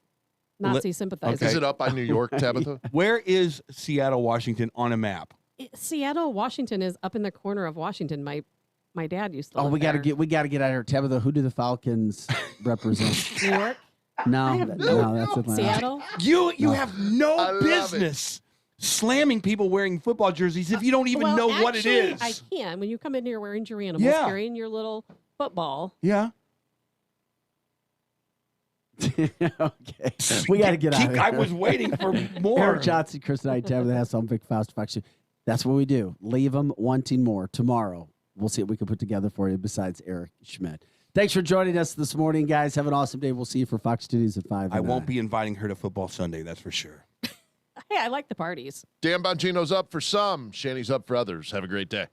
Nazi sympathizer. Okay. Is it up by New York, Tabitha? Where is Seattle, Washington on a map? Seattle, Washington is up in the corner of Washington. My dad used to. Oh, live we got to there. get out of here, Tabitha. Who do the Falcons represent? New York. No, that's Atlanta. Seattle. You have I no love business slamming people wearing football jerseys if you don't even know what it actually, is. I can. When you come in here wearing your animals, Yeah. carrying your little football. Yeah. Okay. We got to get out of here. I was waiting for more. Eric Johnson, Chris Knight, Tabitha Hassell, Big Faust Fox. That's what we do. Leave them wanting more. Tomorrow, we'll see what we can put together for you besides Eric Schmidt. Thanks for joining us this morning, guys. Have an awesome day. We'll see you for Fox Studios at 5. I won't be inviting her to football Sunday, that's for sure. Hey, I like the parties. Dan Bongino's up for some. Shanny's up for others. Have a great day.